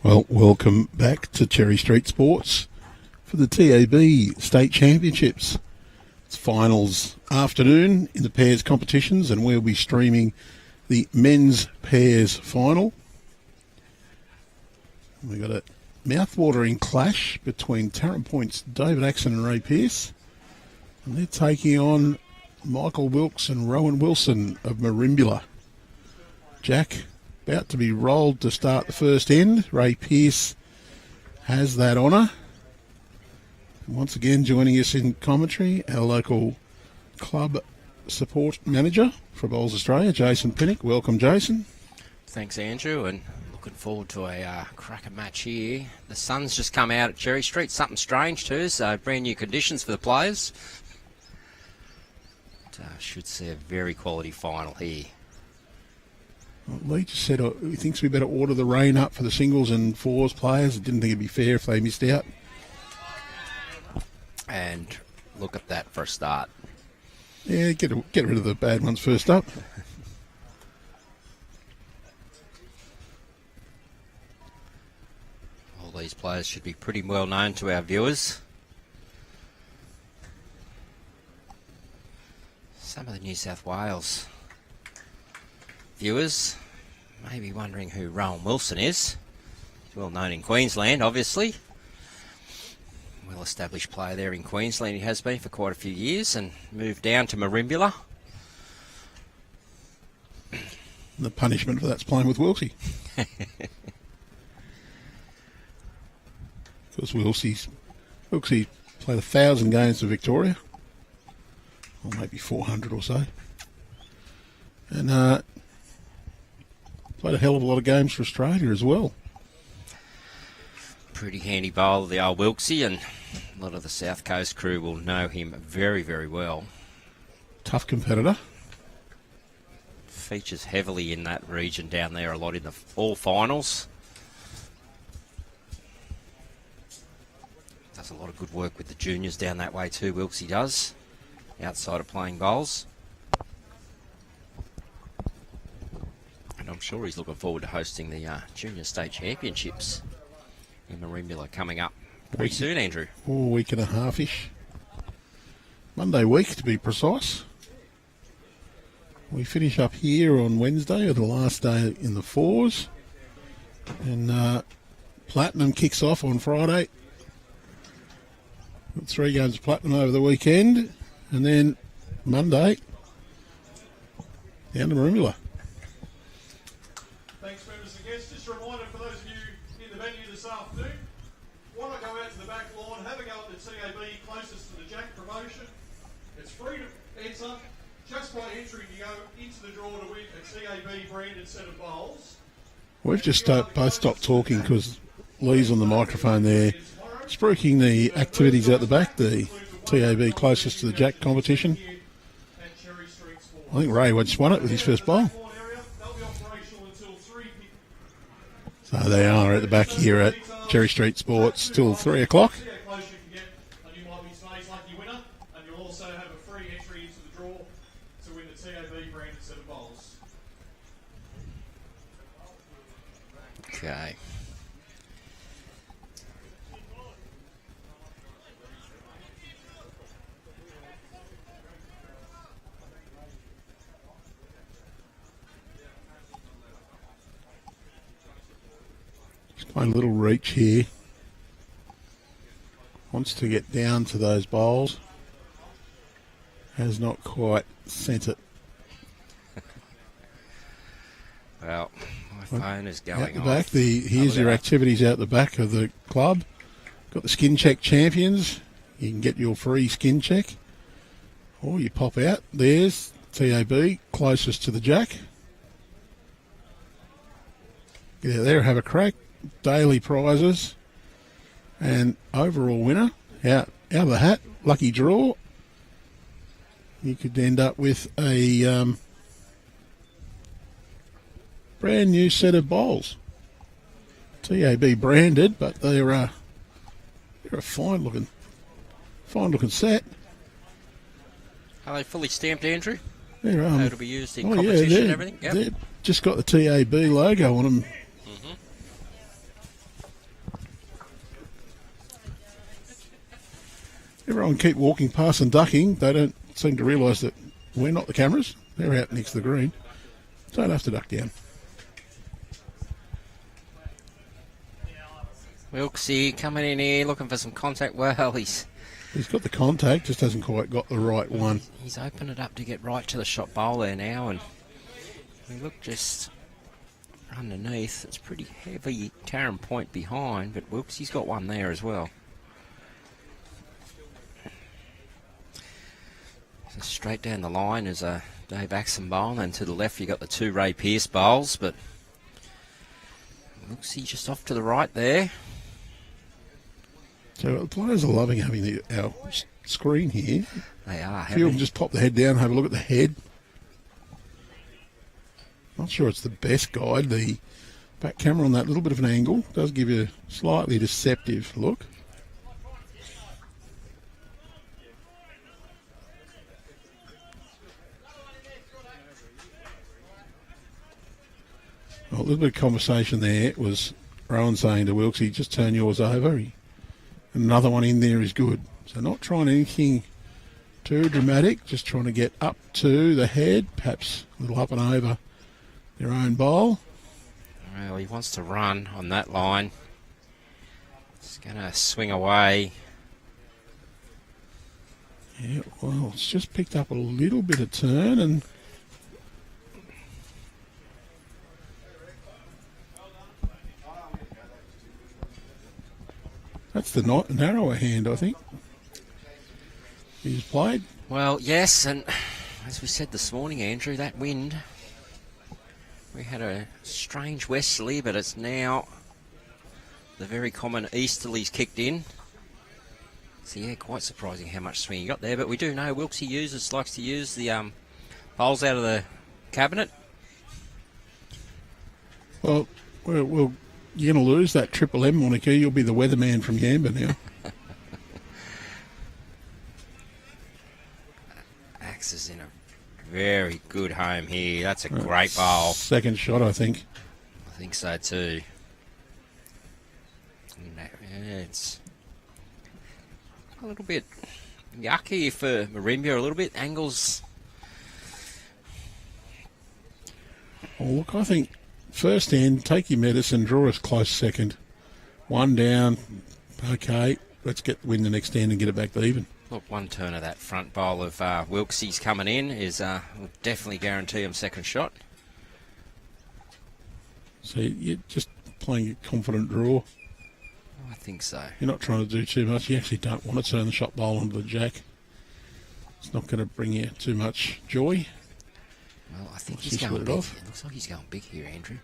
Well, welcome back to Cherry Street Sports for the TAB State Championships. It's finals afternoon in the pairs competitions, and we'll be streaming the men's pairs final. We've got a mouth-watering clash between Taren Point's David Axon and Ray Pearse, and they're taking on Michael Wilks and Rohan Wilson of Merimbula. Jack about to be rolled to start the first end. Ray Pearse has that honour. Once again, joining us in commentary, our local club support manager for Bowls Australia, Jason Pinnock. Welcome, Jason. Thanks, Andrew, and looking forward to a cracker match here. The sun's just come out at Cherry Street, something strange too, so brand new conditions for the players. Should see a very quality final here. Well, Lee just said he thinks we better order the rain up for the singles and fours players. He didn't think it'd be fair if they missed out. And look at that for a start. Yeah, get rid of the bad ones first up. All these players should be pretty well known to our viewers. Some of the New South Wales viewers may be wondering who Rohan Wilson is. He's well known in Queensland, obviously. Well-established player there in Queensland. He has been for quite a few years and moved down to Merimbula. The punishment for that's playing with Wilksy. Because Wilksy played 1,000 games for Victoria. Or maybe 400 or so. And played a hell of a lot of games for Australia as well. Pretty handy bowler, the old Wilksy, and a lot of the South Coast crew will know him very, very well. Tough competitor. Features heavily in that region down there a lot in the all finals. Does a lot of good work with the juniors down that way too, Wilksy does, outside of playing bowls. And I'm sure he's looking forward to hosting the Junior State Championships in Merimbula coming up pretty soon, Andrew. A week and a half-ish. Monday week, to be precise. We finish up here on Wednesday, or the last day in the fours. And Platinum kicks off on Friday. Got 3 games of Platinum over the weekend. And then Monday, down to Merimbula. Thanks, members and guests. Just a reminder for those of you in the venue this afternoon, why not go out to the back lawn, have a go at the TAB closest to the Jack promotion. It's free to enter. Just by entering, you go into the draw to win a TAB branded set of bowls. We've just both stopped talking because Lee's on the microphone there, spruiking the activities out the back, the TAB closest to the Jack competition. I think Ray just won it with his first bowl. So they are at the back here at Cherry Street Sports till 3 o'clock. Okay. Just playing a little reach here. Wants to get down to those bowls. Has not quite sent it. Well, my phone is going out the off. back. Here's your activities out the back of the club. Got the skin check champions. You can get your free skin check. Or you pop out. There's TAB, closest to the Jack. Get out there, have a crack. Daily prizes. And overall winner, out of the hat, lucky draw. You could end up with a brand new set of bowls. TAB branded, but they're a fine looking set. Are they fully stamped, Andrew? They're, How to be used in competition and everything? Yep. They've just got the TAB logo on them. Mm-hmm. Everyone keep walking past and ducking. They don't seem to realise that we're not the cameras. They're out next to the green. Don't have to duck down. Wilksy coming in here looking for some contact. Well, he's Got the contact, just hasn't quite got the right one. He's opened it up to get right to the shot bowl there now, and we look just underneath. It's pretty heavy Taren Point behind, but Wilksy's got one there as well. So straight down the line is a Dave Axon bowl, and then to the left you got the two Ray Pearse bowls, but Wilksy just off to the right there. So the players are loving having our screen here. They are. A few of them just pop the head down, have a look at the head. Not sure it's the best guide. The back camera on that little bit of an angle does give you a slightly deceptive look. Well, a little bit of conversation there was Rohan saying to Wilksy, just turn yours over. Another one in there is good. So not trying anything too dramatic, just trying to get up to the head, perhaps a little up and over their own bowl. Well, he wants to run on that line. He's going to swing away. Yeah, well, it's just picked up a little bit of turn, and that's the narrower hand, I think. He's played. Well, yes, and as we said this morning, Andrew, that wind, we had a strange westerly, but it's now the very common easterlies kicked in. So, yeah, quite surprising how much swing you got there. But we do know Wilksy likes to use the bowls out of the cabinet. Well, you're going to lose that Triple M moniker. You'll be the weatherman from Yamba now. Axe is in a very good home here. That's a great bowl. Second shot, I think. I think so too. It's a little bit yucky for Merimbula, a little bit. Angles. Well, look, I think first end, take your medicine, draw us close second. One down, okay, let's win the next end and get it back to even. Look, one turn of that front bowl of Wilksy's coming in is will definitely guarantee him second shot. So you're just playing a confident draw. I think so. You're not trying to do too much. You actually don't want to turn the shot bowl onto the jack. It's not going to bring you too much joy. Well, I think he's going big. It looks like he's going big here, Andrew.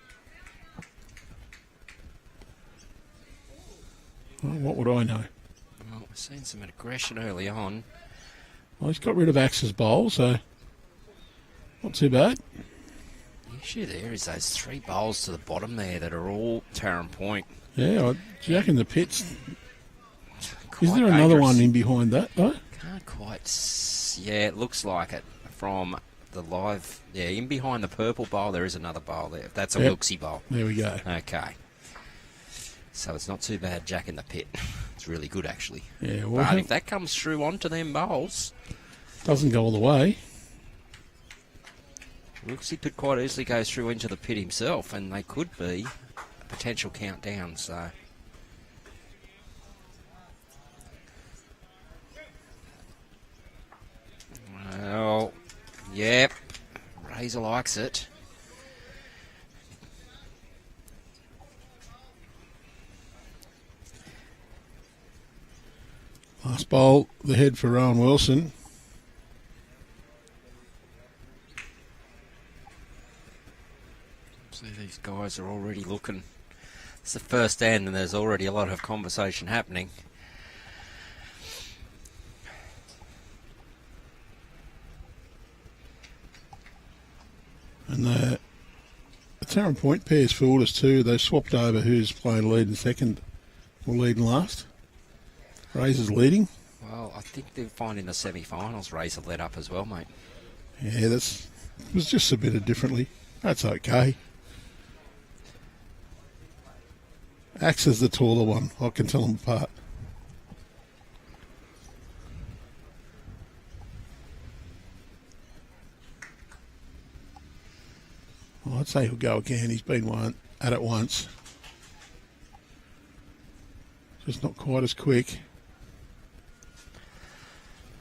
Well, what would I know? Well, we're seeing some aggression early on. Well, he's got rid of Axe's bowl, so not too bad. The issue there is those three bowls to the bottom there that are all Taren Point. Yeah, Jack in the pits. Quite is there another one in behind that, though? Can't quite yeah, it looks like it from the live. Yeah, in behind the purple bowl, there is another bowl there. That's a Wilksy bowl. There we go. Okay. So it's not too bad, Jack in the pit. It's really good, actually. Yeah, well, but if that comes through onto them bowls, doesn't go all the way. Wilksy could quite easily go through into the pit himself, and they could be a potential countdown. So. Well, yep. Razor likes it. Last bowl, the head for Rohan Wilson. See, these guys are already looking. It's the first end, and there's already a lot of conversation happening. And the Taren Point pair's fooled us too. They've swapped over who's playing lead and second or lead and last. Razor's leading. Well, I think they're finding the semi-finals. Razor led up as well, mate. Yeah, it was just submitted differently. That's okay. Axe is the taller one. I can tell them apart. Well, I'd say he'll go again. He's been at it once. Just not quite as quick.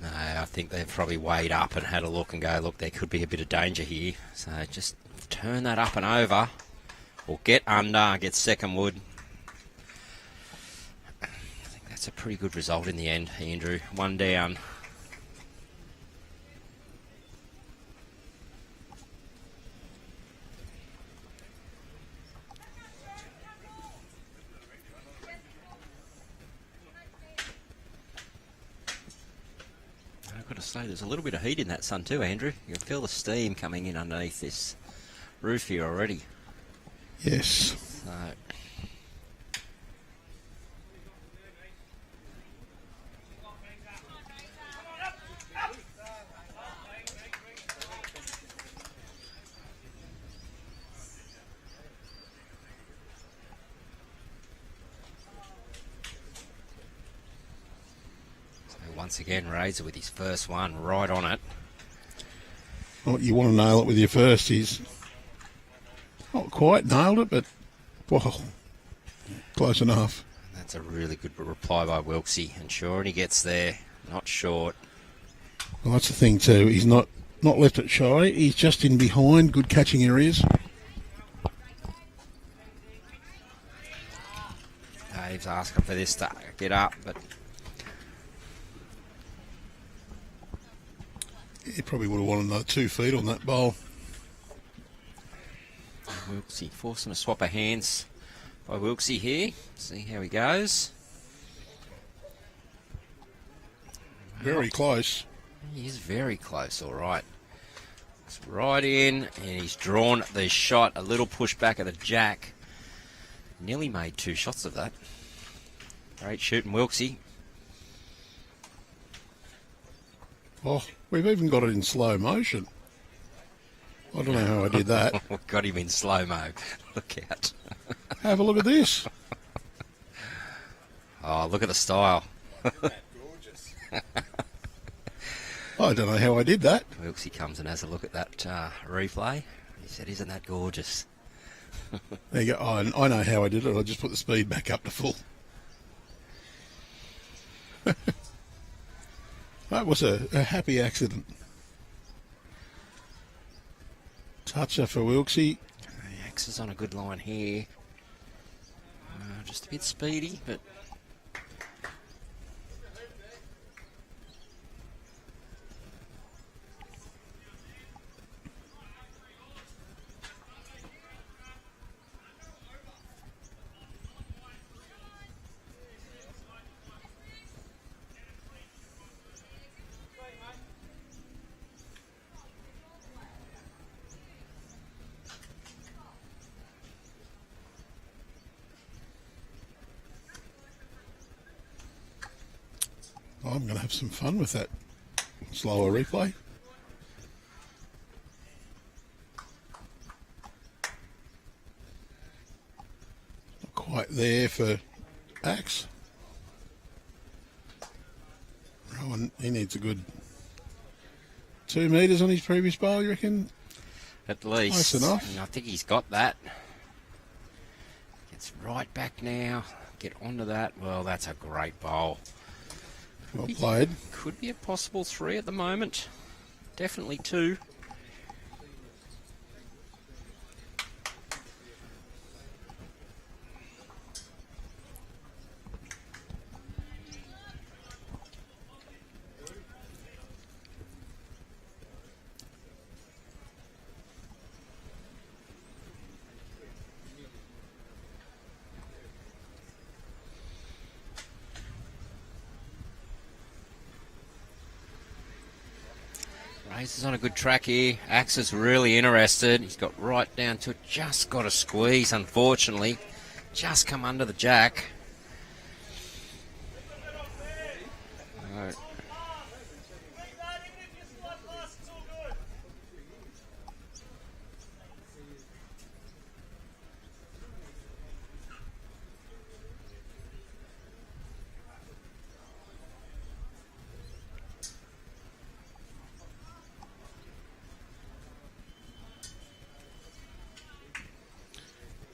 No, I think they've probably weighed up and had a look and go, look, there could be a bit of danger here. So just turn that up and over, or get under, get second wood. I think that's a pretty good result in the end, Andrew. One down. I've got to say, there's a little bit of heat in that sun too, Andrew. You can feel the steam coming in underneath this roof here already. Yes. So, once again, Razor with his first one right on it. Well, you want to nail it with your first. He's not quite nailed it, but, well, close enough. That's a really good reply by Wilksy, and sure, he gets there, not short. Well, that's the thing too. He's not left it shy. He's just in behind, good catching areas. Dave's asking for this to get up, but He probably would have wanted another 2 feet on that bowl. Wilksy forcing a swap of hands by Wilksy here. See how he goes. Very close. He is very close, all right. It's right in, and he's drawn the shot. A little push back at the jack. Nearly made 2 shots of that. Great shooting, Wilksy. Oh, we've even got it in slow motion. I don't know how I did that. We got him in slow-mo. Look out. Have a look at this. Oh, look at the style. Gorgeous. I don't know how I did that. Wilksy comes and has a look at that replay. He said, isn't that gorgeous? There you go. Oh, I know how I did it. I just put the speed back up to full. That was a happy accident. Toucher for Wilksy. Axe is on a good line here. Just a bit speedy, but I'm going to have some fun with that slower replay. Not quite there for Axe. Rohan, he needs a good 2 metres on his previous bowl, you reckon? at least. Close enough. And I think he's got that. Gets right back now. Get onto that. Well, that's a great bowl. Well played. Could be a possible 3 at the moment. Definitely 2. Razor's on a good track here. Axe is really interested. He's got right down to it. Just got a squeeze, unfortunately. Just come under the jack. Right.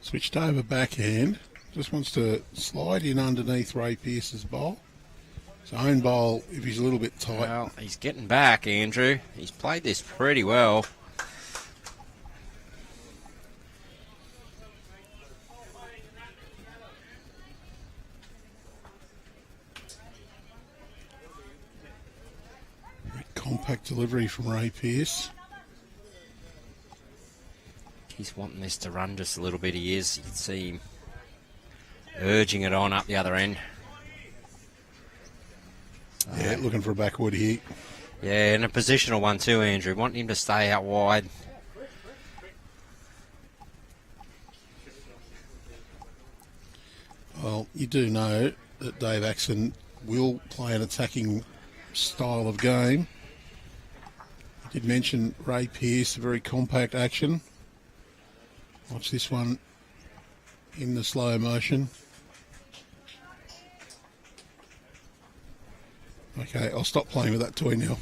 Switched over backhand. Just wants to slide in underneath Ray Pearse's bowl. His own bowl, if he's a little bit tight. Well, he's getting back, Andrew. He's played this pretty well. Very compact delivery from Ray Pearse. He's wanting this to run just a little bit. He is. You can see him urging it on up the other end. Yeah, looking for a backward here. Yeah, and a positional one too, Andrew. Wanting him to stay out wide. Well, you do know that Dave Axon will play an attacking style of game. I did mention Ray Pearse, a very compact action. Watch this one in the slow motion. Okay, I'll stop playing with that toy now.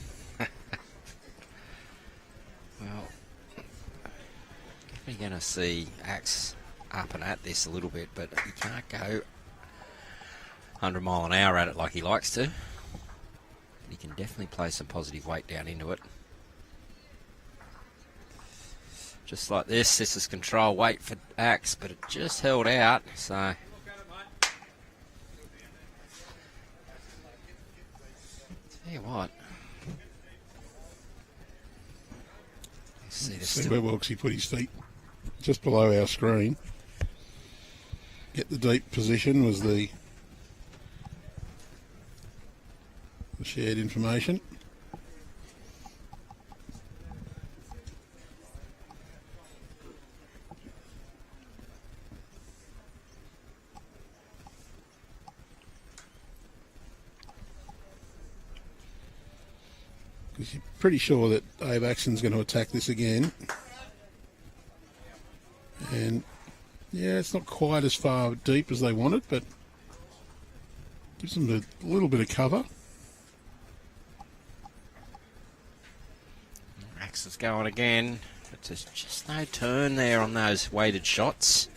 Well, we're going to see Axe up and at this a little bit, but he can't go 100 mile an hour at it like he likes to. But he can definitely play some positive weight down into it. Just like this is control weight for Axe, but it just held out, so... Tell you what. See where Wilksy put his feet just below our screen. Get the deep position was the shared information. Because you're pretty sure that Dave Axon's going to attack this again. And yeah, it's not quite as far deep as they wanted, but gives them a little bit of cover. Axe is going again, but there's just no turn there on those weighted shots.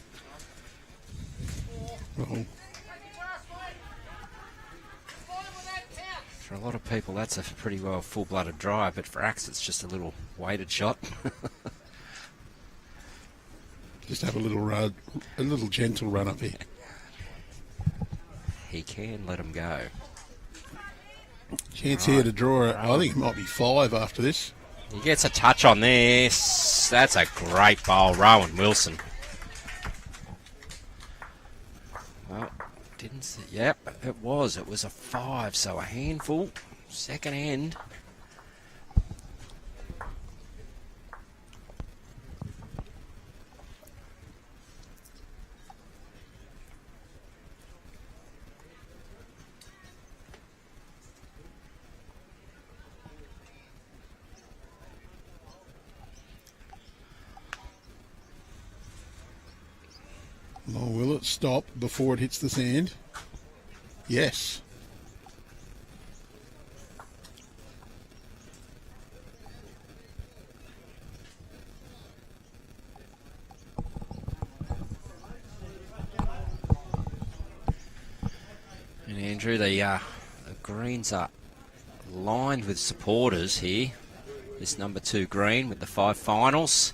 Well, for a lot of people, that's a pretty well full-blooded drive, but for Axe, it's just a little weighted shot. just have a little gentle run up here. He can let him go. Chance here to draw it. I think it might be 5 after this. He gets a touch on this. That's a great bowl, Rohan Wilson. Well, didn't see. Yep, it was. It was a 5, so a handful. Second end. Oh, will it stop before it hits the sand? Yes. And Andrew, the greens are lined with supporters here. This number 2 green with the 5 finals.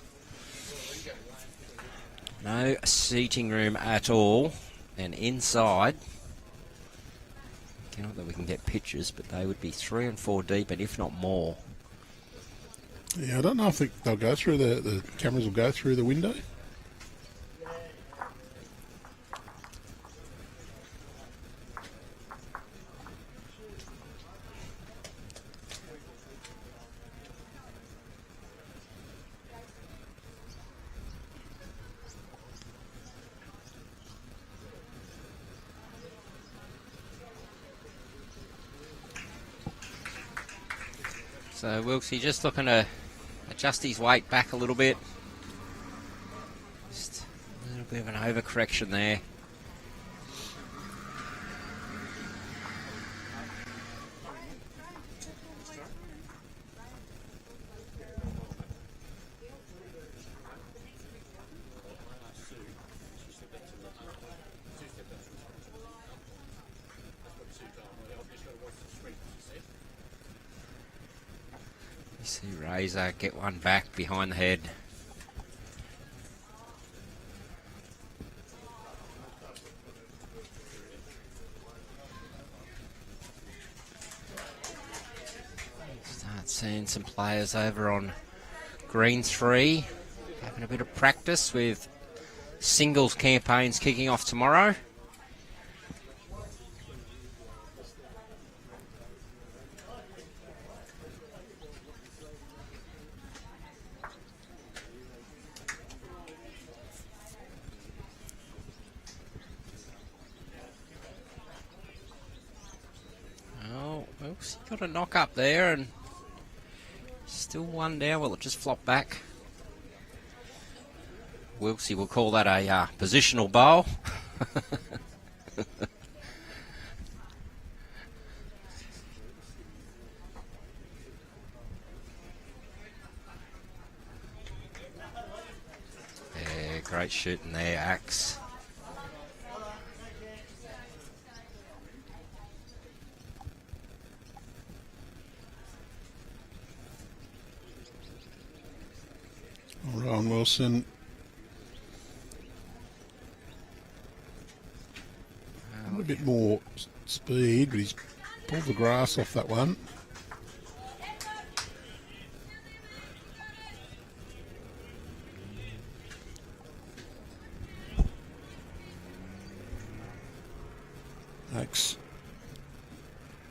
No seating room at all, and inside, not that we can get pictures, but they would be 3 and 4 deep, and if not more. Yeah, I don't know if they'll go through the cameras will go through the window. So Wilksy just looking to adjust his weight back a little bit. Just a little bit of an overcorrection there. See Razor get one back behind the head. Start seeing some players over on green 3 having a bit of practice with singles campaigns kicking off tomorrow. Wilks got a knock up there and still one down. Well, it just flopped back. Wilksy will call that a positional bowl. Yeah, great shooting there, Axe. Rohan Wilson. A little bit more speed, but he's pulled the grass off that one. Axe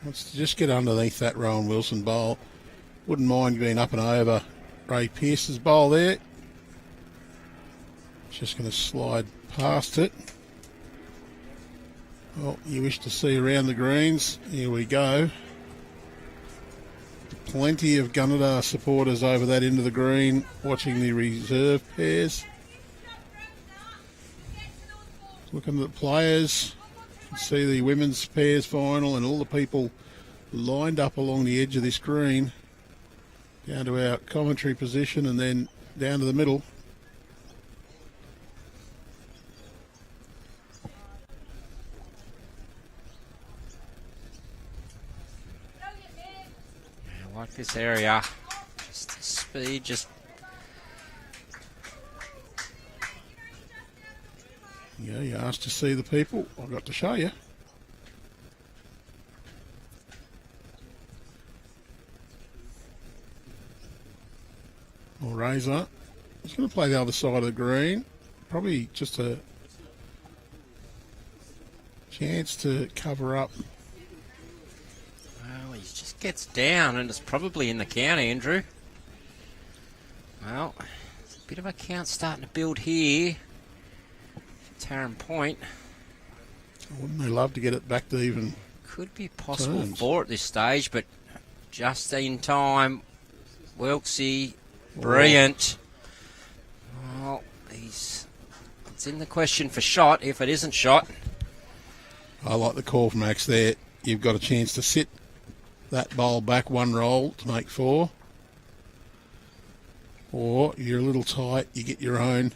wants to just get underneath that Rohan Wilson bowl. Wouldn't mind being up and over Ray Pearse's bowl there. Just going to slide past it. Well, you wish to see around the greens. Here we go. Plenty of Gunnedah supporters over that end of the green watching the reserve pairs. Looking at the players. You can see the women's pairs final and all the people lined up along the edge of this green. Down to our commentary position and then down to the middle. I like this area. Just the speed, just... Yeah, you asked to see the people. I've got to show you. Or Razor. He's going to play the other side of the green. Probably just a chance to cover up. Well, he just gets down and it's probably in the count, Andrew. Well, there's a bit of a count starting to build here. Taren Point. Wouldn't they love to get it back to even? Could be possible turns. 4 at this stage, but just in time. Wilksy, brilliant. Well, it's in the question for shot. If it isn't shot, I like the call from Max there. You've got a chance to sit that bowl back 1 roll to make 4. Or you're a little tight, you get your own.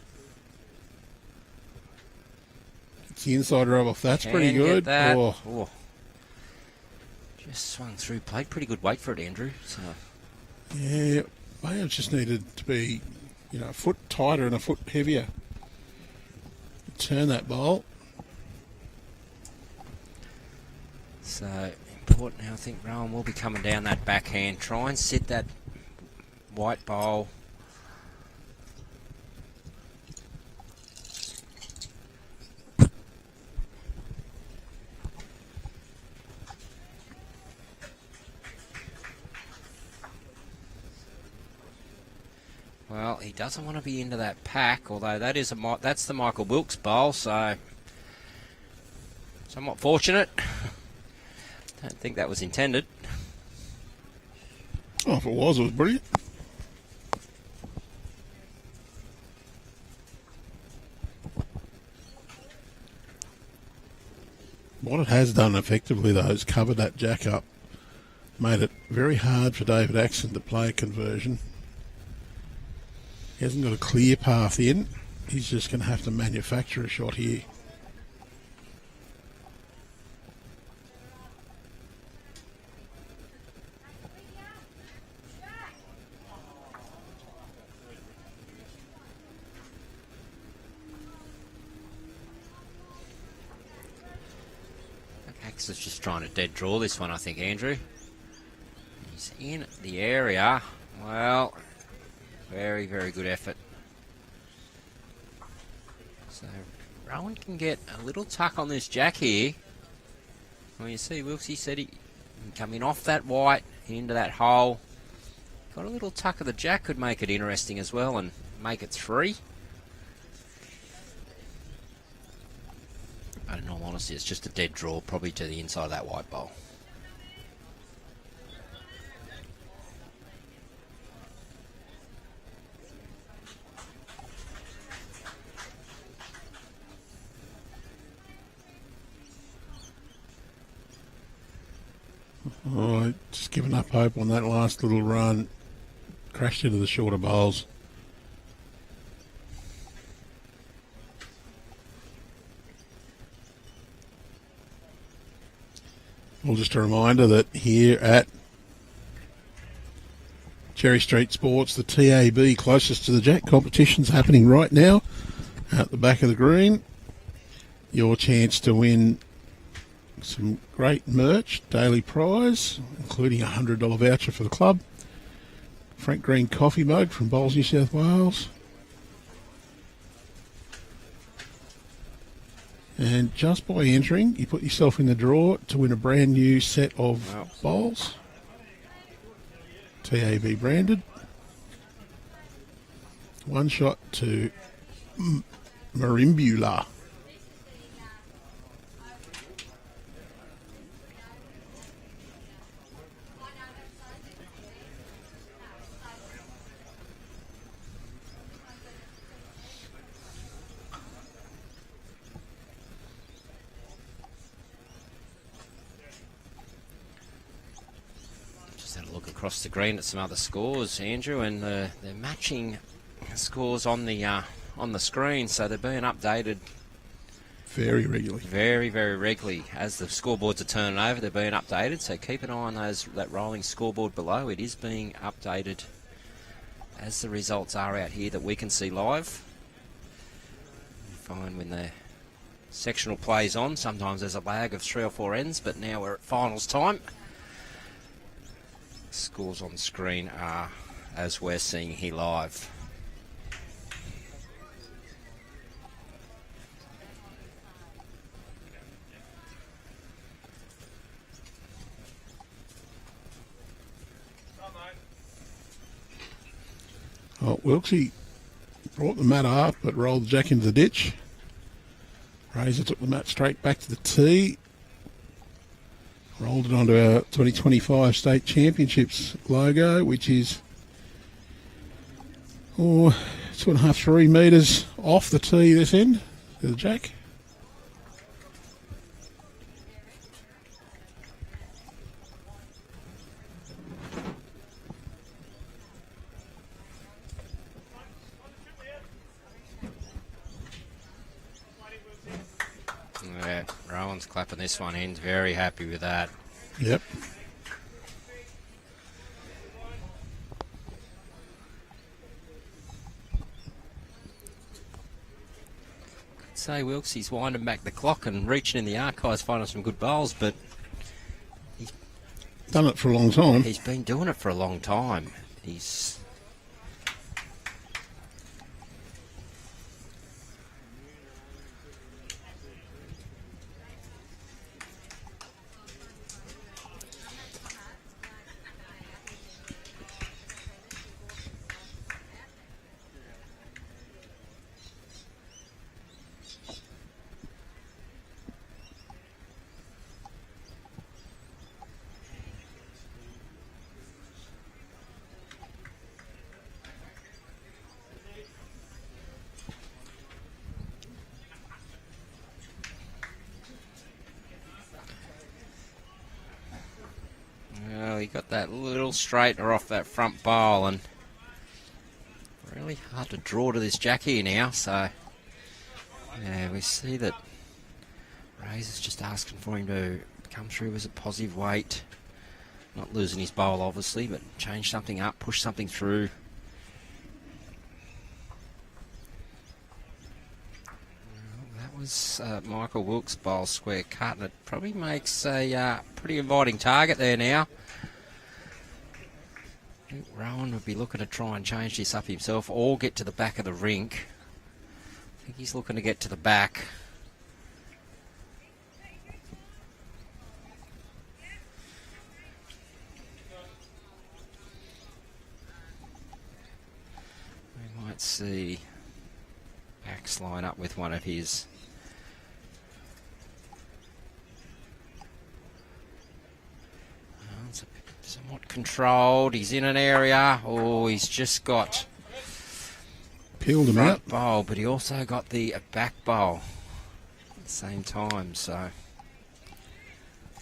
It's the inside rub off. That's can pretty get good. that. Oh. Oh. Just swung through plate. Pretty good weight for it, Andrew. So. Yeah, may have just needed to be, a foot tighter and a foot heavier. Turn that bowl. So important now. I think Rohan will be coming down that backhand. Try and sit that white bowl. Well, he doesn't want to be into that pack, although that's the Michael Wilks bowl, so somewhat fortunate. Don't think that was intended. Oh, if it was brilliant. What it has done effectively, though, is covered that jack up. Made it very hard for David Axon to play a conversion. He hasn't got a clear path in. He's just going to have to manufacture a shot here. Wilks is just trying to dead draw this one, I think, Andrew. He's in the area. Well, very, very good effort. So Rohan can get a little tuck on this jack here. Well, you see, Wilks, he said he coming off that white into that hole. Got a little tuck of the jack, could make it interesting as well and make it 3. But in all honesty, it's just a dead draw, probably to the inside of that white bowl. Oh, just giving up hope on that last little run. Crashed into the shorter bowls. Well, just a reminder that here at Cherry Street Sports, the TAB closest to the jack competition's happening right now at the back of the green. Your chance to win some great merch, daily prize, including a $100 voucher for the club. Frank Green coffee mug from Bowls, New South Wales. And just by entering, you put yourself in the draw to win a brand new set of bowls. TAB branded. One shot to Merimbula. Across the green at some other scores, Andrew, and they're matching scores on the screen, so they're being updated very regularly. Very, very regularly. As the scoreboards are turning over, they're being updated, so keep an eye on that rolling scoreboard below. It is being updated as the results are out here that we can see live. You find when the sectional plays on, sometimes there's a lag of 3 or 4 ends, but now we're at finals time. Scores on the screen are as we're seeing here live. Oh, Wilksy brought the mat up but rolled the jack into the ditch. Razor took the mat straight back to the tee. Rolled it onto our 2025 State Championships logo, which is 2.5, 3 metres off the tee this end to the jack. Yeah, Rohan's clapping this one in. Very happy with that. Yep. Could say Wilks, he's winding back the clock and reaching in the archives, finding some good bowls, but he's done it for a long time. He's been doing it for a long time. He's he got that little straightener off that front bowl, and really hard to draw to this jack here now. So yeah, we see that Razor's just asking for him to come through as a positive weight, not losing his bowl obviously, but change something up, push something through. Well, that was Michael Wilks' bowl square cut, and it probably makes a pretty inviting target there now. I think Rohan would be looking to try and change this up himself or get to the back of the rink. I think he's looking to get to the back. We might see Axe line up with one of his. It's somewhat controlled. He's in an area. Oh, he's just got Peeled him out. front bowl, but he also got the back bowl at the same time. So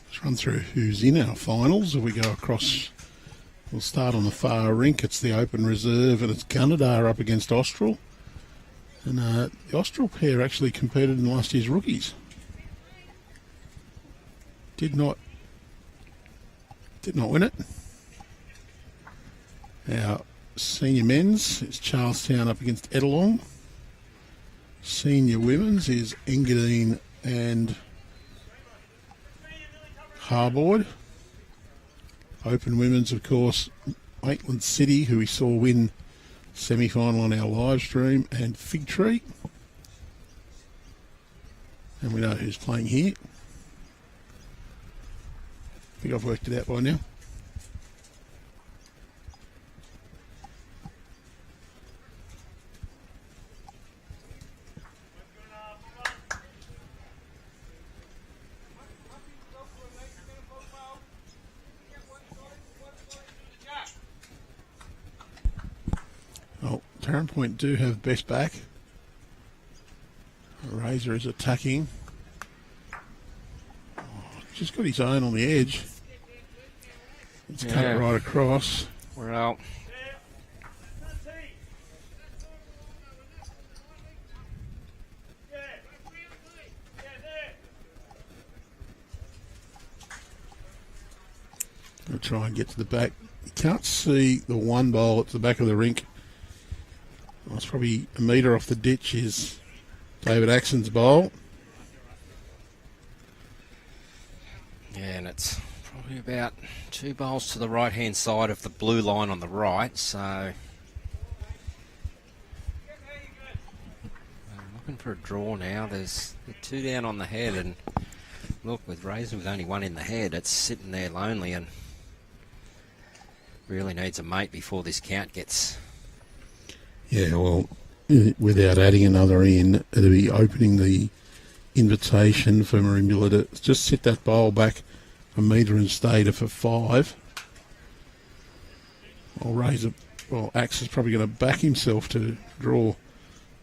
Let's run through who's in our finals. If we go across, we'll start on the far rink. It's the Open Reserve, and it's Gunnedah up against Austral. And the Austral pair actually competed in last year's rookies. Did not win it. Our senior men's is Charlestown up against Edelong. Senior women's is Engadine and Harbord. Open women's, of course, Maitland City, who we saw win semi-final on our live stream, and Fig Tree. And we know who's playing here. I think I've worked it out by now. Well, Taren Point do have best back. Razor is attacking. Oh, just got his own on the edge. Let's cut it right across. we're out. I'll try and get to the back. You can't see the one bowl at the back of the rink. Well, it's probably a metre off the ditch is David Axon's bowl. Yeah, and it's probably about 2 bowls to the right-hand side of the blue line on the right, so I'm looking for a draw now. There's 2 down on the head, and look, with Razor with only 1 in the head, it's sitting there lonely and really needs a mate before this count gets... Yeah, well, without adding another in, it'll be opening the invitation for Merimbula to just sit that bowl back a metre and stay to for 5. Axe is probably going to back himself to draw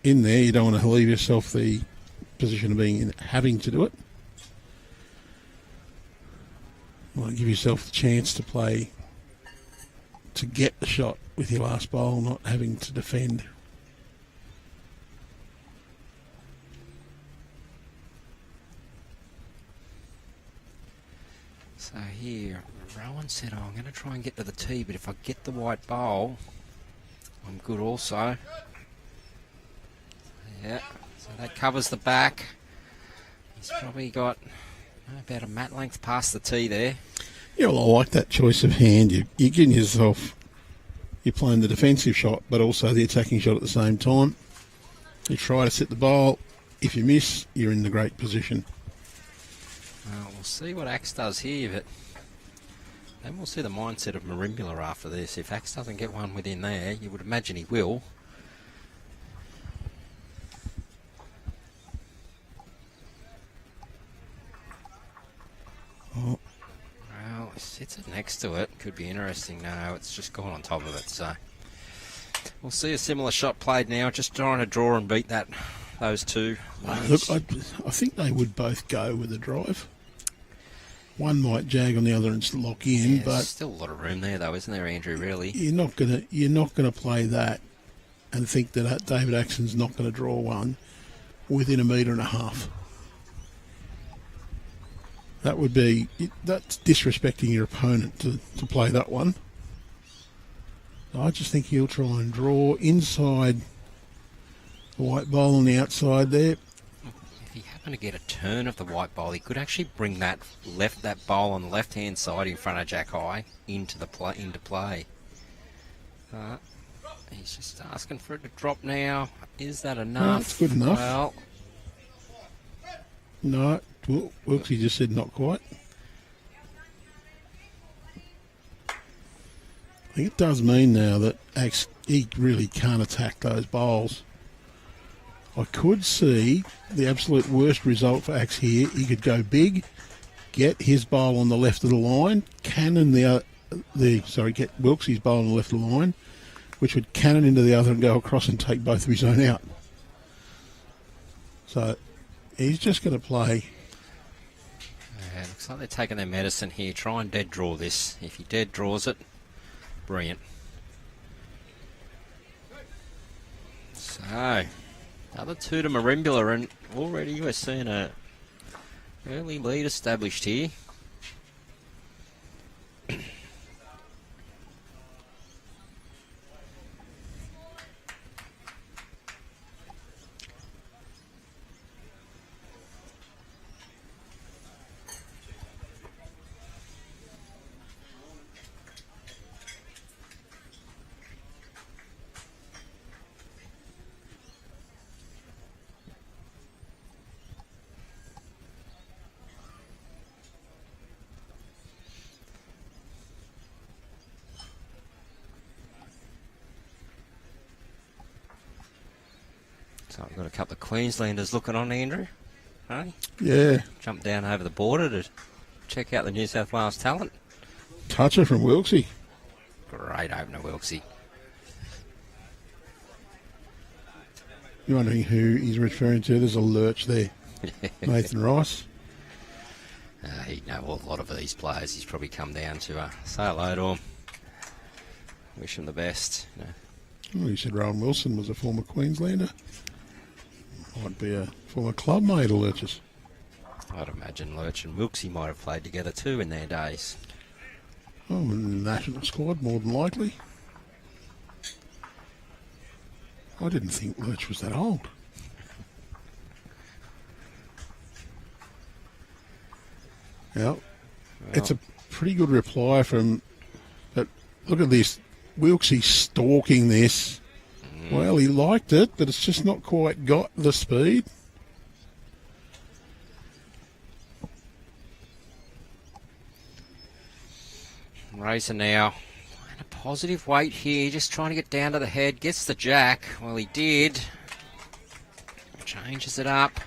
in there. You don't want to leave yourself the position of being having to do it. You want to give yourself the chance to play to get the shot with your last bowl, not having to defend. So here, Rohan said, I'm going to try and get to the tee, but if I get the white bowl, I'm good also. Yeah, so that covers the back. He's probably got about a mat length past the tee there. Yeah, well, I like that choice of hand. You're getting yourself, you're playing the defensive shot, but also the attacking shot at the same time. You try to set the bowl. If you miss, you're in the great position. Well, we'll see what Axe does here, but then we'll see the mindset of Merimbula after this. If Axe doesn't get one within there, you would imagine he will. Oh. Well, he sits it next to it. Could be interesting. No, it's just gone on top of it, so we'll see a similar shot played now, just trying to draw and beat those 2. Look, I think they would both go with a drive. One might jag on the other and lock in, Yeah, but there's still a lot of room there, though, isn't there, Andrew? Really, you're not gonna play that and think that David Axon's not going to draw one within 1.5 metres. That's disrespecting your opponent to play that one. I just think he'll try and draw inside the white bowl on the outside there. if he trying to get a turn of the white ball. He could actually bring that bowl on the left-hand side in front of Jack High into play. He's just asking for it to drop now. Is that enough? No, it's good enough. Well, no, Wilksy just said not quite. I think it does mean now that Axe, he really can't attack those bowls. I could see the absolute worst result for Axe here. He could go big, get his bowl on the left of the line, cannon get Wilksy's bowl on the left of the line, which would cannon into the other and go across and take both of his own out. So he's just going to play. Yeah, looks like they're taking their medicine here. Try and dead draw this. If he dead draws it, brilliant. So, other two to Merimbula, and already we're seeing a early lead established here. So we've got a couple of Queenslanders looking on, Andrew. Hey? Yeah. Jump down over the border to check out the New South Wales talent. Toucher from Wilksy. Great opener, Wilksy. You're wondering who he's referring to? There's a lurch there. Nathan Rice. He'd know a lot of these players. He's probably come down to say hello to them. Wish him the best. You know. Well, you said Rohan Wilson was a former Queenslander. Might be a former club mate of Lurch's. I'd imagine Lurch and Wilksy might have played together too in their days. Oh, in the national squad, more than likely. I didn't think Lurch was that old. Well, it's a pretty good reply from... But look at this. Wilksy stalking this. Well, he liked it, but it's just not quite got the speed. Racer now. And a positive weight here, just trying to get down to the head. Gets the jack. Well, he did. Changes it up.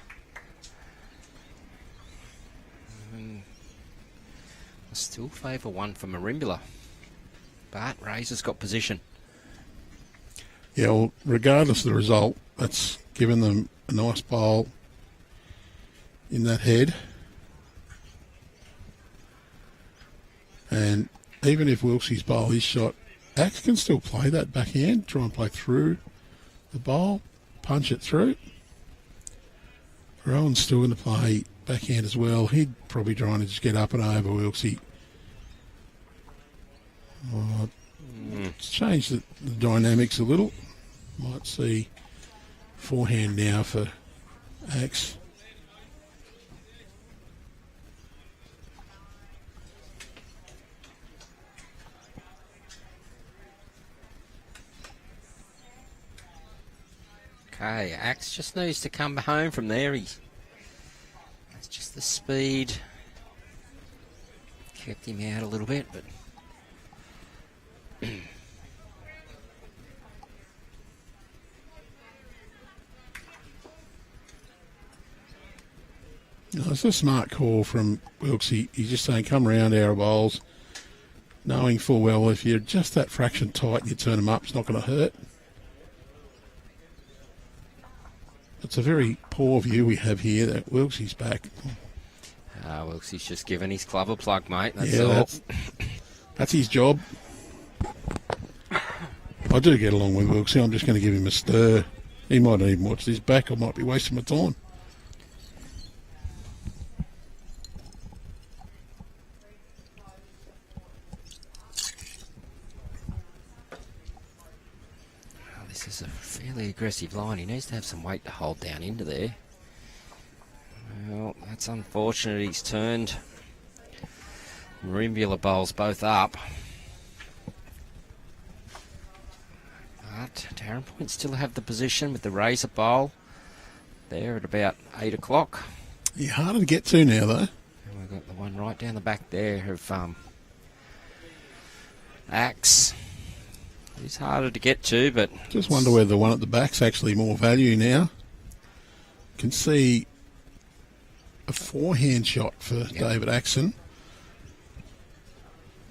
Still favour one for Merimbula. But Razor's got position. Yeah, well, regardless of the result, that's given them a nice bowl in that head. And even if Wilksy's bowl is shot, Axe can still play that backhand, try and play through the bowl, punch it through. Rohan's still going to play backhand as well. He'd probably try and just get up and over Wilksy. It's changed the dynamics a little. Might see forehand now for Axe. Okay, Axe just needs to come home from there. It's just the speed. Kept him out a little bit, but... It's a smart call from Wilks. He's just saying, come round our bowls, knowing full well if you're just that fraction tight and you turn them up, it's not going to hurt. It's a very poor view we have here that Wilksy's back. Wilksy's just given his club a plug, mate. That's yeah, all. That's his job. I do get along with Wilksy. I'm just going to give him a stir. He might not even watch this back. I might be wasting my time. This is a fairly aggressive line. He needs to have some weight to hold down into there. Well, that's unfortunate. He's turned Merimbula bowls both up. But Taren Point still have the position with the Razor bowl there at about 8 o'clock. You're harder to get to now, though. And we've got the one right down the back there of Axe. It's harder to get to, but... Just wonder whether the one at the back's actually more value now. Can see a forehand shot for David Axon.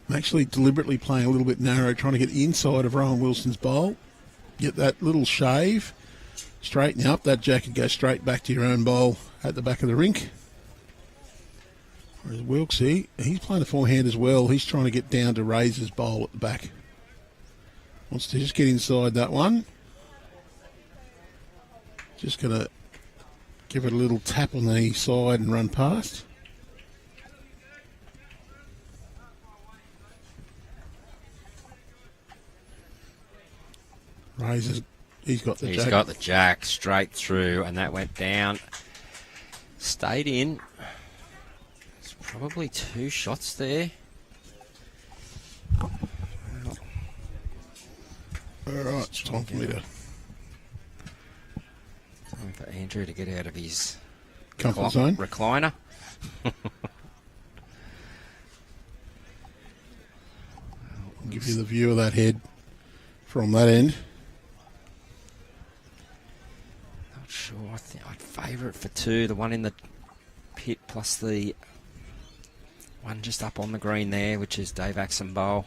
I'm actually deliberately playing a little bit narrow, trying to get inside of Rohan Wilson's bowl. Get that little shave, straighten up. That jack could go straight back to your own bowl at the back of the rink. Whereas Wilks, he's playing the forehand as well. He's trying to get down to Razor's bowl at the back. Wants to just get inside that one. Just going to give it a little tap on the side and run past. Razor's, he's got the jack. He's got the jack straight through, and that went down. Stayed in. It's probably 2 shots there. All right, it's time for me to... Time for Andrew to get out of his comfort zone. Recliner. Give you the view of that head from that end. Not sure. I think I'd favour it for 2. The one in the pit plus the one just up on the green there, which is Dave Axon bowl.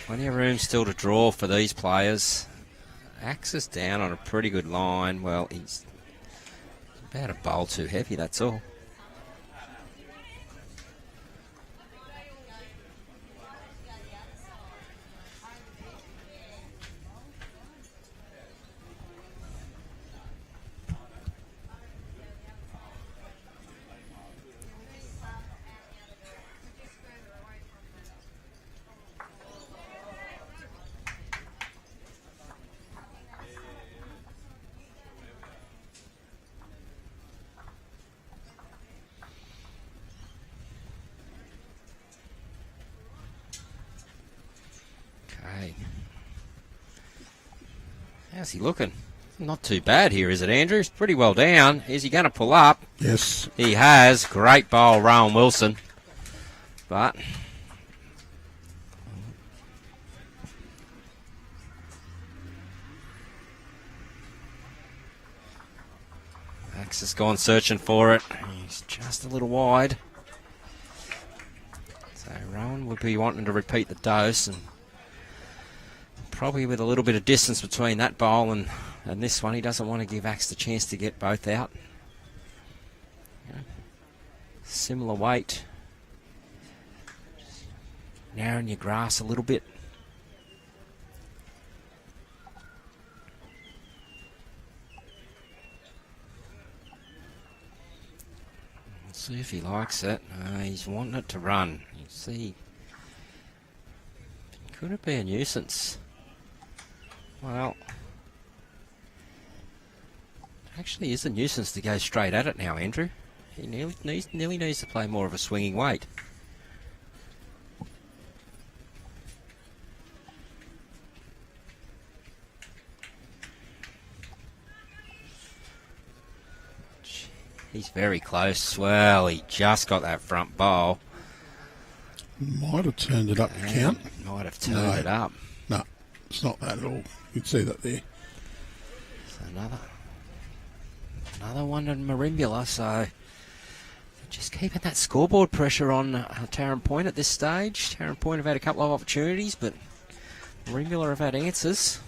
Plenty of room still to draw for these players. Axe is down on a pretty good line. Well, he's about a bowl too heavy, that's all. How's he looking? Not too bad here, is it, Andrew? He's pretty well down. Is he going to pull up? Yes. He has. Great bowl, Rohan Wilson. But... Axe has gone searching for it. He's just a little wide. So Rohan would be wanting to repeat the dose, and probably with a little bit of distance between that bowl and this one, he doesn't want to give Axe the chance to get both out. Yeah. Similar weight. Just narrowing your grass a little bit. Let's see if he likes it. He's wanting it to run. You see, could it be a nuisance? Well, actually is a nuisance to go straight at it now, Andrew. He nearly needs to play more of a swinging weight. He's very close. Well, he just got that front bowl. Might have turned it up to count. Might have turned it up. No, it's not that at all. You can see that there. So another one in Merimbula, so just keeping that scoreboard pressure on Taren Point at this stage. Taren Point have had a couple of opportunities, but Merimbula have had answers.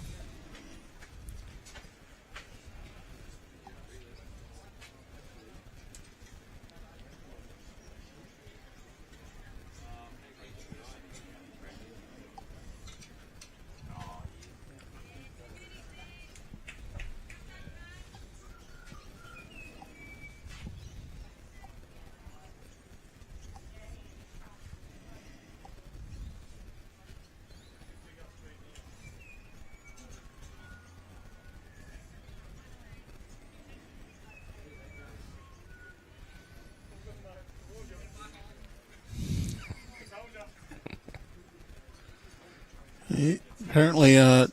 Apparently, Ian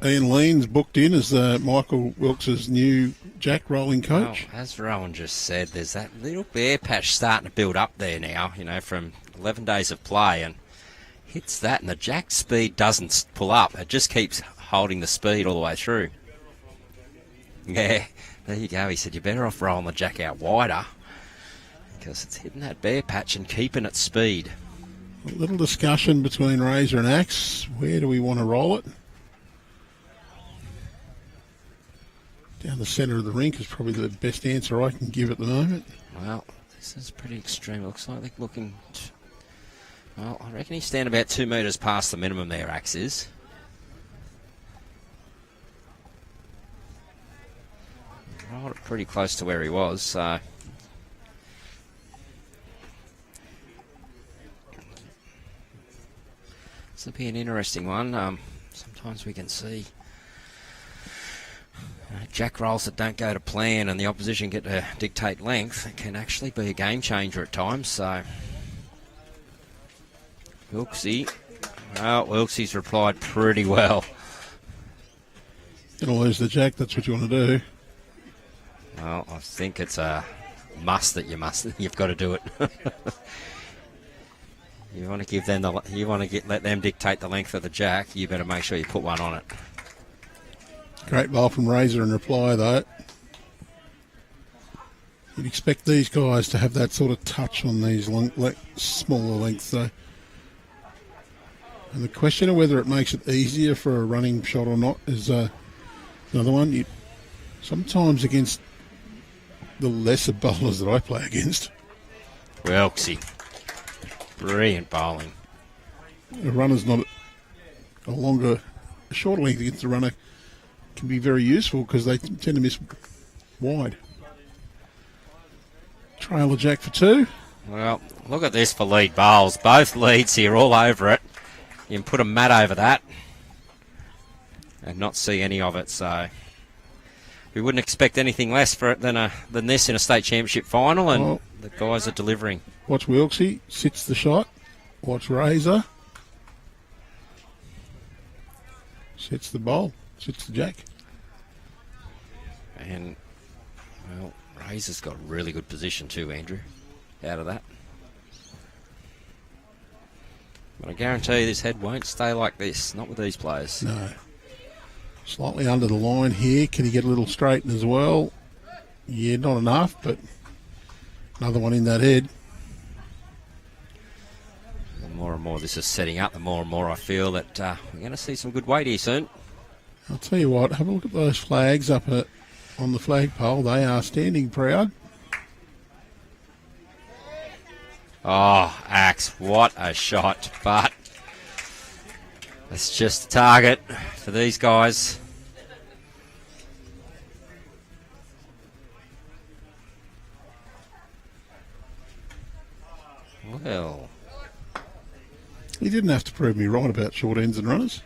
Lean's booked in as Michael Wilks' new jack rolling coach. Well, as Rohan just said, there's that little bare patch starting to build up there now, you know, from 11 days of play, and hits that, and the jack speed doesn't pull up. It just keeps holding the speed all the way through. Yeah, there you go. He said you're better off rolling the jack out wider because it's hitting that bare patch and keeping its speed. A little discussion between Razor and Axe. Where do we want to roll it? Down the centre of the rink is probably the best answer I can give at the moment. Well, this is pretty extreme. Looks like they're looking... Well, I reckon he's standing about 2 metres past the minimum there, Axe is. Rolled it pretty close to where he was, so... This will be an interesting one. Sometimes we can see jack rolls that don't go to plan and the opposition get to dictate length. It can actually be a game changer at times, so... Wilksy. Well, Wilksy's replied pretty well. Gonna lose the jack, that's what you want to do. Well, I think it's a must that you've got to do it. You want to give them let them dictate the length of the jack. You better make sure you put one on it. Great bowl from Razor in reply, though. You'd expect these guys to have that sort of touch on these smaller lengths, though. And the question of whether it makes it easier for a running shot or not is another one. Sometimes against the lesser bowlers that I play against. Wilksy. Brilliant bowling. A runner's not a shorter length against a runner can be very useful because they tend to miss wide. Trailer jack for 2. Well, look at this for lead bowls. Both leads here all over it. You can put a mat over that and not see any of it, so we wouldn't expect anything less for it than this in a state championship final, and the guys are delivering. Watch Wilksy, sits the shot. Watch Razor. Sits the bowl, sits the jack. And, well, Razor's got a really good position too, Andrew, out of that. But I guarantee you this head won't stay like this, not with these players. No. Slightly under the line here. Can he get a little straighten as well? Yeah, not enough, but another one in that head. The more and more this is setting up, the more and more I feel that we're going to see some good weight here soon. I'll tell you what, have a look at those flags up on the flagpole. They are standing proud. Oh, Axe, what a shot. But it's just a target for these guys. Well, He didn't have to prove me right about short ends and runners.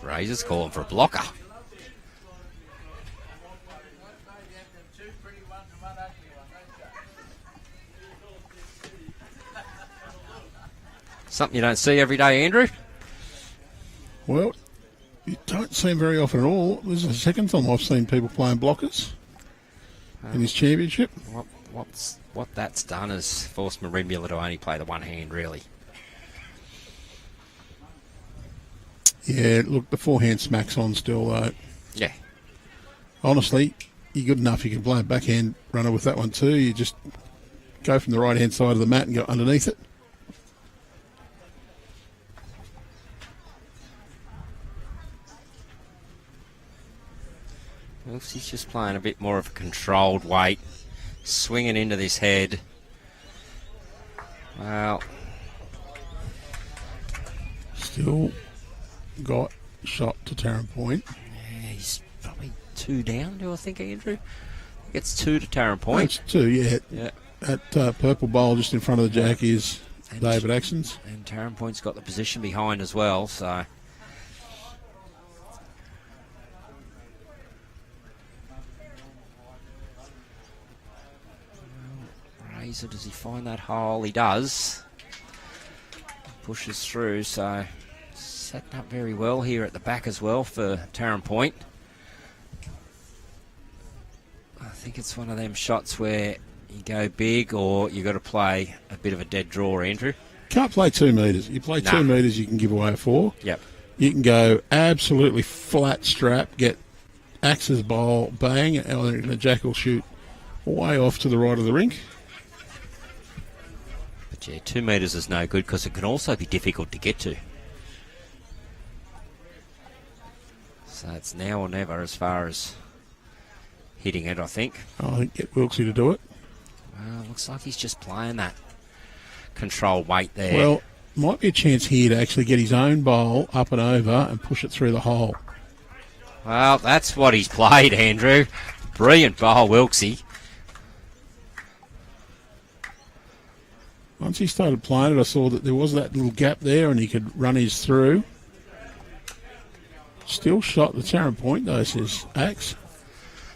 Razor's calling for a blocker. Something you don't see every day, Andrew. Well, you don't see him very often at all. This is the second time I've seen people playing blockers in his championship. What that's done is forced Merimbula to only play the one hand, really. Yeah, look, the forehand smack's on still, though. Yeah. Honestly, you're good enough. You can play a backhand runner with that one too. You just go from the right-hand side of the mat and go underneath it. Wilks, he's just playing a bit more of a controlled weight, swinging into this head. Well, still got shot to Taren Point. Yeah, he's probably 2 down, do I think, Andrew? I think it's 2 to Taren Point. It's 2, yeah. Yeah. That purple bowl just in front of the jack is David Axon's. And Taren Point's got the position behind as well, so... Razor, does he find that hole? He does. Pushes through, so setting up very well here at the back as well for Taren Point. I think it's one of them shots where you go big or you got to play a bit of a dead draw, Andrew. Can't play 2 metres. You play 2 metres, you can give away a 4. Yep. You can go absolutely flat strap, get Axe's bowl, bang, and the Jack will shoot way off to the right of the rink. But yeah, 2 metres is no good because it can also be difficult to get to. So it's now or never as far as hitting it, I think. I think get Wilksy to do it. Well, looks like he's just playing that controlled weight there. Well, might be a chance here to actually get his own bowl up and over and push it through the hole. Well, that's what he's played, Andrew. Brilliant bowl, Wilksy. Once he started playing it, I saw that there was that little gap there and he could run his through. Still shot the Taren Point, though, says Axe.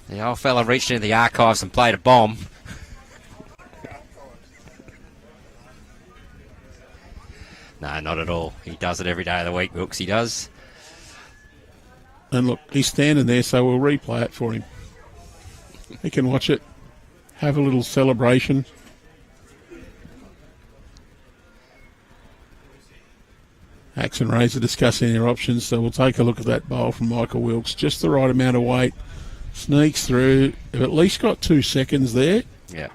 The old fella reached into the archives and played a bomb. No, not at all. He does it every day of the week, Wilks, he does. And look, he's standing there, so we'll replay it for him. He can watch it, have a little celebration. Axe and Razor discussing their options, so we'll take a look at that bowl from Michael Wilks. Just the right amount of weight. Sneaks through. They've at least got 2 seconds there. Yeah.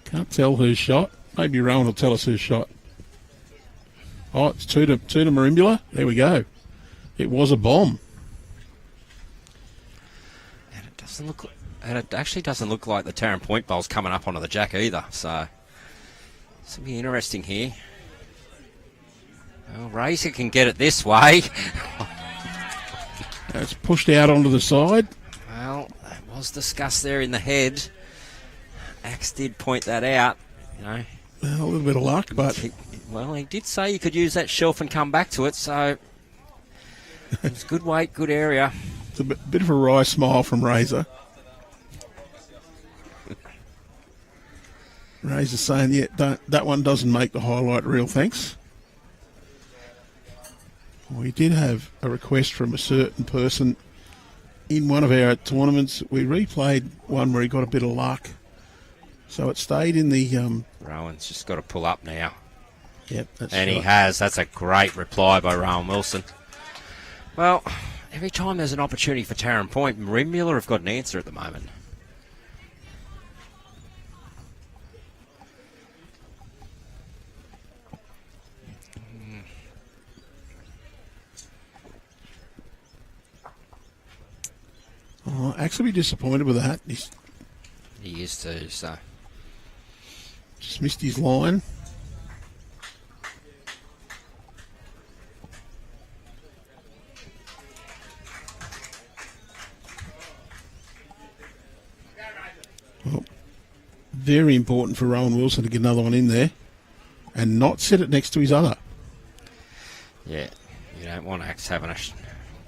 Can't tell who's shot. Maybe Rohan will tell us who's shot. Oh, it's two to Merimbula. There we go. It was a bomb. And it doesn't look, and it actually doesn't look like the Taren Point bowl's coming up onto the Jack either. So it's gonna be interesting here. Well, Razor can get it this way. It's pushed out onto the side. Well, it was discussed there in the head. Axe did point that out, you know. Well, a little bit of luck, but... He did say you could use that shelf and come back to it, so it's good weight, good area. It's a bit of a wry smile from Razor. Razor saying, yeah, that one doesn't make the highlight reel, thanks. We did have a request from a certain person in one of our tournaments. We replayed one where he got a bit of luck. So it stayed in the... Rowan's just got to pull up now. Yep, that's and right. he has. That's a great reply by Rohan Wilson. Well, every time there's an opportunity for Taren Point, Merimbula have got an answer at the moment. Oh, actually be disappointed with that. He is too, so... Just missed his line. Well, very important for Rohan Wilson to get another one in there and not set it next to his other. Yeah, you don't want Axe having a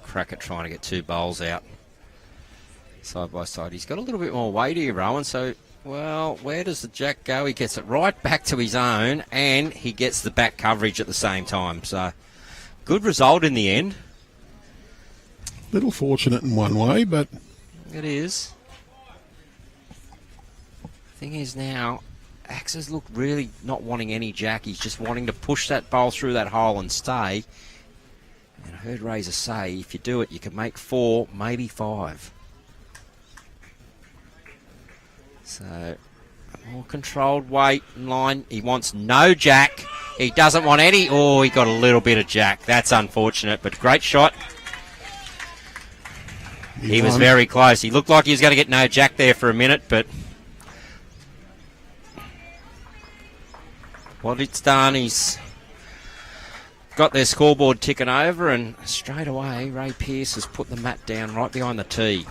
crack at trying to get 2 bowls out side by side. He's got a little bit more weight here, Rohan, so... Well, where does the Jack go? He gets it right back to his own, and he gets the back coverage at the same time. So, good result in the end. Little fortunate in one way, but... It is. Thing is now, Axe's look really not wanting any Jack. He's just wanting to push that bowl through that hole and stay. And I heard Razor say, if you do it, you can make 4, maybe 5. So, more controlled weight in line. He wants no Jack. He doesn't want any. Oh, he got a little bit of Jack. That's unfortunate, but great shot. He was very close. He looked like he was going to get no Jack there for a minute, but what it's done, he's got their scoreboard ticking over, and straight away, Ray Pearse has put the mat down right behind the tee.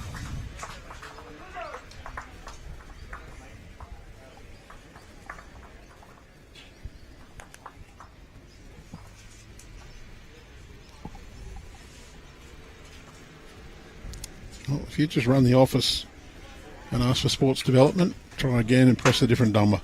Well, if you just run the office and ask for sports development. Try again and press a different number.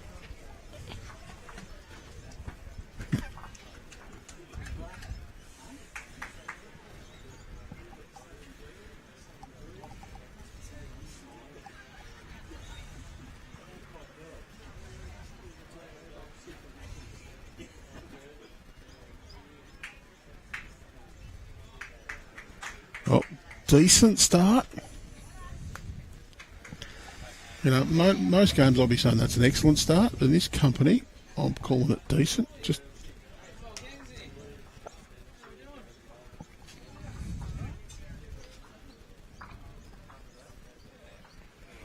Well, decent start. You know, most games I'll be saying that's an excellent start, but in this company, I'm calling it decent. Just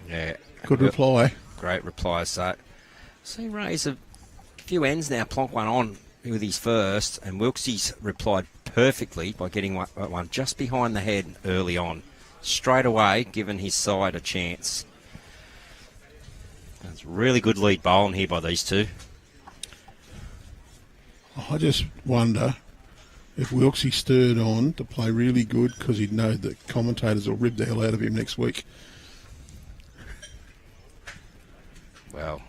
Yeah. good reply. Great reply, so. See, Ray's a few ends now, plonk one on with his first, and Wilksy's replied perfectly by getting one just behind the head early on. Straight away, giving his side a chance. That's a really good lead bowling here by these two. I just wonder if Wilksy stirred on to play really good because he'd know that commentators will rip the hell out of him next week. Well,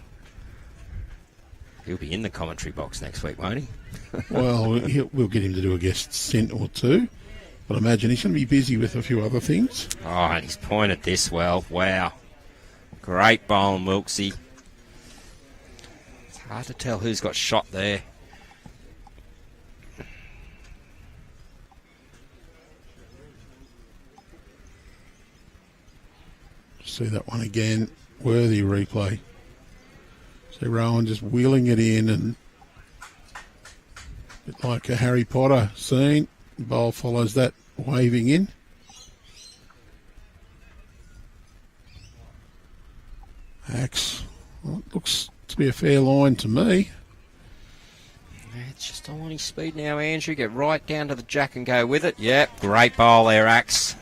he'll be in the commentary box next week, won't he? Well, we'll get him to do a guest stint or two, but I imagine he's going to be busy with a few other things. Oh, and he's pointed this well. Wow. Great bowling, Wilksy. It's hard to tell who's got shot there. See that one again. Worthy replay. See Rohan just wheeling it in, and a bit like a Harry Potter scene. Bowl follows that, waving in. Axe. Well, it looks to be a fair line to me. It's just on his speed now, Andrew. Get right down to the jack and go with it. Yep, great bowl there, Axe.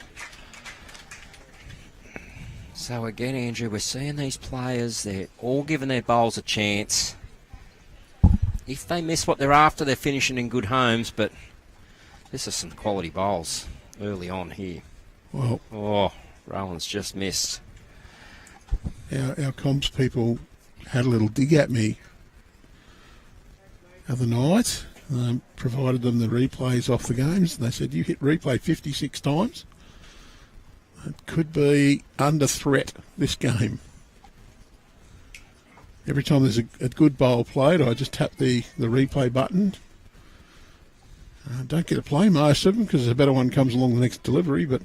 So again, Andrew, we're seeing these players, they're all giving their bowls a chance. If they miss what they're after, they're finishing in good homes, but this is some quality bowls early on here. Well, Oh, Rowan's just missed. our comps people had a little dig at me the other night. Provided them the replays off the games, and they said, you hit replay 56 times. It could be under threat, this game. Every time there's a good bowl played, I just tap the replay button. Don't get to play most of them because a better one comes along the next delivery, but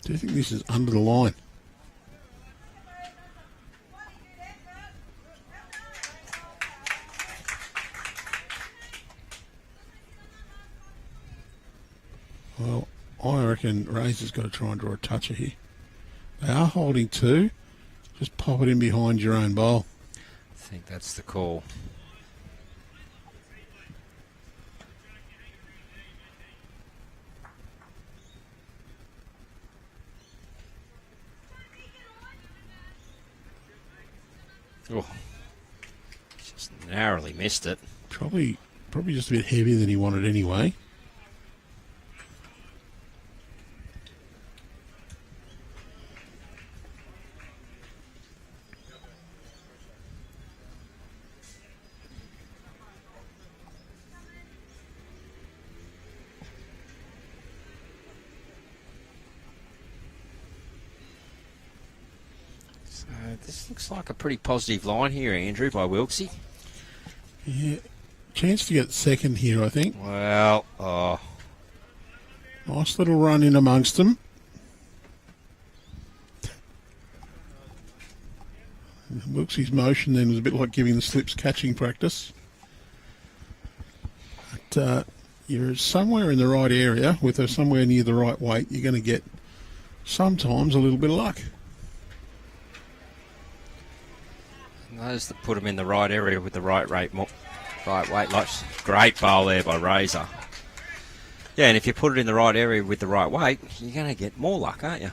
do you think this is under the line? Well, I reckon Razor's got to try and draw a toucher here. They are holding two. Just pop it in behind your own bowl. I think that's the call. Oh, just narrowly missed it. Probably just a bit heavier than he wanted anyway. This looks like a pretty positive line here, Andrew, by Wilksy. Yeah, chance to get second here, I think. Well, oh, Nice little run in amongst them. Wilksy's motion then was a bit like giving the slips catching practice. But you're somewhere in the right area with her somewhere near the right weight. You're going to get sometimes a little bit of luck. those that put them in the right area with the right weight, like great bowl there by Razor. Yeah, and if you put it in the right area with the right weight, you're going to get more luck, aren't you?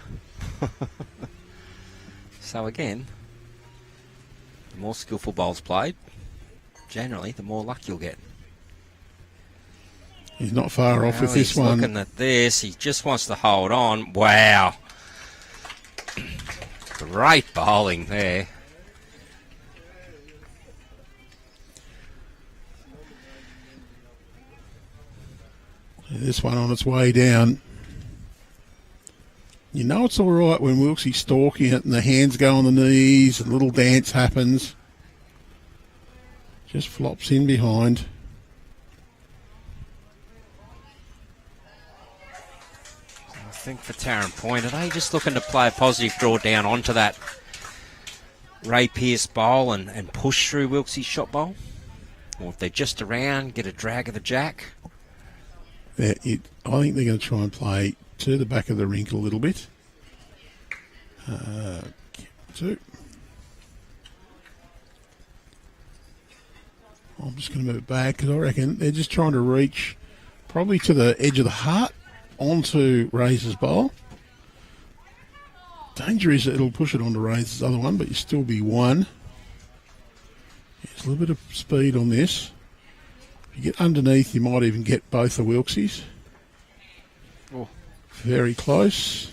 So again, more skillful bowls played, generally, the more luck you'll get. He's not far off with this He's one. looking at this. He just wants to hold on. Wow. Great bowling there. This one on its way down. You know it's all right when Wilksy's stalking it and the hands go on the knees and a little dance happens. Just flops in behind. I think for Taren Point, are they just looking to play a positive draw down onto that Ray Pearse bowl and push through Wilksy's shot bowl? Or if they're just around, get a drag of the jack? I think they're going to try and play to the back of the rink a little bit. Two. I'm just going to move it back because I reckon they're just trying to reach probably to the edge of the heart onto Razor's bowl. Danger is that it'll push it onto Razor's other one, but you still be one. There's a little bit of speed on this. If you get underneath, you might even get both the Wilksies. Oh. Very close.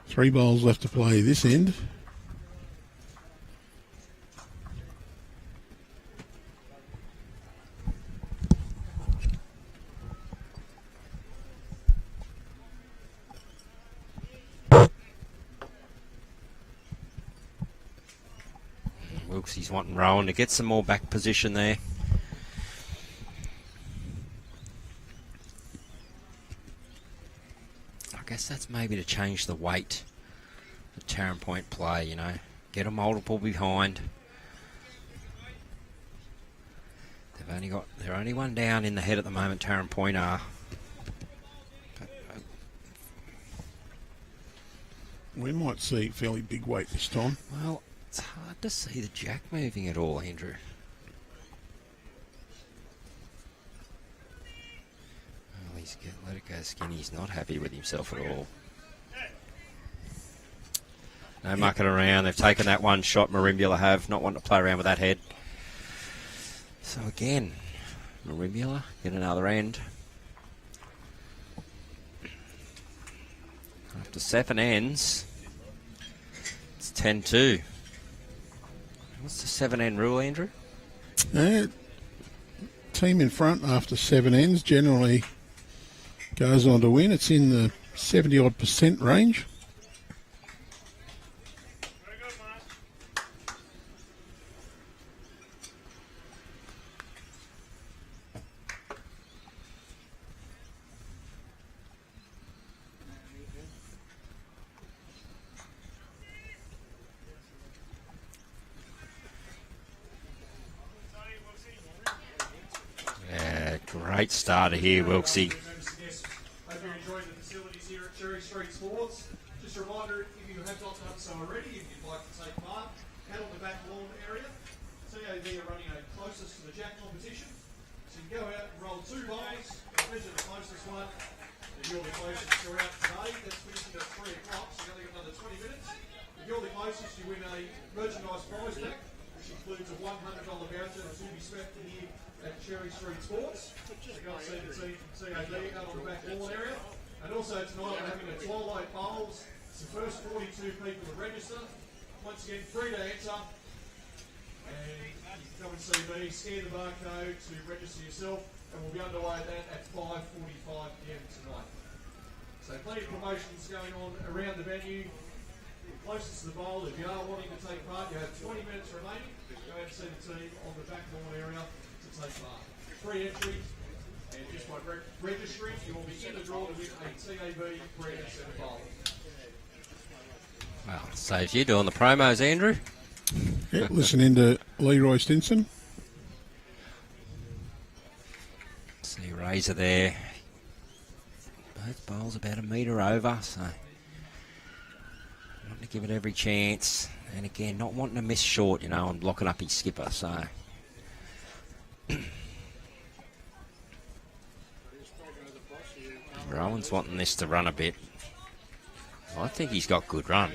Three bowls left to play this end. Wilksy's wanting Rohan to get some more back position there. I guess that's maybe to change the weight of Taren Point play, you know. Get a multiple behind. They're only one down in the head at the moment, Taren Point are. We might see fairly big weight this time. Well, it's hard to see the jack moving at all, Andrew. Well, let it go skinny. He's not happy with himself at all. No mucking around. They've taken that one shot. Merimbula have. Not wanting to play around with that head. So again, Merimbula get another end. After 7 ends, it's 10-2. What's the 7-end rule, Andrew? Team in front after 7 ends generally goes on to win. It's in the 70-odd% range. Great starter here, Wilksy. Hope you're enjoying the facilities here at Cherry Street Sports. Just a reminder, if you have not done so already, if you'd like to take part, head on the back lawn area. TAV are running a closest to the jack competition. So you can go out and roll 2 bowls, measure the closest one, and you're the closest throughout today. That's finishing at 3 o'clock, so you've only got another 20 minutes. If you're the closest, you win a merchandise prize pack, which includes a $100 voucher to be spent here at Cherry Street Sports. So go and see the team from TAV out on the back lawn area. And also tonight we're having a twilight bowls. It's the first 42 people to register. Once again, free to enter. And you can come and see me, scan the barcode to register yourself, and we'll be underway at 5:45 p.m. tonight. So plenty of promotions going on around the venue. Closest to the bowl, if you are wanting to take part, you have 20 minutes remaining. Go and see the team on the back lawn area to take part. Free entry, and just by registering, you will be in the draw to win a TAB Breeding Centre bowl. Well, saves you doing the promos, Andrew. Yeah, listening to Leroy Stinson. See Razor there. Both bowls about a metre over, so wanting to give it every chance. And again, not wanting to miss short, you know, and blocking up his skipper, so. Rohan's wanting this to run a bit. I think he's got good run.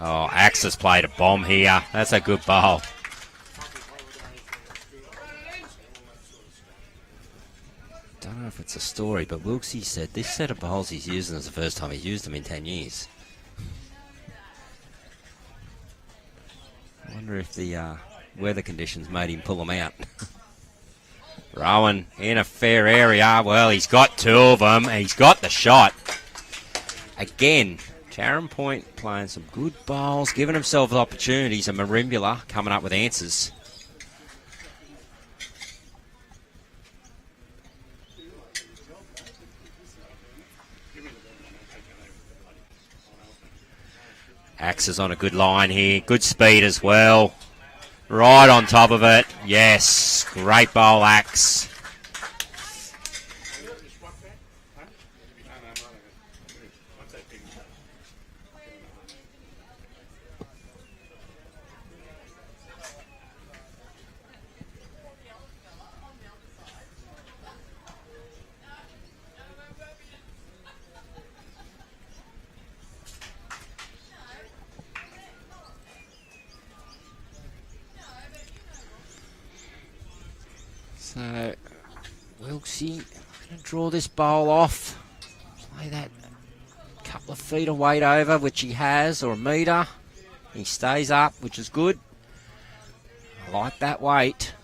Oh, Axe has played a bomb here. That's a good bowl. Don't know if it's a story, but Wilksy said this set of bowls he's using is the first time he's used them in 10 years. I wonder if the weather conditions made him pull them out. Rohan in a fair area. Well, he's got two of them. He's got the shot. Again, Taren Point playing some good bowls, giving himself opportunities, and Merimbula coming up with answers. Axe is on a good line here. Good speed as well. Right on top of it. Yes, great bowl, Axe. So, Wilksy going to draw this bowl off. Play that couple of feet of weight over, which he has, or a metre. He stays up, which is good. I like that weight.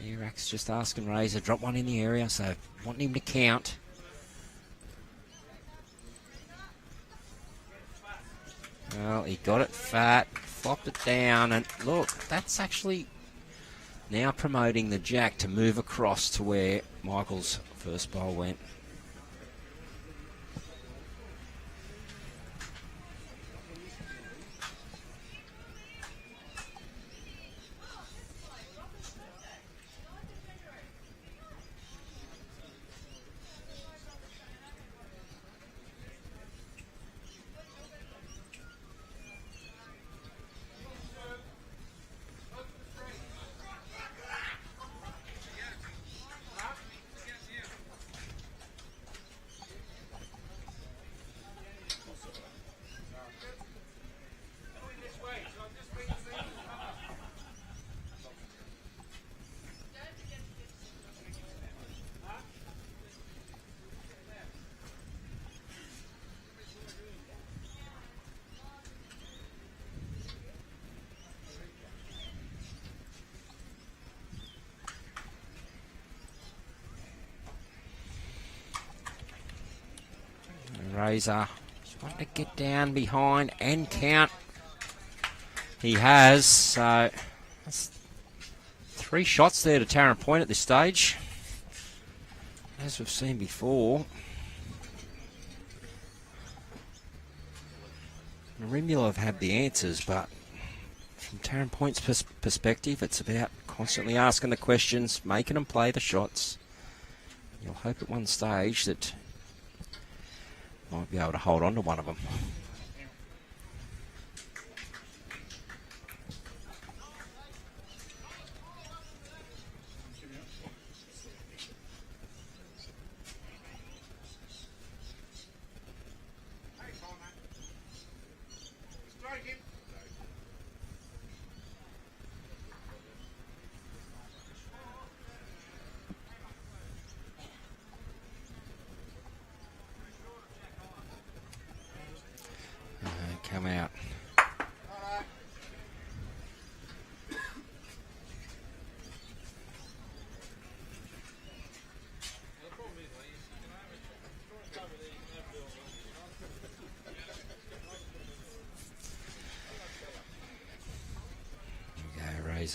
Iraq's just asking Razor, drop one in the area, so wanting him to count. Well, he got it fat, flopped it down, and look, that's actually now promoting the jack to move across to where Michael's first bowl went. Razor just wanting to get down behind and count. He has, so that's 3 shots there to Taren Point at this stage. As we've seen before, Merimbula have had the answers, but from Taren Point's perspective, it's about constantly asking the questions, making them play the shots. You'll hope at one stage that might be able to hold on to one of them.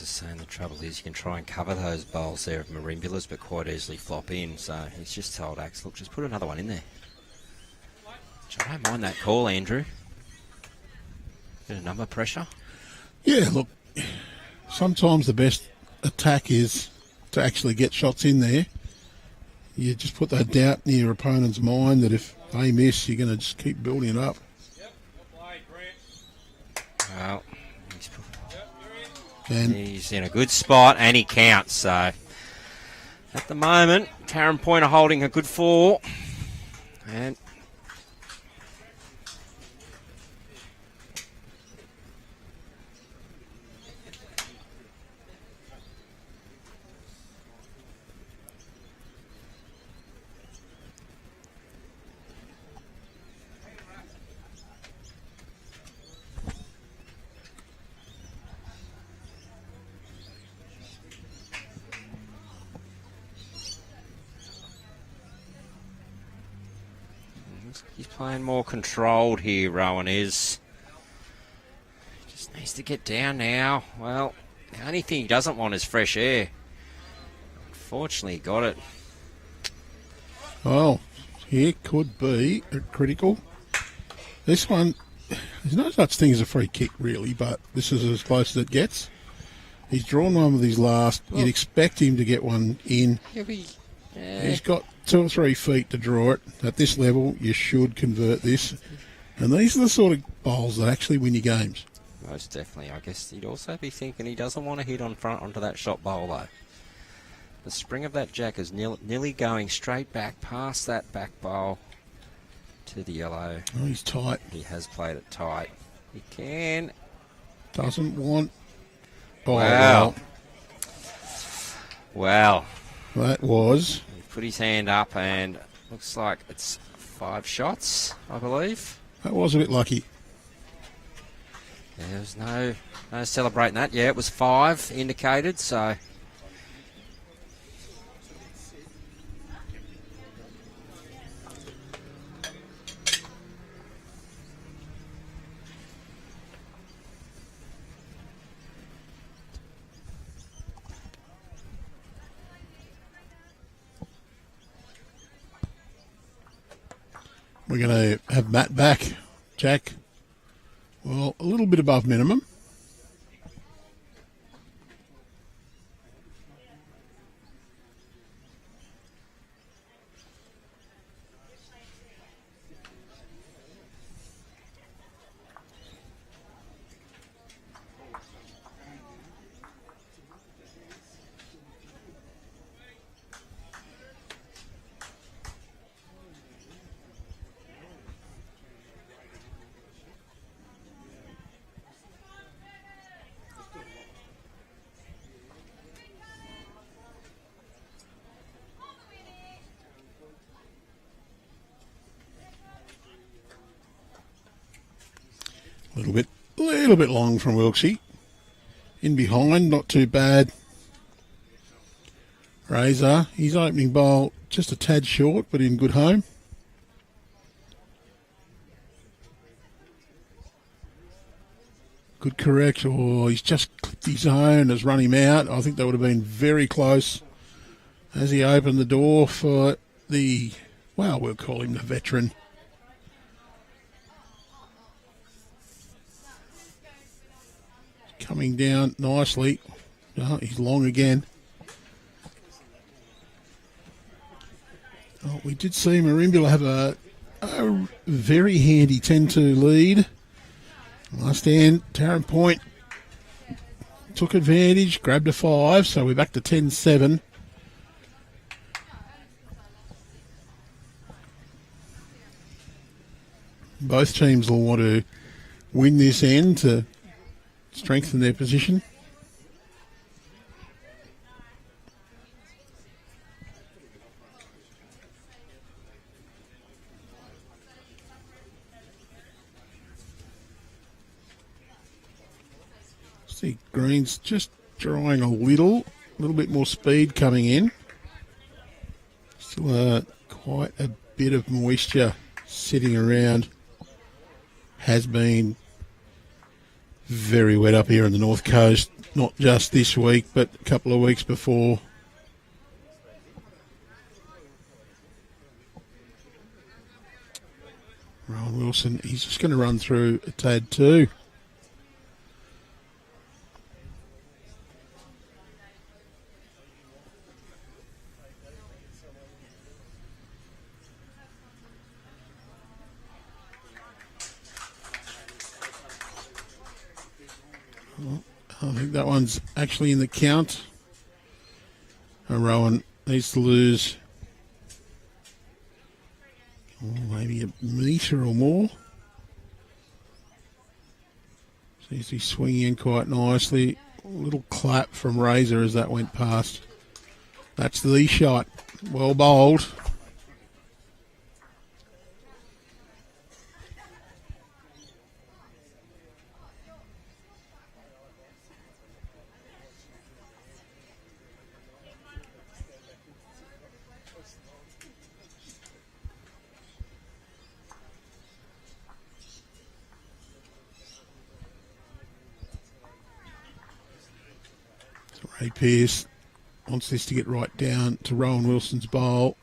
was just saying the trouble is you can try and cover those bowls there of Merimbula's, but quite easily flop in. So he's just told Axe, look, just put another one in there. Which I don't mind that call, Andrew. Bit of number pressure. Yeah, look, sometimes the best attack is to actually get shots in there. You just put that doubt in your opponent's mind that if they miss, you're going to just keep building it up. Well, And he's in a good spot and he counts. So at the moment, Taren Point are holding a good 4. And he's playing more controlled here, Rohan is. He just needs to get down now. Well, the only thing he doesn't want is fresh air. Unfortunately, he got it. well, here could be a critical. This one, there's no such thing as a free kick really, but this is as close as it gets. He's drawn one with his last. You'd expect him to get one in. He's got 2 or 3 feet to draw it. At this level, you should convert this. And these are the sort of bowls that actually win you games. Most definitely. I guess he'd also be thinking he doesn't want to hit on front onto that shot bowl, though. The spring of that jack is nearly going straight back past that back bowl to the yellow. Oh, he's tight. He has played it tight. He can. Doesn't want. Oh, Wow. Wow. That was. He put his hand up and looks like it's 5 shots, I believe. That was a bit lucky. There was no celebrating that. Yeah, it was 5 indicated, so. We're going to have Matt back. Jack, well, a little bit above minimum. Little bit long from Wilksy. In behind, not too bad. Razor, his opening bowl just a tad short, but in good home. Good correct. Oh, he's just clipped his own, has run him out. I think that would have been very close as he opened the door for the, well, we'll call him the veteran. Coming down nicely. Oh, he's long again. Oh, we did see Merimbula have a very handy 10-2 lead. Last hand, Taren Point took advantage, grabbed a 5, so we're back to 10-7. Both teams will want to win this end to strengthen their position. See, green's just drying a little bit more speed coming in. Still quite a bit of moisture sitting around. Has been very wet up here on the north coast. not just this week, but a couple of weeks before. Rohan Wilson, he's just going to run through a tad too. I think that one's actually in the count. Rohan needs to lose maybe a metre or more. Seems to be swinging in quite nicely. A little clap from Razor as that went past. That's the shot. Well bowled. Ray Pearse wants this to get right down to Rohan Wilson's bowl.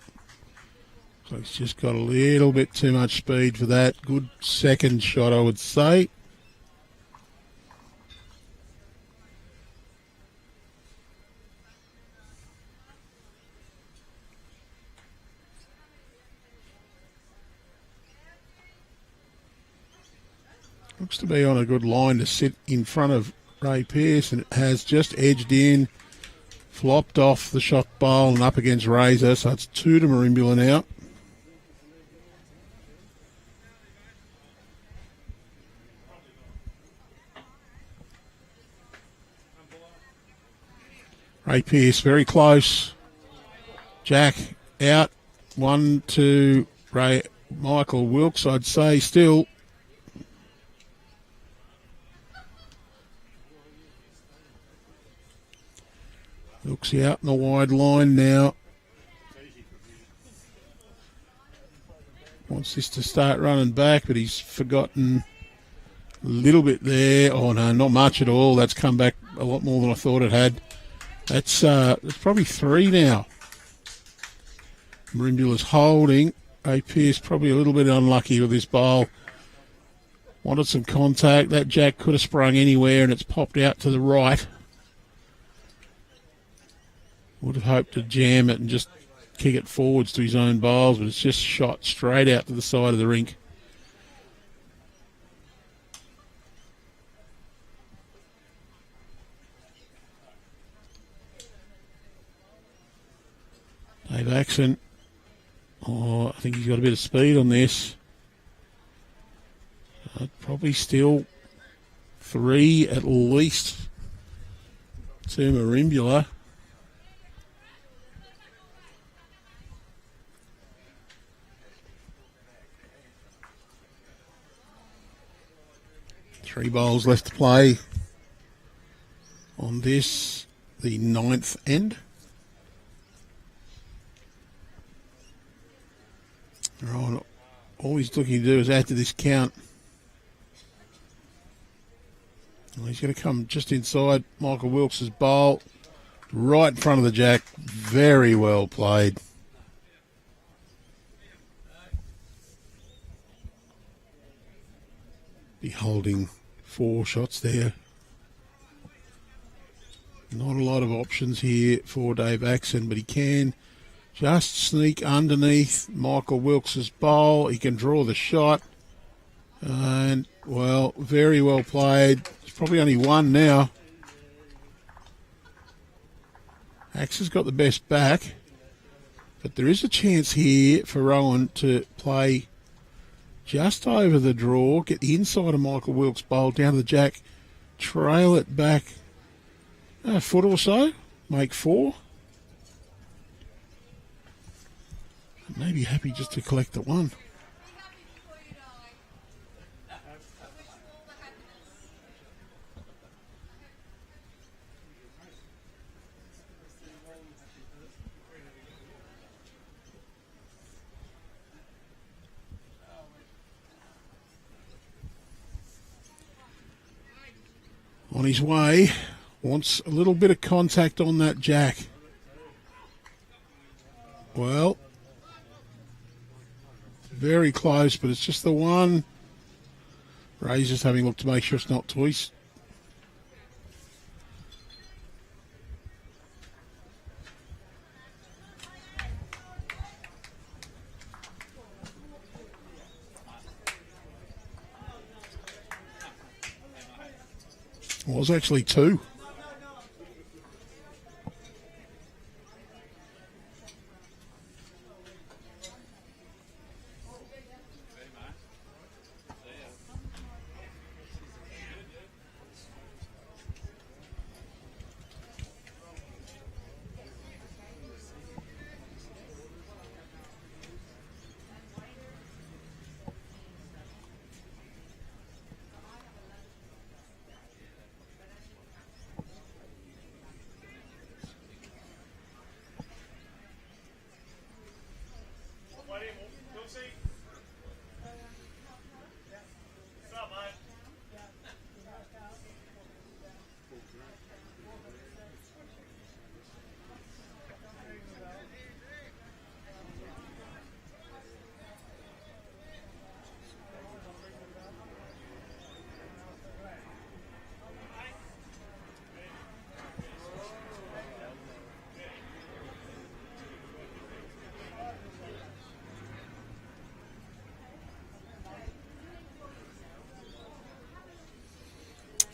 So he's just got a little bit too much speed for that. Good second shot, I would say. Looks to be on a good line to sit in front of Ray Pearse, and it has just edged in, flopped off the shot bowl and up against Razor, so it's 2 to Merimbula now. Ray Pearse very close. Jack out. 1 to Michael Wilks, I'd say still. Wilks out in the wide line now. Wants this to start running back, but he's forgotten a little bit there. Oh no, not much at all. That's come back a lot more than I thought it had. That's probably 3 now. Merimbula's holding. Pearse probably a little bit unlucky with this bowl. Wanted some contact. That jack could have sprung anywhere and it's popped out to the right. Would have hoped to jam it and just kick it forwards to his own bowls, but it's just shot straight out to the side of the rink. Dave Axon. Oh, I think he's got a bit of speed on this. Probably still 3 at least to Merimbula. Three bowls left to play on this, the 9th end. Right, all he's looking to do is add to this count. Well, he's going to come just inside Michael Wilks' bowl, right in front of the jack. Very well played. Be holding 4 shots there. Not a lot of options here for Dave Axon, but he can just sneak underneath Michael Wilks' bowl. He can draw the shot. And, well, very well played. There's probably only 1 now. Axon's got the best back. But there is a chance here for Rohan to play just over the draw, get the inside of Michael Wilks' bowl down to the jack, trail it back a foot or so, make 4. Maybe happy just to collect the 1. On his way, Wants a little bit of contact on that jack. Well, very close, but it's just the one. Ray's just having a look to make sure it's not twice. It was actually two.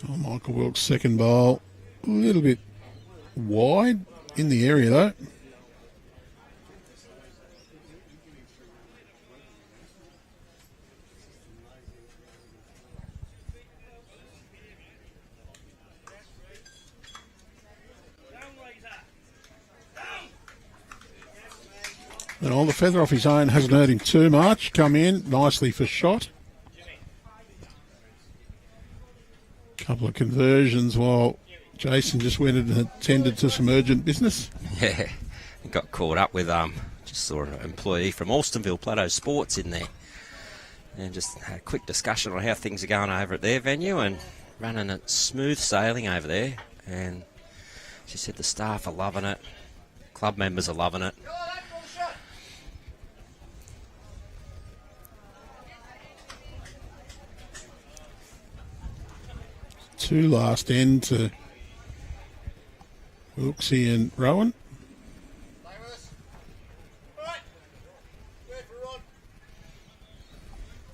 Oh, Michael Wilks' second bowl, a little bit wide in the area though. And on the feather off his own hasn't hurt him too much. Come in nicely for shot. Couple of conversions while Jason just went and attended to some urgent business. Yeah, got caught up with just saw an employee from Alstonville Plateau Sports in there, and just had a quick discussion on how things are going over at their venue and running it smooth sailing over there. And she said the staff are loving it, club members are loving it. Two last end to Wilksy and Rohan.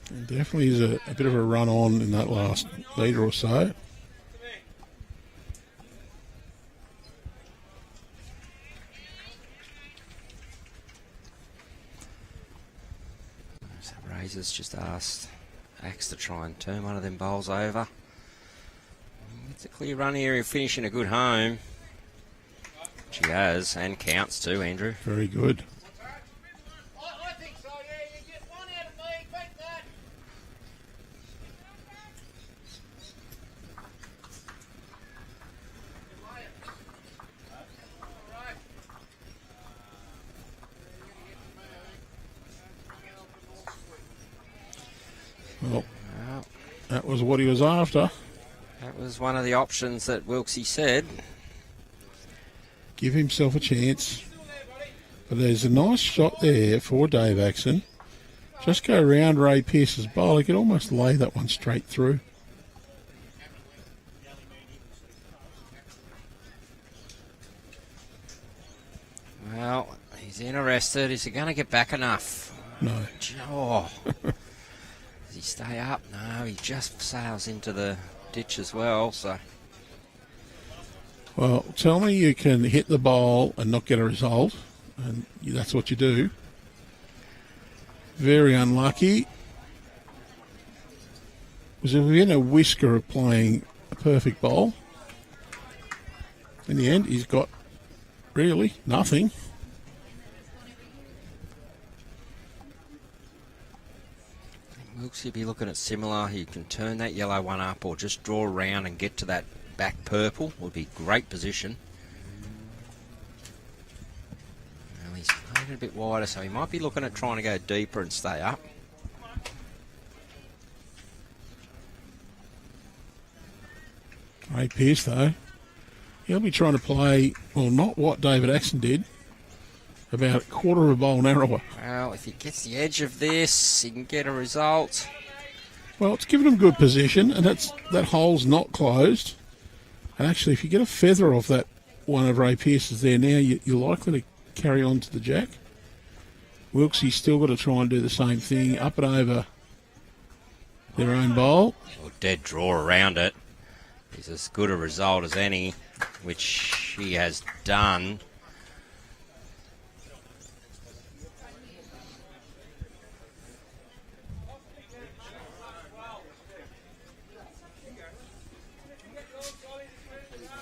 And definitely is a bit of a run on in that last metre or so. So Razor's just asked Axe to try and turn one of them bowls over. It's a clear run here, finishing a good home. She has, and counts too, Andrew. Very good. I think so, yeah. You get one out of me, take that. Well, that was what he was after. That was one of the options that Wilksy said. Give himself a chance. But there's a nice shot there for Dave Axon. Just go around Ray Pearse's bowl. He could almost lay that one straight through. Well, he's interested. Is he going to get back enough? No. Oh. Does he stay up? No, he just sails into the ditch as well, so... Well, tell me you can hit the bowl and not get a result, and that's what you do. Very unlucky. Was within a whisker of playing a perfect bowl. In the end, he's got really nothing. Wilks, he'd be looking at similar. He can turn that yellow one up or just draw around and get to that back purple. Would be great position. Well, he's playing a bit wider, so he might be looking at trying to go deeper and stay up. Ray Pearse, though, He'll be trying to play, well, not what David Axon did, about a quarter of a bowl narrower. Well, if he gets the edge of this, he can get a result. Well, it's given him good position, and that hole's not closed. And actually, if you get a feather off that one of Ray Pearse's there now, you're likely to carry on to the jack. Wilks, he's still got to try and do the same thing, up and over their own bowl. Or dead draw around it is as good a result as any, which he has done.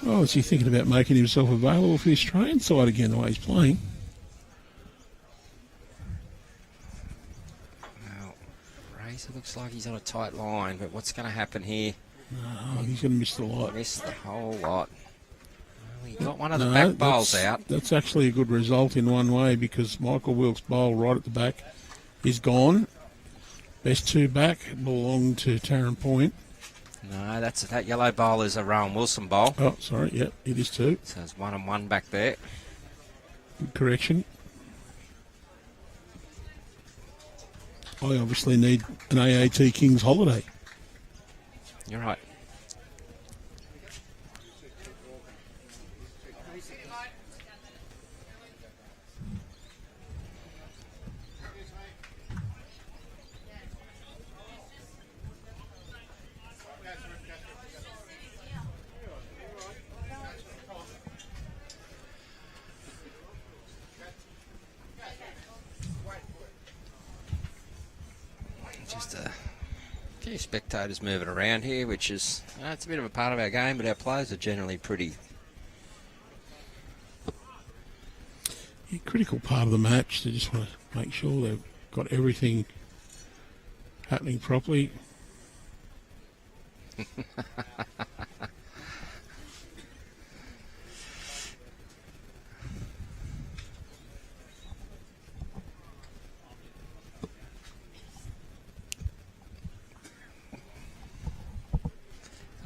Oh, is he thinking about making himself available for the Australian side again, the way he's playing? Well, Razor looks like he's on a tight line, but what's going to happen here? Oh, he's going to miss the lot. Missed the whole lot. Well, he got one of the back bowls out. That's actually a good result in one way, because Michael Wilks' bowl right at the back is gone. Best two back belong to Taren Point. No, that yellow bowl is a Rohan Wilson bowl. Oh, sorry, yep, it is too. So there's 1 and 1 back there. Good correction. I obviously need an AAT King's holiday. You're right. Just a few spectators moving around here, which is, it's a bit of a part of our game, but our players are generally pretty. Yeah, critical part of the match. They just want to make sure they've got everything happening properly.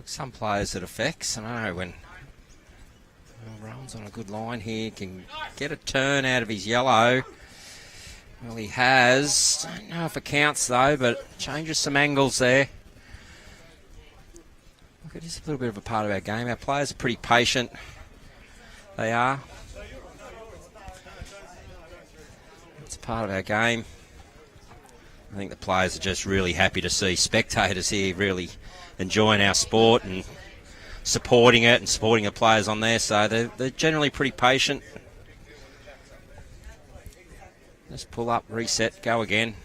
Some players it affects. I know when Rohan's on a good line here, can get a turn out of his yellow. Well, he has. Don't know if it counts though, but changes some angles there. Look, it is a little bit of a part of our game. Our players are pretty patient. They are. It's a part of our game. I think the players are just really happy to see spectators here really enjoying our sport and supporting it and supporting the players on there. So they're generally pretty patient. Just pull up, reset, go again.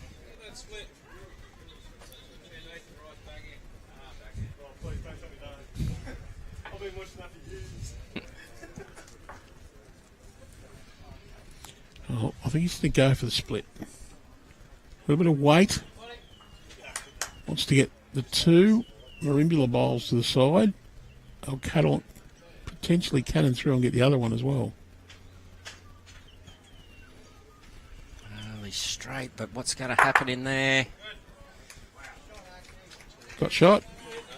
Oh, I think he's going to go for the split. A little bit of weight. Wants to get the two Merimbula bowls to the side. I'll cut on, potentially cannon through and get the other one as well. He's straight, but what's going to happen in there? Got shot.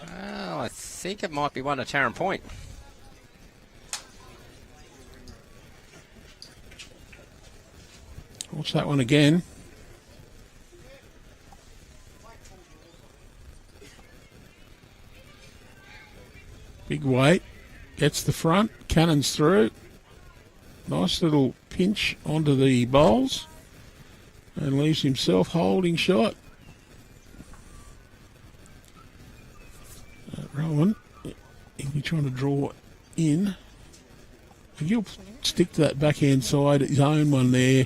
Well, I think it might be one at Taren Point. Watch that one again. Big weight. Gets the front. Cannons through. Nice little pinch onto the bowls. And leaves himself holding shot. Rohan, he'll be trying to draw in. I think he'll stick to that backhand side, his own one there.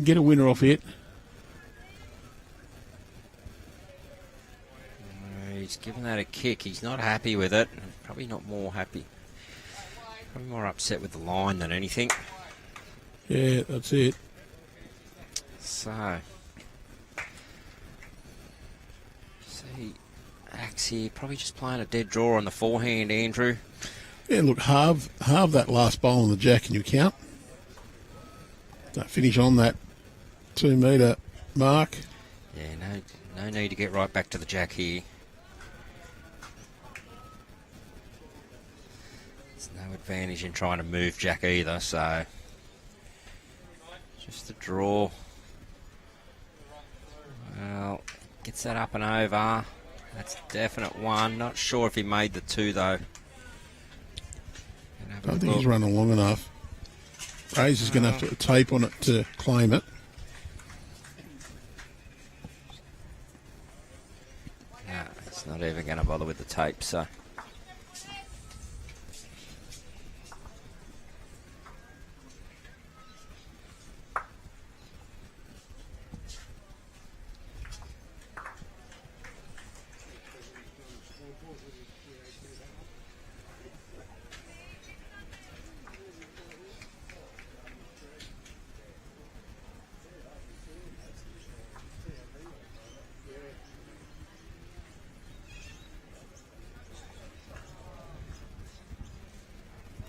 Get a winner off it. He's given that a kick. He's not happy with it. Probably not more happy. Probably more upset with the line than anything. Yeah, that's it. So, see, Axe here, probably just playing a dead draw on the forehand, Andrew. Yeah, look, halve that last bowl on the jack and you count. Don't finish on that 2 metre mark. Yeah, no need to get right back to the jack here. There's No advantage in trying to move Jack either, so just a draw. Well, gets that up and over. That's a definite one. Not sure if he made the two though. Don't think he's running long enough. Razor's going to have to put a tape on it to claim it. No, it's not even going to bother with the tape, so.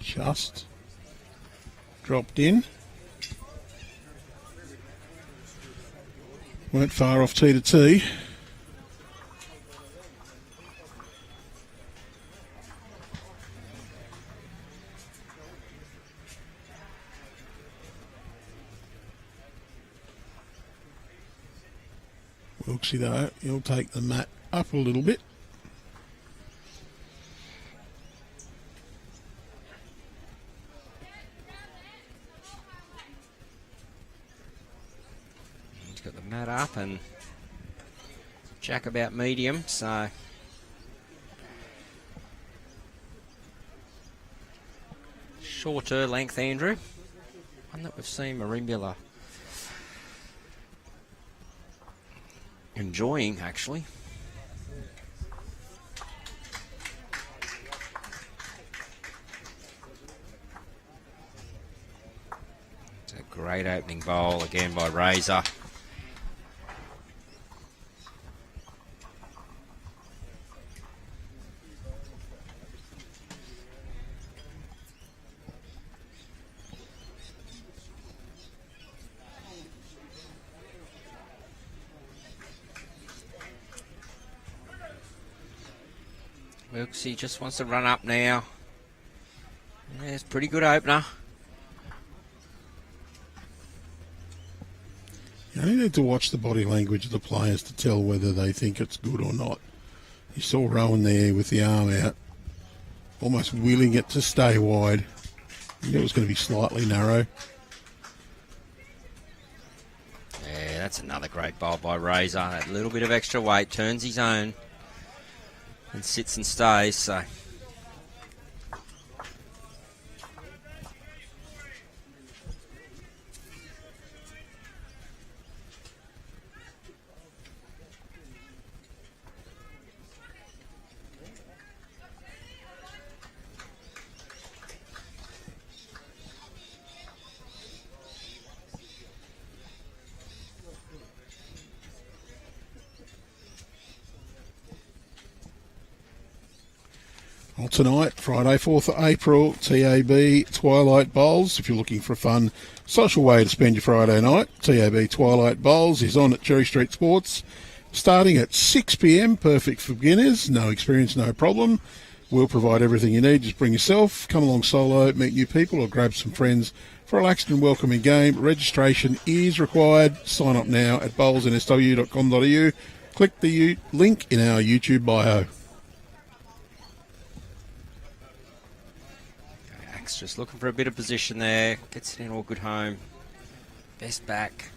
Just dropped in. Weren't far off tee to tee. Wilksy though, he'll take the mat up a little bit. Got the mat up and Jack about medium, so shorter length, Andrew. One that we've seen Merimbula enjoying, actually. It's a great opening bowl again by Razor. Wilksy just wants to run up now. Yeah, it's a pretty good opener. You only need to watch the body language of the players to tell whether they think it's good or not. You saw Rohan there with the arm out, almost willing it to stay wide. I knew it was going to be slightly narrow. Yeah, that's another great bowl by Razor. That little bit of extra weight turns his own and sits and stays, so. Well, tonight, Friday, 4th of April, TAB Twilight Bowls. If you're looking for a fun social way to spend your Friday night, TAB Twilight Bowls is on at Cherry Street Sports, starting at 6 p.m, perfect for beginners, no experience, no problem. We'll provide everything you need. Just bring yourself, come along solo, meet new people, or grab some friends for a relaxed and welcoming game. Registration is required. Sign up now at bowlsnsw.com.au. Click the link in our YouTube bio. Just looking for a bit of position there. Gets it in all good home. Best back.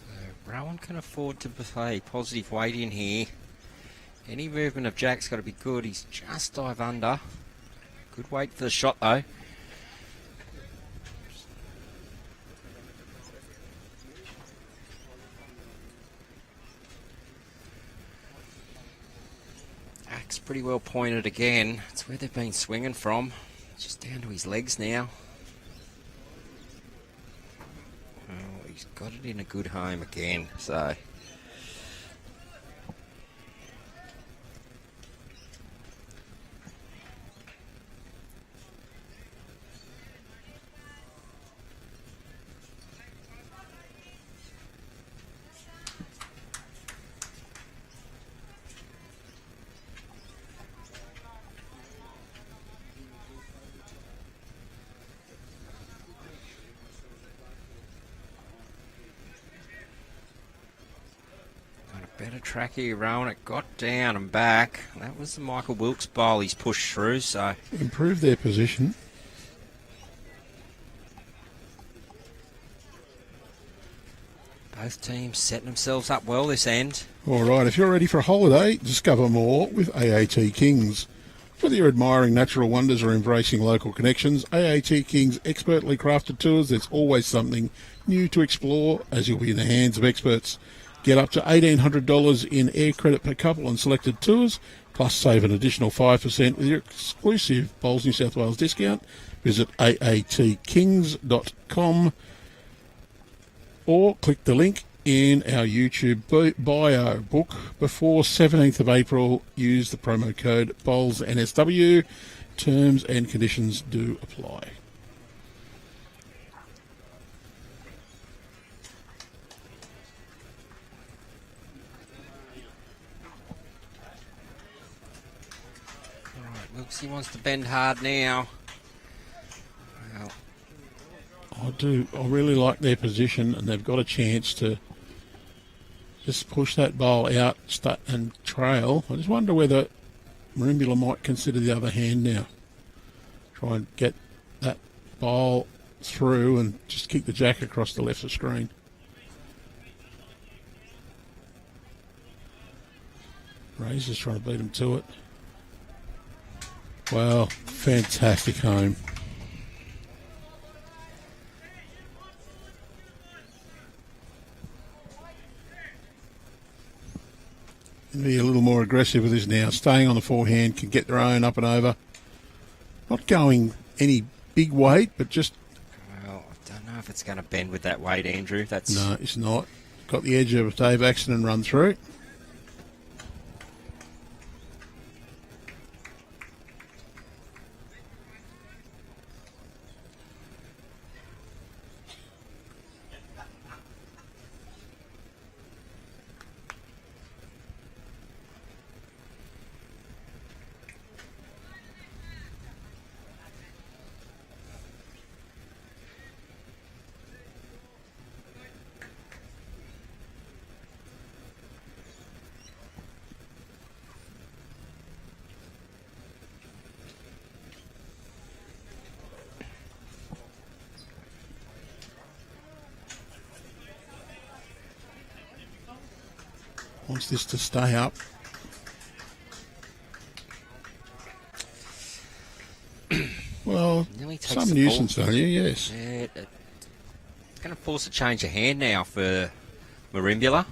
So Rohan can afford to play positive weight in here. Any movement of Jack's got to be good. He's just dive under. Good weight for the shot though. Pretty well pointed again. It's where they've been swinging from. Just down to his legs now. Oh, he's got it in a good home again, so. better track here, Rohan. It got down and back. That was the Michael Wilks bowl he's pushed through, so... Improved their position. Both teams setting themselves up well this end. All right, if you're ready for a holiday, discover more with AAT Kings. Whether you're admiring natural wonders or embracing local connections, AAT Kings expertly crafted tours, there's always something new to explore as you'll be in the hands of experts. Get up to $1,800 in air credit per couple on selected tours, plus save an additional 5% with your exclusive Bowls New South Wales discount. Visit aatkings.com or click the link in our YouTube bio. Book before 17th of April. Use the promo code BOWLSNSW. Terms and conditions do apply. Alright, Wilks, he wants to bend hard now. Well, I really like their position, and they've got a chance to just push that bowl out and trail. I just wonder whether Merimbula might consider the other hand now. Try and get that bowl through and just kick the jack across the left of screen. Razor's trying to beat him to it. Wow, fantastic home. Be a little more aggressive with this now. Staying on the forehand, can get their own up and over. Not going any big weight, but just... Well, I don't know if it's going to bend with that weight, Andrew. No, it's not. Got the edge of Dave Axon and run through. Wants this to stay up. Well, some nuisance value, yes. Yeah, it's going to force a change of hand now for Merimbula.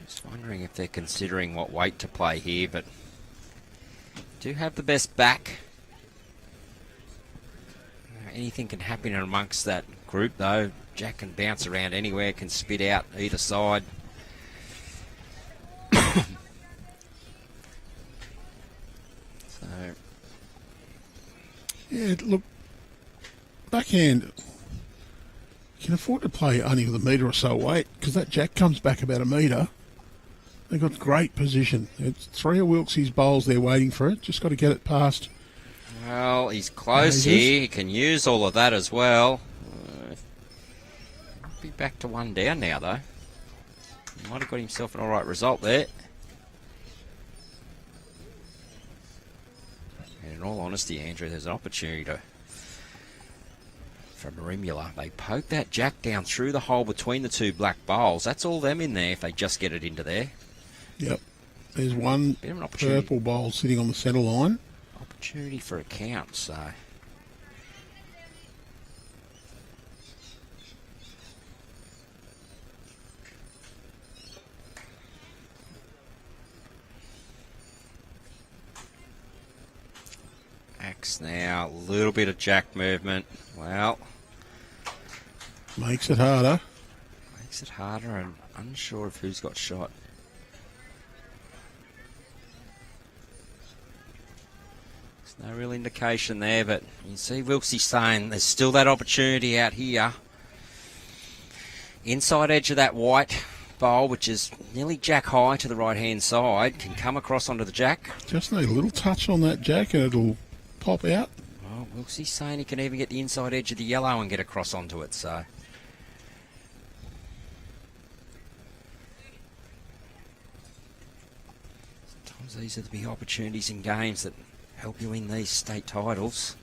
Just wondering if they're considering what weight to play here, but do have the best back. Anything can happen amongst that group, though. Jack can bounce around anywhere, can spit out either side. So, yeah, look, backhand, you can afford to play only with a metre or so weight because that jack comes back about a metre. They've got great position. It's three of Wilks' bowls there waiting for it. Just got to get it past. Well, he's close here. He can use all of that as well. Be back to one down now, though. He might have got himself an all right result there. And in all honesty, Andrew, there's an opportunity for Merimbula. They poke that jack down through the hole between the two black bowls. That's all them in there if they just get it into there. Yep. There's one purple bowl sitting on the centre line. Opportunity for a count, so... Axe now, a little bit of jack movement. Well... Makes it harder. Makes it harder and unsure of who's got shot. No real indication there, but you can see Wilksy saying there's still that opportunity out here. Inside edge of that white bowl, which is nearly jack high to the right-hand side, can come across onto the jack. Just need a little touch on that jack and it'll pop out. Well, Wilksy's saying he can even get the inside edge of the yellow and get across onto it, so... Sometimes these are the big opportunities in games that help you win these state titles.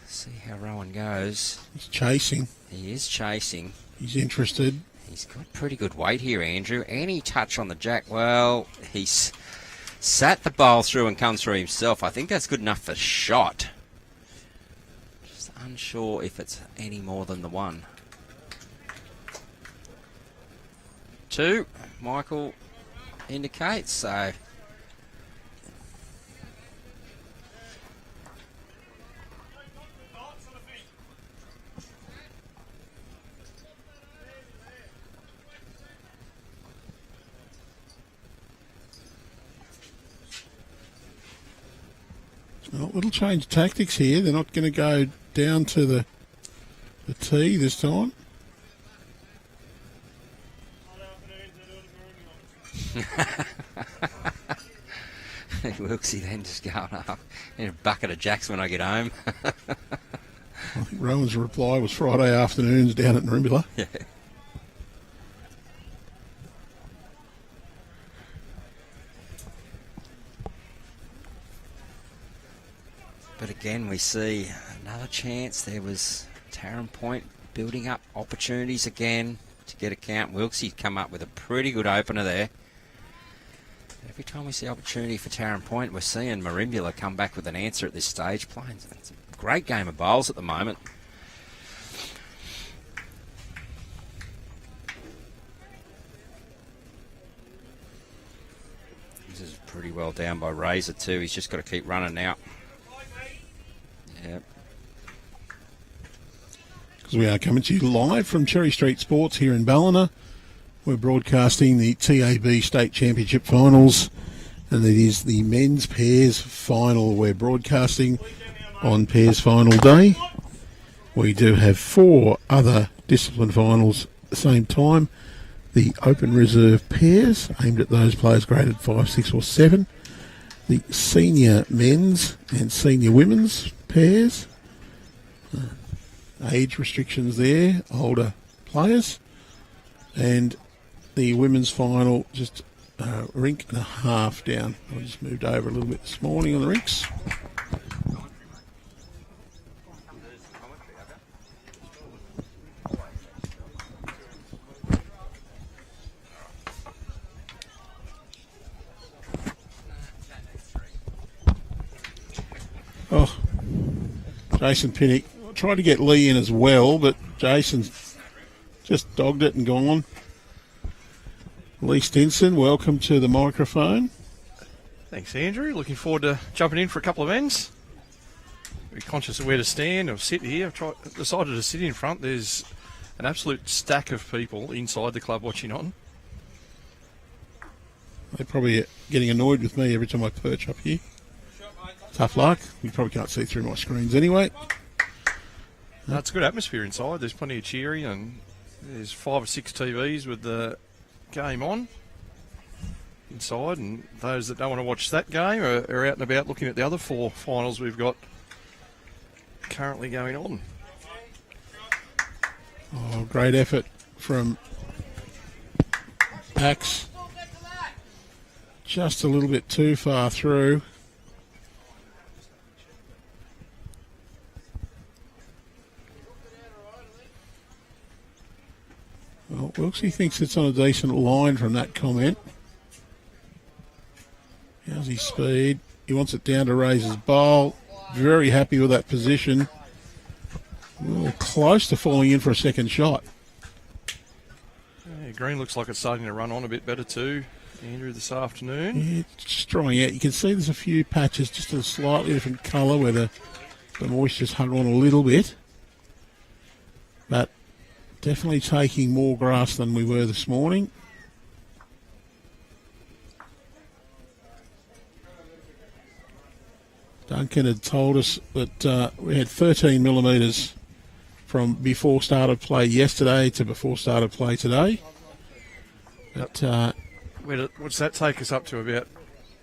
See how Rohan goes. He's chasing. He is chasing. He's interested. He's got pretty good weight here, Andrew. Any touch on the jack, well, he's sat the bowl through and come through himself. I think that's good enough for shot. Just unsure if it's any more than the one. 2, Michael indicates, so... Well, little change of tactics here. They're not going to go down to the tee this time. Wilksy then just going up in a bucket of jacks when I get home. I think Rowan's reply was Friday afternoons down at Merimbula. Yeah. But again, we see another chance. There was Taren Point building up opportunities again to get a count. Wilksy come up with a pretty good opener there. Every time we see opportunity for Taren Point, we're seeing Merimbula come back with an answer at this stage. Playing it's a great game of bowls at the moment. This is pretty well down by Razor too. He's just got to keep running now. Yep. Because we are coming to you live from Cherry Street Sports here in Ballina. We're broadcasting the TAB State Championship Finals, and it is the men's pairs final. We're broadcasting on pairs final day. We do have 4 other discipline finals at the same time. The open reserve pairs, aimed at those players graded 5, 6 or 7. The senior men's and senior women's pairs. Age restrictions there, older players. And the women's final, just a rink and a half down. I just moved over a little bit this morning on the rinks. Oh, Jason Pinnock tried to get Lee in as well, but Jason's just dogged it and gone. Lee Stinson, welcome to the microphone. Thanks, Andrew. Looking forward to jumping in for a couple of ends. Be conscious of where to stand or sit here. I've decided to sit in front. There's an absolute stack of people inside the club watching on. They're probably getting annoyed with me every time I perch up here. Tough luck. You probably can't see through my screens anyway. No, it's a good atmosphere inside. There's plenty of cheering, and there's 5 or 6 TVs with the game on inside, and those that don't want to watch that game are out and about looking at the other 4 finals we've got currently going on. Oh, great effort from Axe. Just a little bit too far through. Well, Wilksy thinks it's on a decent line from that comment. How's his speed? He wants it down to Razor's bowl. Very happy with that position. Well, close to falling in for a second shot. Yeah, green looks like it's starting to run on a bit better too, Andrew, this afternoon. Yeah, it's just drying out. You can see there's a few patches just a slightly different colour where the moisture's hung on a little bit. But definitely taking more grass than we were this morning. Duncan had told us that we had 13 millimetres from before start of play yesterday to before start of play today. But What's that take us up to? About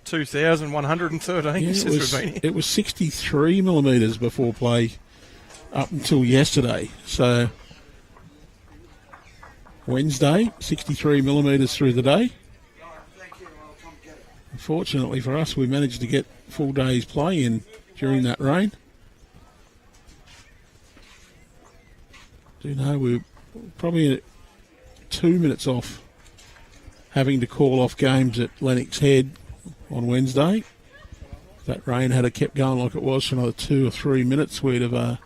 2,113 yeah, since we've been here. it was 63 millimetres before play up until yesterday. So Wednesday, 63 millimetres through the day. Unfortunately for us, we managed to get full day's play in during that rain. Do you know, we're probably 2 minutes off having to call off games at Lennox Head on Wednesday. If that rain had kept going like it was for another 2 or 3 minutes, we'd have, I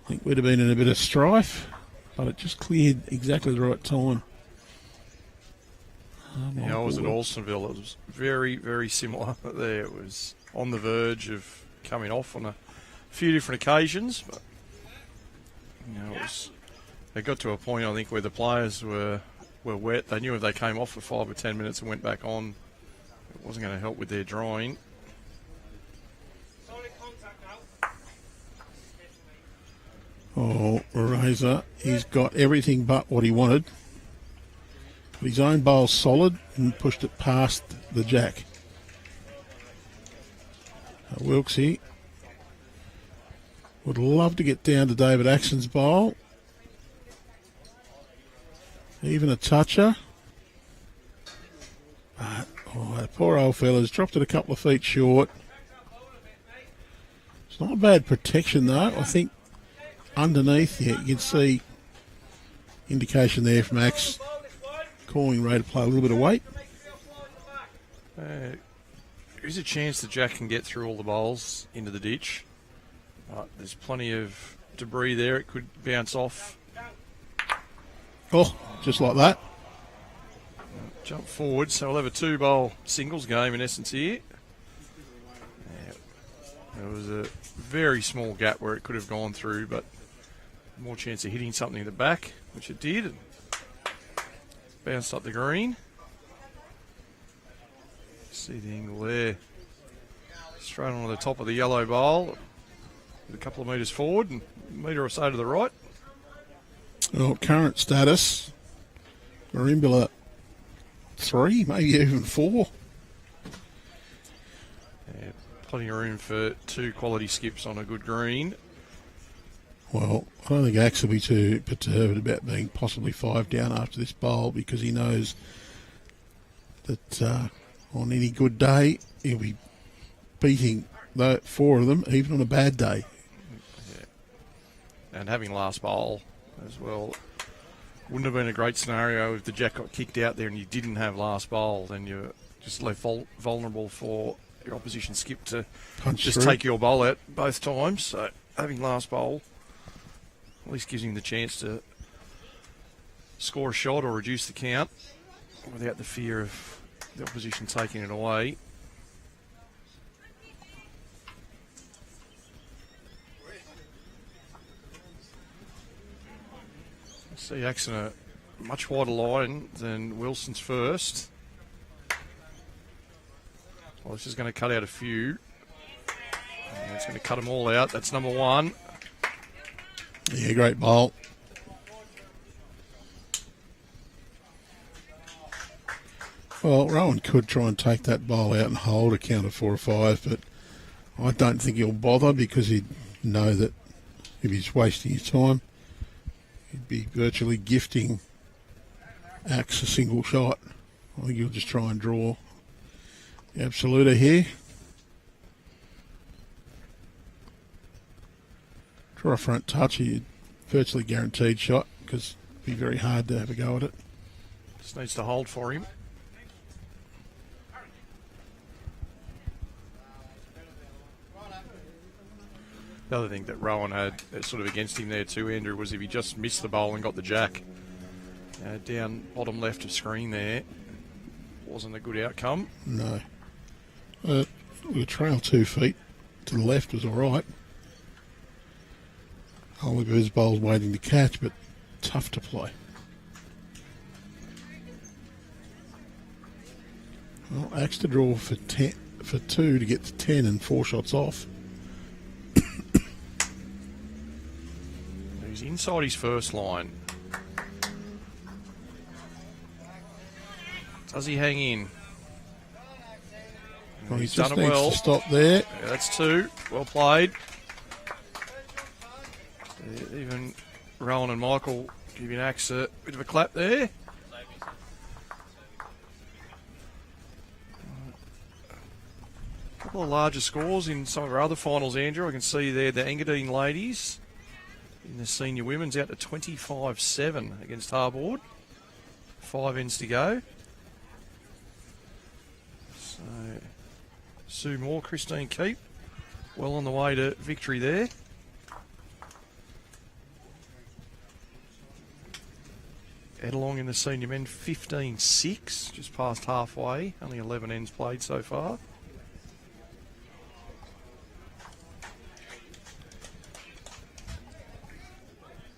think we'd have been in a bit of strife, but it just cleared exactly the right time. I was at Alstonville. It was very, very similar there. It was on the verge of coming off on a few different occasions, but it got to a point, I think, where the players were wet. They knew if they came off for 5 or 10 minutes and went back on, it wasn't going to help with their drying. Oh, Razor, he's got everything but what he wanted. Put his own bowl solid and pushed it past the jack. Wilks here would love to get down to David Axon's bowl. Even a toucher. But, that poor old fella's dropped it a couple of feet short. It's not a bad protection though. I think underneath here you can see indication there from Axe calling Ray to play a little bit of weight. There's a chance that Jack can get through all the bowls into the ditch. There's plenty of debris there. It could bounce off. Oh, just like that. Jump forward. So we'll have a 2-bowl singles game in essence here. There was a very small gap where it could have gone through, but more chance of hitting something in the back, which it did. And bounced up the green. See the angle there. Straight onto the top of the yellow bowl. A couple of metres forward and a metre or so to the right. Well, current status, Merimbula 3, maybe even 4. Yeah, plenty of room for 2 quality skips on a good green. Well, I don't think Axe will be too perturbed about being possibly 5 down after this bowl, because he knows that on any good day he'll be beating 4 of them, even on a bad day. And having last bowl as well. Wouldn't have been a great scenario if the jack got kicked out there and you didn't have last bowl. Then you're just left vulnerable for your opposition skip to Punch just through. take your bowl out both times. So having last bowl at least gives him the chance to score a shot or reduce the count without the fear of the opposition taking it away. See Axon a much wider line than Wilson's first. Well, it's just going to cut out a few. And it's going to cut them all out. That's number 1. Yeah, great bowl. Well, Rohan could try and take that bowl out and hold a count of 4 or 5, but I don't think he'll bother, because he'd know that if he's wasting his time, he'd be virtually gifting Axe a single shot. I think he'll just try and draw the absoluta here. Draw a front touch, he'd virtually guaranteed shot, because it'd be very hard to have a go at it. Just needs to hold for him. The other thing that Rohan had sort of against him there too, Andrew, was if he just missed the bowl and got the jack down bottom left of screen there, wasn't a good outcome. No. The trail 2 feet to the left was all right. Oliver's bowl's waiting to catch, but tough to play. Well, Axe to draw for 2 to get to 10 and 4 shots off. He's inside his first line. Does he hang in? Well, he He's just done it needs well. to stop there. Yeah, that's 2. Well played. Even Rohan and Michael giving Axe a bit of a clap there. A couple of larger scores in some of our other finals, Andrew. I can see there the Engadine ladies in the senior women's out to 25-7 against Harbord. 5 ends to go. So, Sue Moore, Christine Keep, well on the way to victory there. Edelong in the senior men, 15-6, just past halfway. Only 11 ends played so far.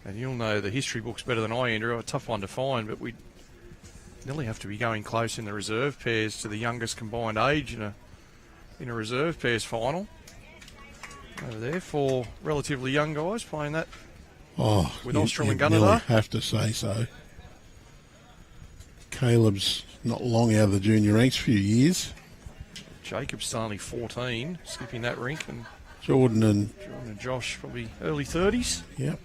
And you'll know the history books better than I, Andrew. A tough one to find, but we nearly have to be going close in the reserve pairs to the youngest combined age in a reserve pairs final. Over there, 4 relatively young guys playing that with Austral and really Gunnedah. Have to say so. Caleb's not long out of the junior ranks, a few years. Jacob's only 14, skipping that rink, and Jordan and Josh probably early 30s. yep.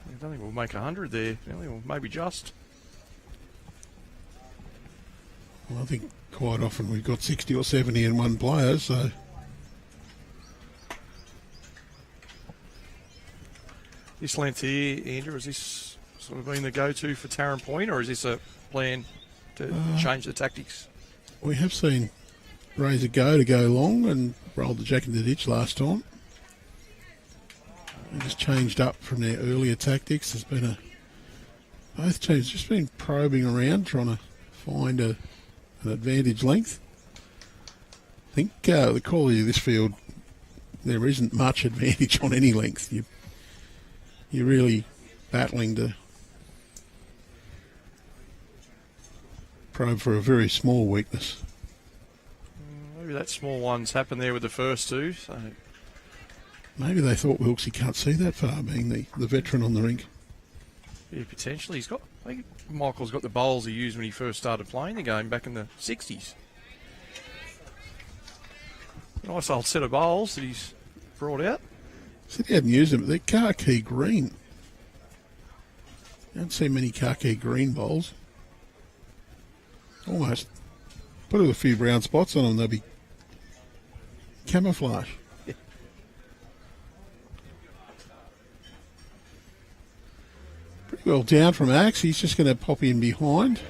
I don't think we'll make 100 there, or maybe just. Well, I think quite often we've got 60 or 70 in one player, so This length here, Andrew, is this sort of been the go-to for Taren Point, or is this a plan to change the tactics? we have seen Razor go long and rolled the jack in the ditch last time. They just changed up from their earlier tactics. There's been both teams just been probing around, trying to find an advantage length. I think the quality of this field, there isn't much advantage on any length. You're really battling to probe for a very small weakness. Maybe that small one's happened there with the first 2. So Maybe they thought Wilksy can't see that far, being the veteran on the rink. yeah, potentially. I think Michael's got the bowls he used when he first started playing the game back in the 60s. Nice old set of bowls that he's brought out. Said he hadn't used them, but they're khaki green. You don't see many khaki green bowls. Almost. Put a few brown spots on them, they'll be camouflage. Pretty well down from Axe. He's just going to pop in behind.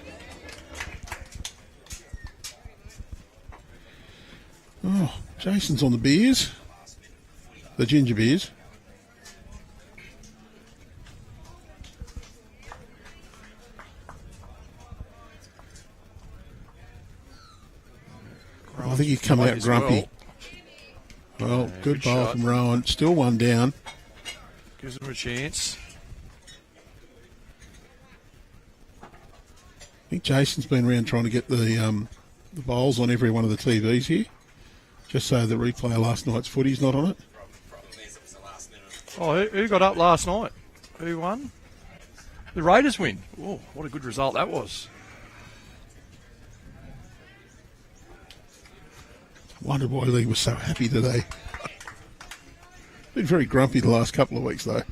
Oh, Jason's on the beers. The ginger beers. I think he's come out grumpy. Well, Yeah, good good bowl shot. from Rohan. Still one down. Gives him a chance. I think Jason's been around trying to get the bowls on every one of the TVs here, just so the replay of last night's footy's not on it. Oh, who got up last night? Who won? The Raiders win. Oh, what a good result that was. Wondered why Lee was so happy today. Been very grumpy the last couple of weeks though.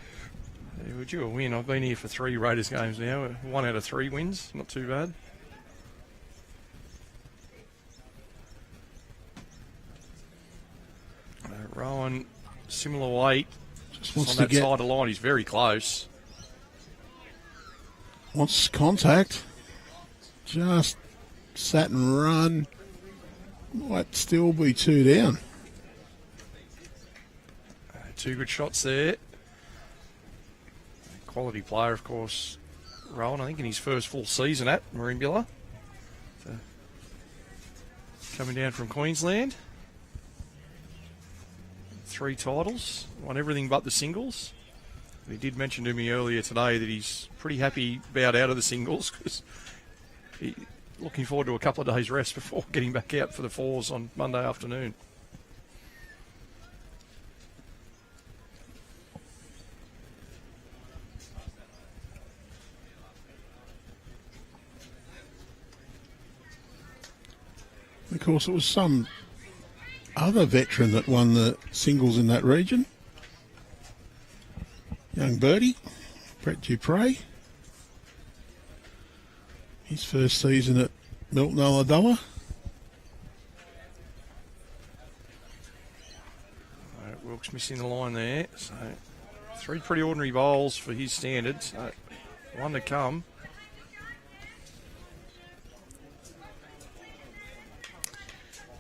Yeah, would you a win? I've been here for 3 Raiders games now. 1 out of 3 wins. Not too bad. Rohan, similar weight. Just On wants to that get, side of the line, he's very close. wants contact. Just sat and run. Might still be 2 down. 2 good shots there. Quality player, of course. Rohan, I think in his first full season at Merimbula. So, coming down from Queensland. 3 titles. Won everything but the singles. He did mention to me earlier today that he's pretty happy bowed out of the singles because he's looking forward to a couple of days rest before getting back out for the 4s on Monday afternoon. of course, it was some other veteran that won the singles in that region. Young birdie, Brett Dupre. His first season at Milton Ulladulla. Wilks missing the line there. So 3 pretty ordinary bowls for his standards. So 1 to come.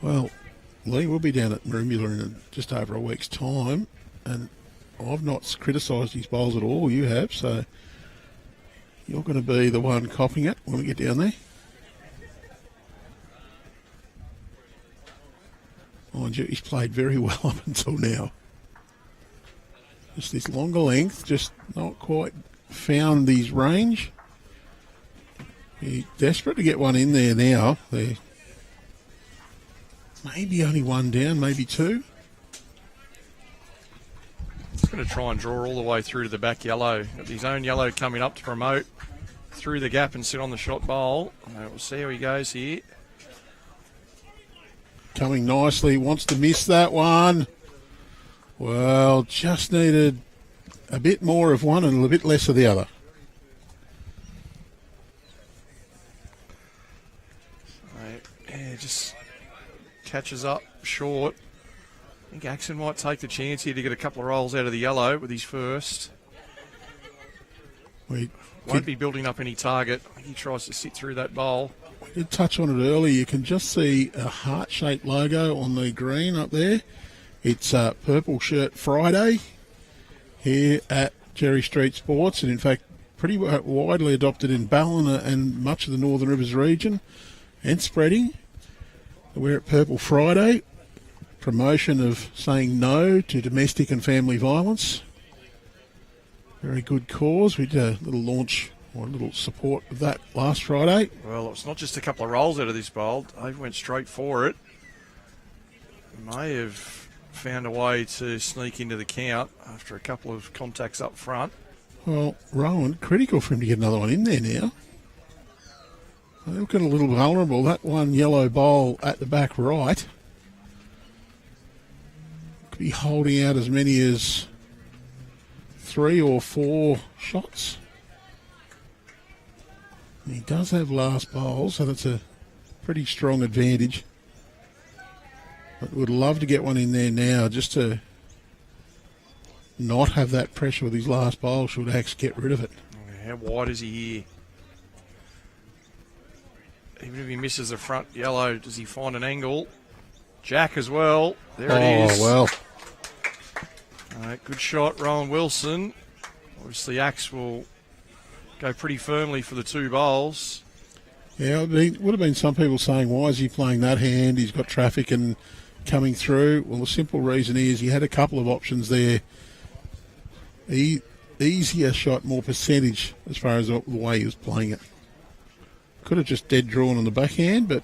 Well, Lee will be down at Merimbula in just over a week's time, and I've not criticised his bowls at all. You have, so you're going to be the one copping it when we get down there. Mind you, he's played very well up until now. Just this longer length, just not quite found his range. He's desperate to get one in there now. There, maybe only 1 down, maybe 2. He's going to try and draw all the way through to the back yellow. Got his own yellow coming up to promote through the gap and sit on the shot bowl. We'll see how he goes here. Coming nicely, wants to miss that one. Well, just needed a bit more of one and a bit less of the other. Yeah, just catches up short. I think Axon might take the chance here to get a couple of rolls out of the yellow with his first. Won't be building up any target. I think he tries to sit through that bowl. We did touch on it earlier. You can just see a heart-shaped logo on the green up there. It's Purple Shirt Friday here at Jerry Street Sports, and in fact pretty widely adopted in Ballina and much of the Northern Rivers region, and spreading. We're at Purple Friday, promotion of saying no to domestic and family violence. Very good cause. We did a little launch or a little support of that last Friday. Well, it's not just a couple of rolls out of this bowl. Dave went straight for it. May have found a way to sneak into the count after a couple of contacts up front. Well, Rohan, critical for him to get another one in there now. They're looking a little vulnerable. That one yellow bowl at the back right could be holding out as many as 3 or 4 shots. And he does have last bowl, so that's a pretty strong advantage. But would love to get one in there now just to not have that pressure with his last bowl should Axe get rid of it. How wide is he here? Even if he misses the front yellow, does he find an angle? Jack as well. There it is. Oh, well. Good shot, Rohan Wilson. Obviously, Axe will go pretty firmly for the 2 bowls. Yeah, it would have been some people saying, why is he playing that hand? He's got traffic and coming through. Well, the simple reason is he had a couple of options there. Easier shot, more percentage as far as the way he was playing it. Could have just dead drawn on the backhand, but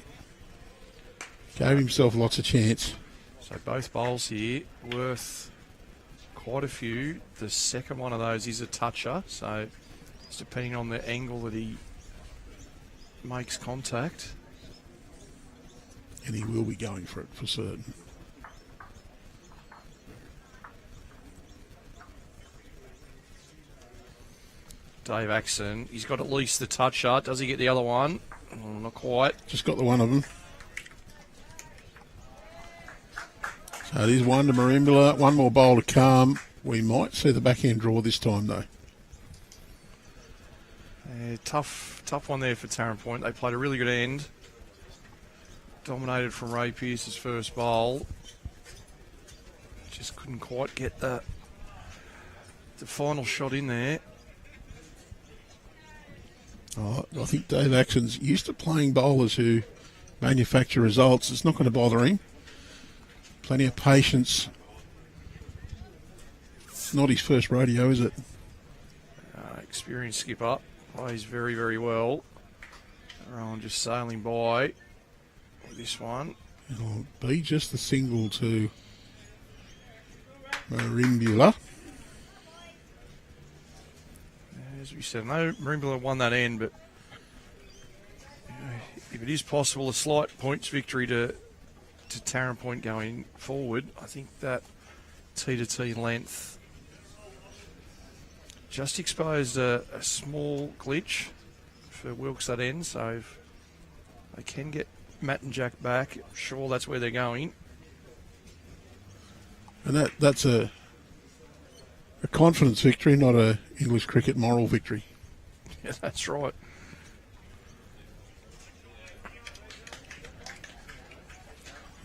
gave himself lots of chance. So both bowls here worth quite a few. The second one of those is a toucher, so it's depending on the angle that he makes contact. And he will be going for it for certain. Dave Axon, he's got at least the toucher. Does he get the other one? Oh, not quite. Just got the one of them. So it is 1 to Merimbula. 1 more bowl to come. We might see the backhand draw this time, though. Tough one there for Taren Point. They played a really good end. Dominated from Ray Pearse's first bowl. Just couldn't quite get the final shot in there. Oh, I think Dave Axon's used to playing bowlers who manufacture results. It's not going to bother him. Plenty of patience. It's not his first rodeo, is it? Experienced skipper. Plays very, very well. Rohan just sailing by with this one. It'll be just the single to Merimbula. As we said, no, Merimbula won that end, but if it is possible, a slight points victory to to Taren Point going forward. I think that T-to-T length just exposed a small glitch for Wilks that end, so if they can get Matt and Jack back, sure, that's where they're going. And that's a confidence victory, not a English cricket moral victory. Yeah, that's right.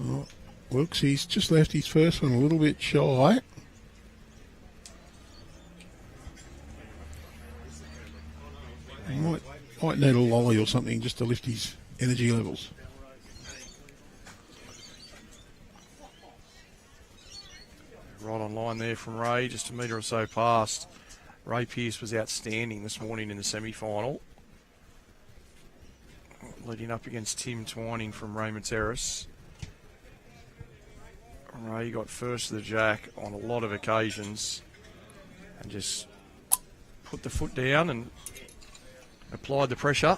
Oh, Wilks, he's just left his first one a little bit shy. He might need a lolly or something just to lift his energy levels. Right on line there from Ray, just a metre or so past. Ray Pearse was outstanding this morning in the semi-final. Leading up against Tim Twining from Raymond Terrace. Ray got first to the jack on a lot of occasions and just put the foot down and applied the pressure.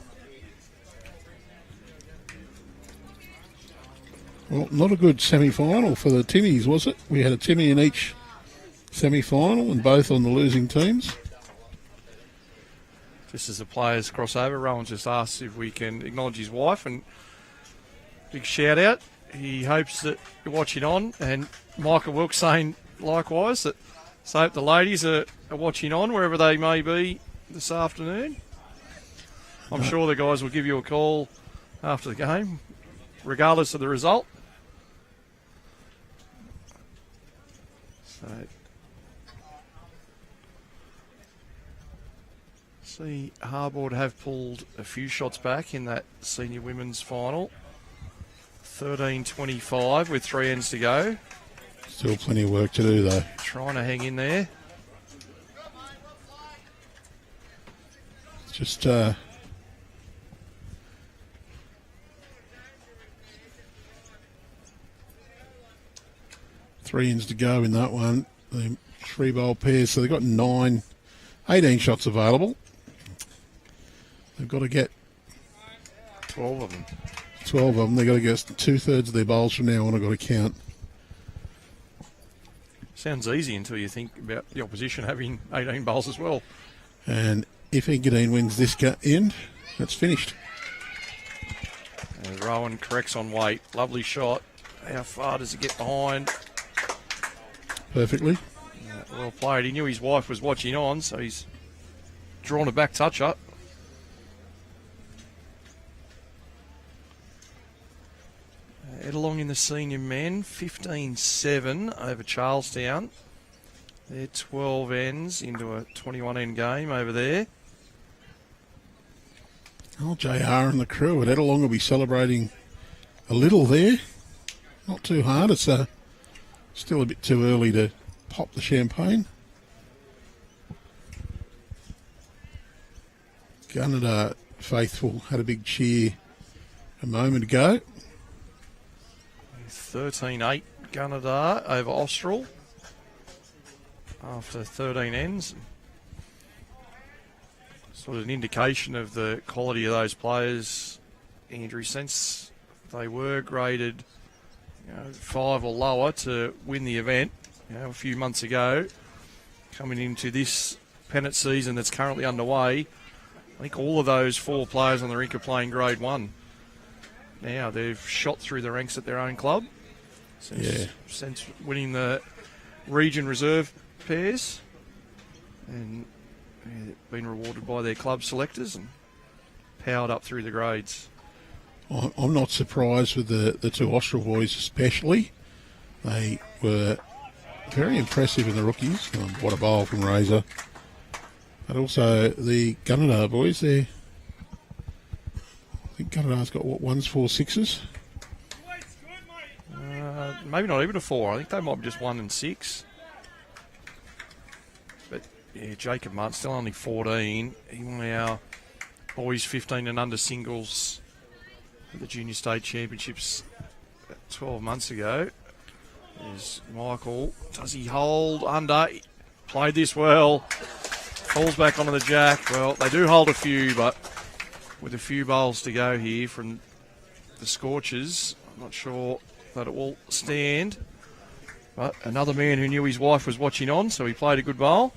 Well, not a good semi-final for the Timmies, was it? We had a Timmy in each semi-final and both on the losing teams. Just as the players cross over, Rohan just asked if we can acknowledge his wife, and big shout out. He hopes that you're watching on, and Michael Wilks saying likewise that so hope the ladies are watching on wherever they may be this afternoon. I'm sure the guys will give you a call after the game, regardless of the result. So, see, Harbord have pulled a few shots back in that senior women's final. 13:25 with 3 ends to go. Still plenty of work to do, though. Trying to hang in there. Just 3 ends to go in that one. The 3-bowl pairs, so they've got 18 shots available. They've got to get 12 of them. 12 of them. They've got to get 2/3 of their bowls from now on. I've got to count. Sounds easy until you think about the opposition having 18 bowls as well. And if Engadine wins this end, that's finished. And Rohan corrects on weight. Lovely shot. How far does he get behind? Perfectly. Well played. He knew his wife was watching on, so he's drawn a back touch up. Head along in the senior men, 15-7 over Charlestown. They're 12 ends into a 21 end game over there. Oh, JR and the crew at Edelong will be celebrating a little there. Not too hard. It's still a bit too early to pop the champagne. Gunnedah faithful had a big cheer a moment ago. 13-8 Gunnedah over Austral after 13 ends. Sort of an indication of the quality of those players, Andrew, since they were graded 5 or lower to win the event a few months ago. Coming into this pennant season that's currently underway, I think all of those 4 players on the rink are playing grade 1. Now they've shot through the ranks at their own club since winning the region reserve pairs, and been rewarded by their club selectors and powered up through the grades. I'm not surprised with the 2 Austral boys especially. They were very impressive in the rookies. What a bowl from Razor. But also the Gunnedah boys, I think Gunnedah's got, 1s, 4, 6s? Maybe not even a 4. I think they might be just 1 and 6. But yeah, Jacob Martin still only 14. He won our boys 15 and under singles at the Junior State Championships 12 months ago. There's Michael. Does he hold under? Played this well. Falls back onto the jack. Well, they do hold a few, but with a few bowls to go here from the Scorchers, I'm not sure but it will stand. But another man who knew his wife was watching on, so he played a good bowl.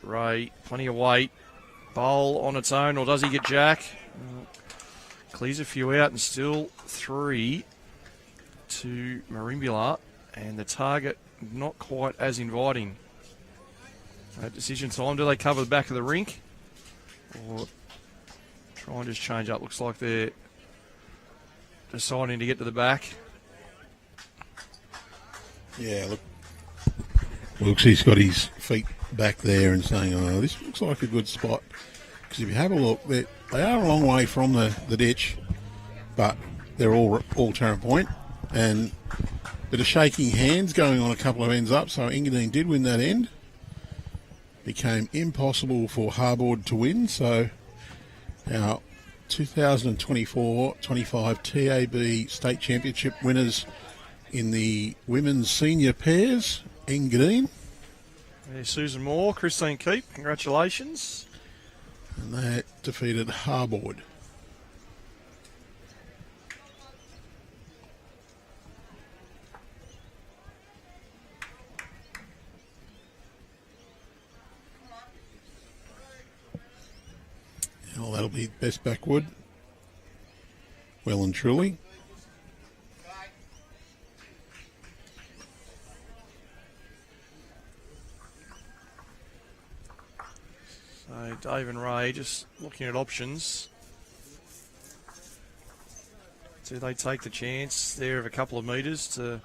Ray, plenty of weight. Bowl on its own, or does he get Jack? Clears a few out, and still 3 to Merimbula, and the target not quite as inviting. Decision time. Do they cover the back of the rink, or try and just change up? Looks like they're deciding to get to the back. Yeah, look. Wilksy's got his feet back there and saying, oh, this looks like a good spot. Because if you have a look, they are a long way from the ditch, but they're all Taren Point. And a bit of shaking hands going on a couple of ends up, so Engadine did win that end. Became impossible for Harbord to win, so our 2024-25 TAB State Championship winners in the women's senior pairs, Engadine. There's Susan Moore, Christine Keep, congratulations. And they defeated Harbord. Well, that'll be best backwood. Well and truly. So Dave and Ray just looking at options. Do they take the chance there of a couple of metres to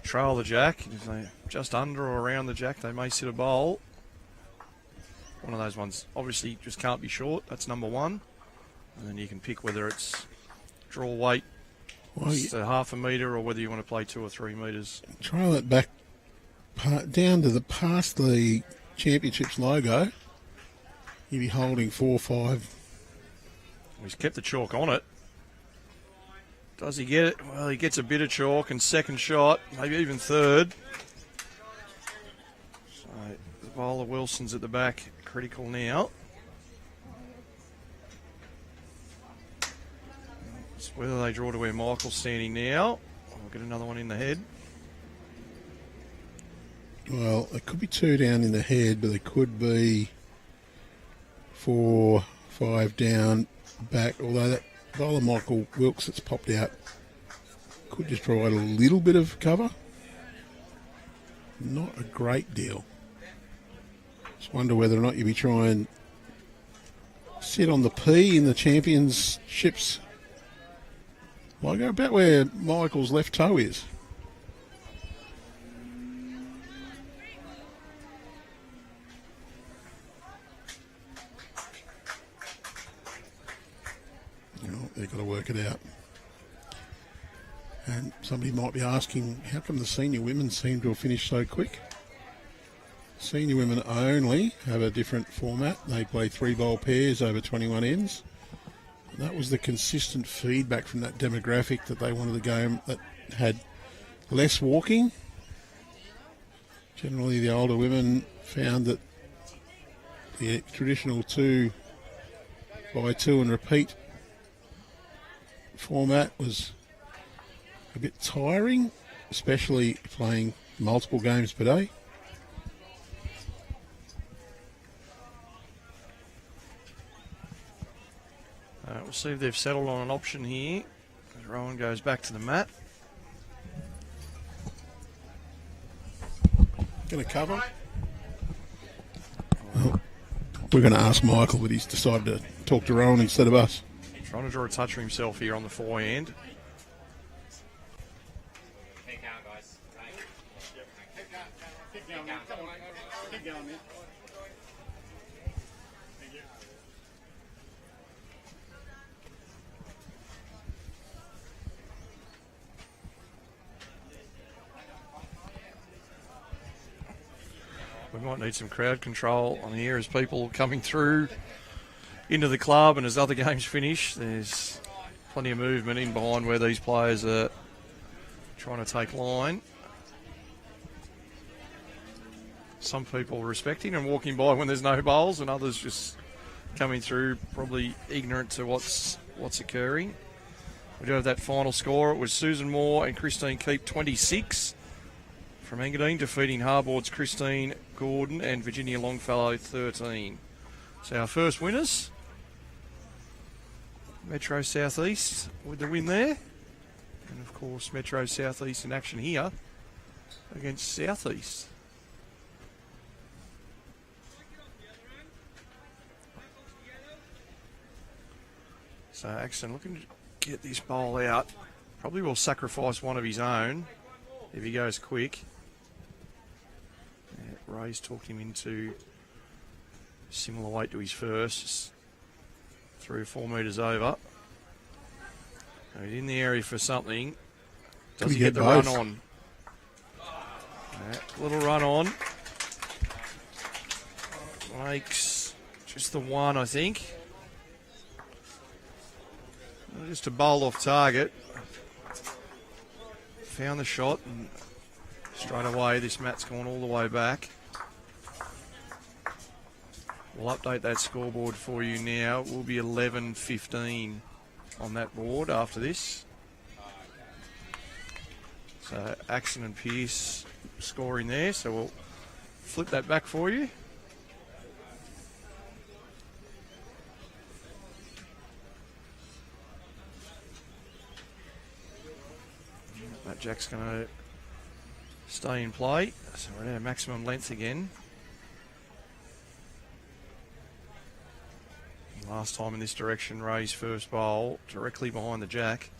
trail the jack? If they're just under or around the jack, they may sit a bowl. One of those ones obviously just can't be short. That's number one. And then you can pick whether it's draw weight, just a half a metre, or whether you want to play 2 or 3 metres. Trail it back down to the past the championships logo. You'd be holding 4 or 5. He's kept the chalk on it. Does he get it? Well, he gets a bit of chalk, and second shot, maybe even third. So the bowler Wilson's at the back, critical now. It's whether they draw to where Michael's standing now. We'll get another one in the head. Well, it could be 2 down in the head, but it could be 4, 5 down back, although that bowler Michael Wilks that's popped out could just provide a little bit of cover. Not a great deal. Just wonder whether or not you'd be trying to sit on the P in the championships logo, about where Michael's left toe is. They've got to work it out. And somebody might be asking, how come the senior women seem to have finished so quick? Senior women only have a different format. They play 3-bowl pairs over 21 ends. And that was the consistent feedback from that demographic, that they wanted a game that had less walking. Generally, the older women found that the traditional 2 by 2 and repeat format was a bit tiring, especially playing multiple games per day. We'll see if they've settled on an option here. Rohan goes back to the mat. Going to cover. Well, we're going to ask Michael, but he's decided to talk to Rohan instead of us. Trying to draw a touch for himself here on the forehand. Keep going, guys. Keep going. Come on. Keep going, man. Thank you. We might need some crowd control on here as people coming through into the club, and as other games finish, there's plenty of movement in behind where these players are trying to take line. Some people respecting and walking by when there's no bowls, and others just coming through, probably ignorant to what's occurring. We do have that final score. It was Susan Moore and Christine Keep, 26 from Engadine, defeating Harbord's Christine Gordon and Virginia Longfellow, 13. So our first winners, Metro Southeast with the win there. And of course, Metro Southeast in action here against Southeast. So Axon looking to get this bowl out. Probably will sacrifice one of his own if he goes quick. Yeah, Ray's talked him into similar weight to his first, just 3 or 4 metres over. So he's in the area for something. Does he get the both? run on? Little run on. Makes just the one, I think. Just a bowl off target. Found the shot, and straight away this mat's gone all the way back. We'll update that scoreboard for you now. It will be 11:15 on that board after this. So Axon and Pearse scoring there, so we'll flip that back for you. That jack's going to stay in play, so we're at our maximum length again. Last time in this direction, Ray's first bowl directly behind the jack.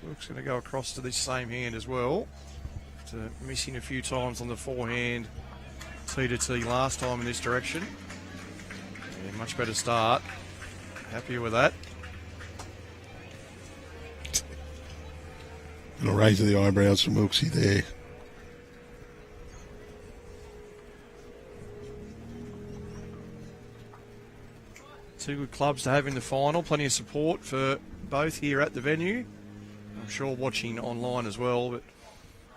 Wilks going to go across to this same hand as well. After missing a few times on the forehand tee to tee last time in this direction. Yeah, much better start. Happier with that. And a raise of the eyebrows from Wilksy there. Two good clubs to have in the final. Plenty of support for both here at the venue. I'm sure watching online as well, but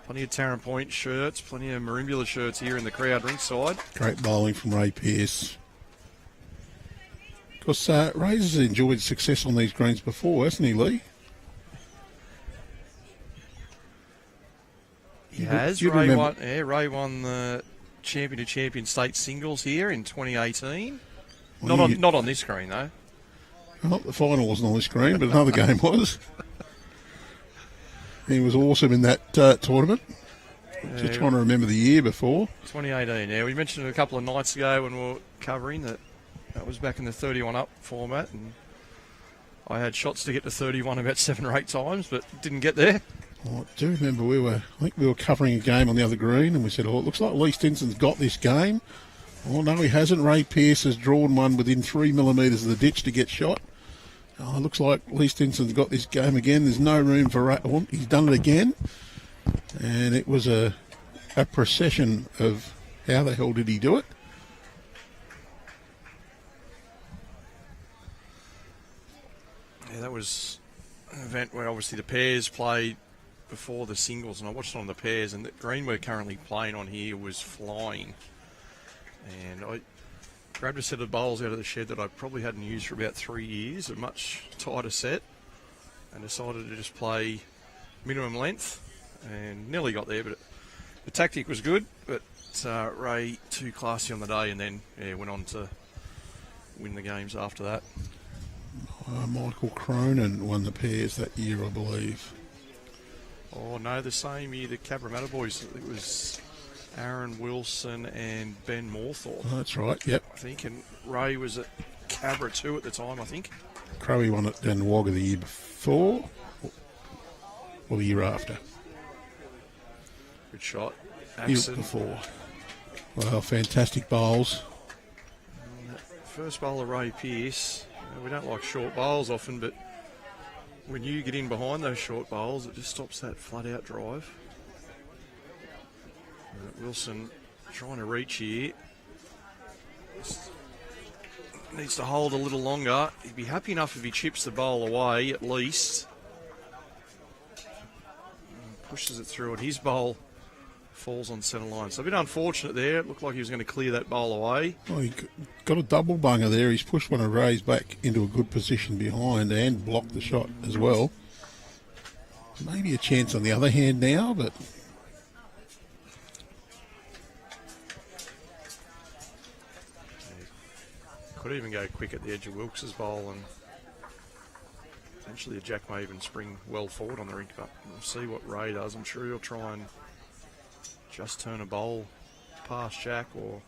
plenty of Taren Point shirts, plenty of Merimbula shirts here in the crowd ringside. Great bowling from Ray Pearse. Of course, Ray's has enjoyed success on these greens before, hasn't he, Lee? He has. Ray won the Champion to Champion State Singles here in 2018. Well, Not on this green, though. Well, the final wasn't on this screen, but another game was. He was awesome in that tournament. Just trying to remember the year before. 2018, yeah. We mentioned it a couple of nights ago when we were covering that was back in the 31 up format, and I had shots to get to 31 about 7 or 8 times, but didn't get there. Oh, I do remember I think we were covering a game on the other green, and we said, it looks like Lee Stinson's got this game. Oh, no, he hasn't. Ray Pearse has drawn one within 3 millimetres of the ditch to get shot. Oh, it looks like Lee Stinson's got this game again. There's no room for Ray. Oh, he's done it again. And it was a procession of how the hell did he do it? Yeah, that was an event where obviously the pairs played before the singles, and I watched it on the pairs, and the green we're currently playing on here was flying. And I grabbed a set of bowls out of the shed that I probably hadn't used for about 3 years, a much tighter set, and decided to just play minimum length, and nearly got there, but the tactic was good, but Ray too classy on the day, and then went on to win the games after that. Michael Cronin won the pairs that year, I believe. Oh no, the same year the Cabramatta boys. It was Aaron Wilson and Ben Morthorpe. Oh, that's right, yep. I think, and Ray was at Cabra too at the time, I think. Crowie won it down the Wagga the year before, or the year after. Good shot. Year Axon. before. Well, fantastic bowls. First bowl of Ray Pearse. We don't like short bowls often, but when you get in behind those short bowls, it just stops that flat out drive. Wilson trying to reach here. Needs to hold a little longer. He'd be happy enough if he chips the bowl away at least. And pushes it through, and his bowl falls on centre line. So a bit unfortunate there. It looked like he was going to clear that bowl away. Well, he got a double bunger there. He's pushed one of Ray's back into a good position behind and blocked the shot as well. Maybe a chance on the other hand now, but could even go quick at the edge of Wilks' bowl, and eventually the jack may even spring well forward on the rink, but we'll see what Ray does. I'm sure he'll try and just turn a bowl past jack or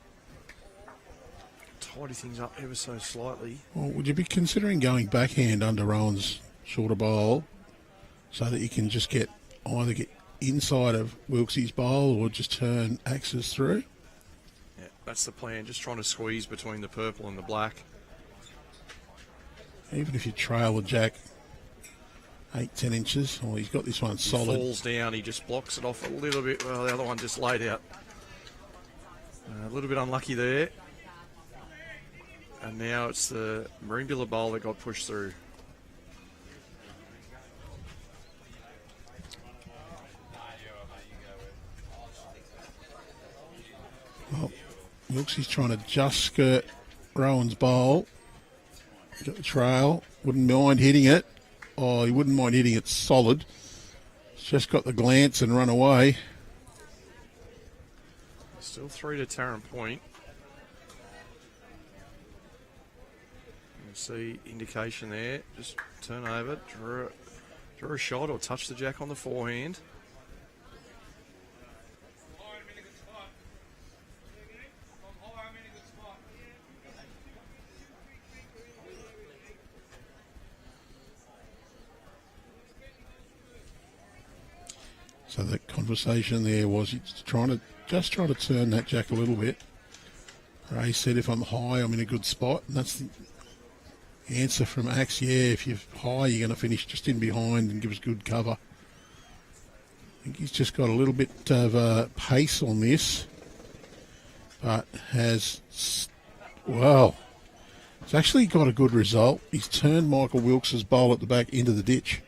tidy things up ever so slightly. well, would you be considering going backhand under Rohan's shorter bowl so that you can just either get inside of Wilks' bowl or just turn axes through? Yeah, that's the plan, just trying to squeeze between the purple and the black. Even if you trail the jack 8-10 inches, well, he's got this one solid. Falls down, he just blocks it off a little bit. Well, the other one just laid out. A little bit unlucky there. And now it's the Merimbula bowl that got pushed through. Well, Wilks is trying to just skirt Rohan's bowl. Got the trail. Wouldn't mind hitting it. Oh, he wouldn't mind hitting it solid. It's just got the glance and run away. Still 3 to Taren Point. You can see indication there. Just turn over, draw a shot or touch the jack on the forehand. So the conversation there was he's trying to turn that jack a little bit. Ray said, if I'm high, I'm in a good spot. And that's the answer from Axe. Yeah, if you're high, you're going to finish just in behind and give us good cover. I think he's just got a little bit of pace on this. But has, well, it's actually got a good result. He's turned Michael Wilks' bowl at the back into the ditch.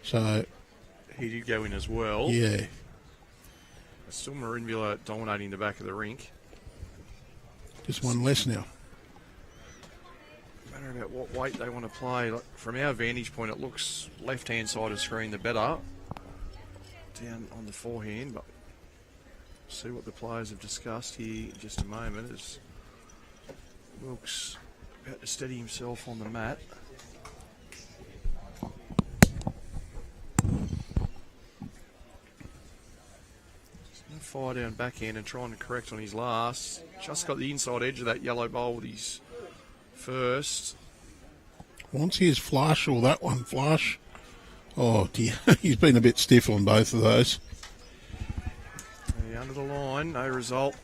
So He did go in as well. yeah, Still Merimbula dominating the back of the rink. just one less now. No matter about what weight they want to play. Like, from our vantage point, it looks left-hand side of screen the better. Down on the forehand, but see what the players have discussed here in just a moment as Wilks about to steady himself on the mat. Fire down backhand and trying to correct on his last. Just got the inside edge of that yellow bowl with his first. Wants his flush or that one flush. Oh dear, he's been a bit stiff on both of those. Under the line, no result.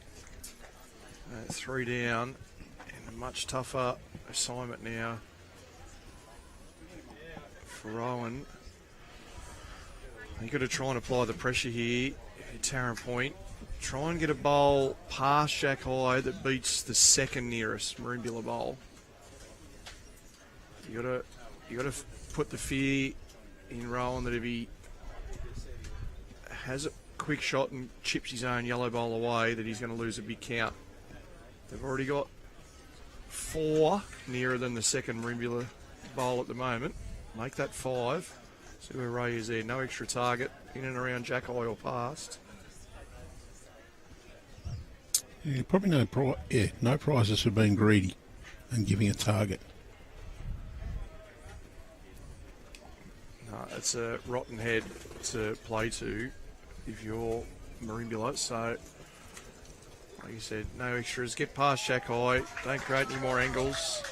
3 down, and a much tougher assignment now for Rohan. You've got to try and apply the pressure here. Taren Point, try and get a bowl past Jack High that beats the second nearest Merimbula bowl. You got to put the fear in Rohan that if he has a quick shot and chips his own yellow bowl away, that he's going to lose a big count. They've already got 4 nearer than the second Merimbula bowl at the moment. Make that 5. See where Ray is there. No extra target in and around Jack High or past. Yeah, probably no prizes for being greedy and giving a target. No, it's a rotten head to play to if you're Merimbula. So, like you said, no extras. Get past Jack High. Don't create any more angles.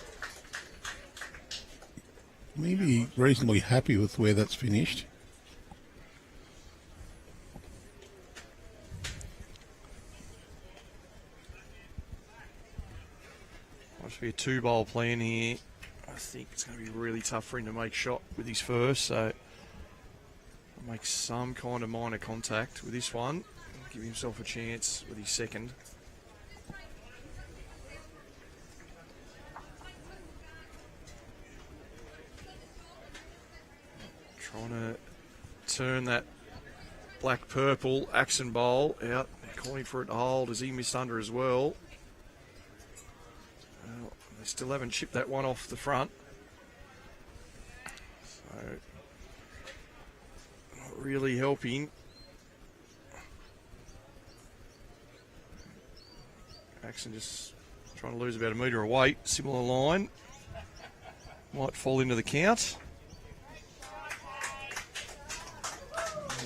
Maybe reasonably happy with where that's finished. Must be a 2-bowl plan here. I think it's going to be really tough for him to make shot with his first, so make some kind of minor contact with this one. give himself a chance with his second. Trying to turn that black-purple Axon bowl out. Calling for it to hold as he missed under as well. Well, they still haven't chipped that one off the front. So, not really helping. Axon just trying to lose about a metre of weight. Similar line. Might fall into the count.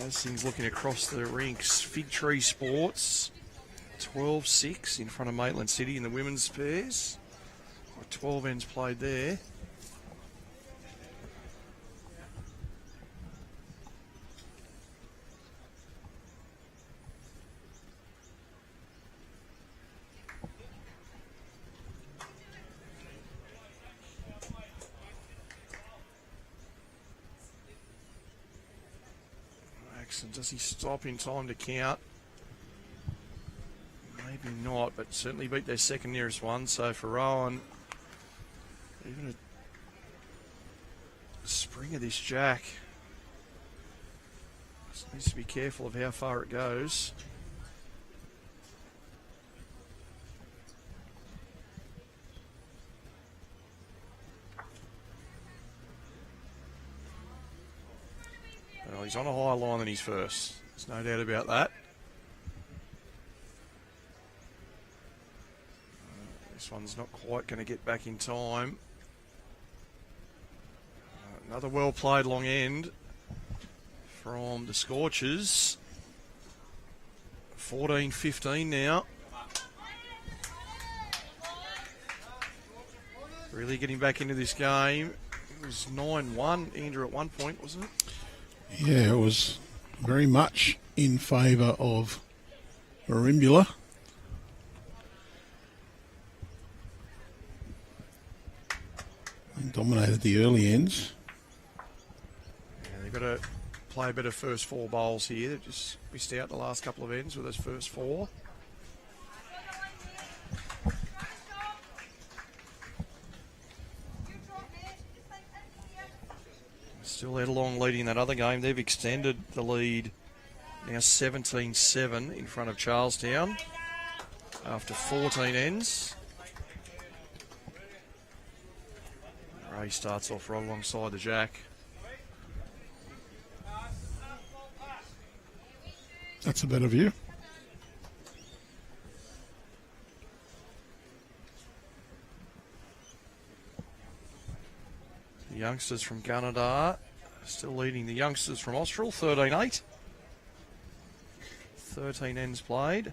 As things looking across the rinks, Fig Tree Sports, 12-6 in front of Maitland City in the women's pairs. 12 ends played there. Does he stop in time to count? Maybe not, but certainly beat their second nearest one. So for Rohan, even a spring of this jack, just needs to be careful of how far it goes. Well, he's on a higher line than his first. There's no doubt about that. This one's not quite going to get back in time. Another well-played long end from the Scorchers. 14-15 now. Really getting back into this game. It was 9-1, Andrew, at one point, wasn't it? Yeah, it was very much in favour of Merimbula. And dominated the early ends. Yeah, they've got to play a better first four bowls here. They've just missed out the last couple of ends with those first four. Still headlong leading that other game. They've extended the lead now 17-7 in front of Charlestown after 14 ends. Ray starts off right alongside the jack. That's a better view. The youngsters from Gunnedah still leading the youngsters from Austral, 13-8. 13 ends played.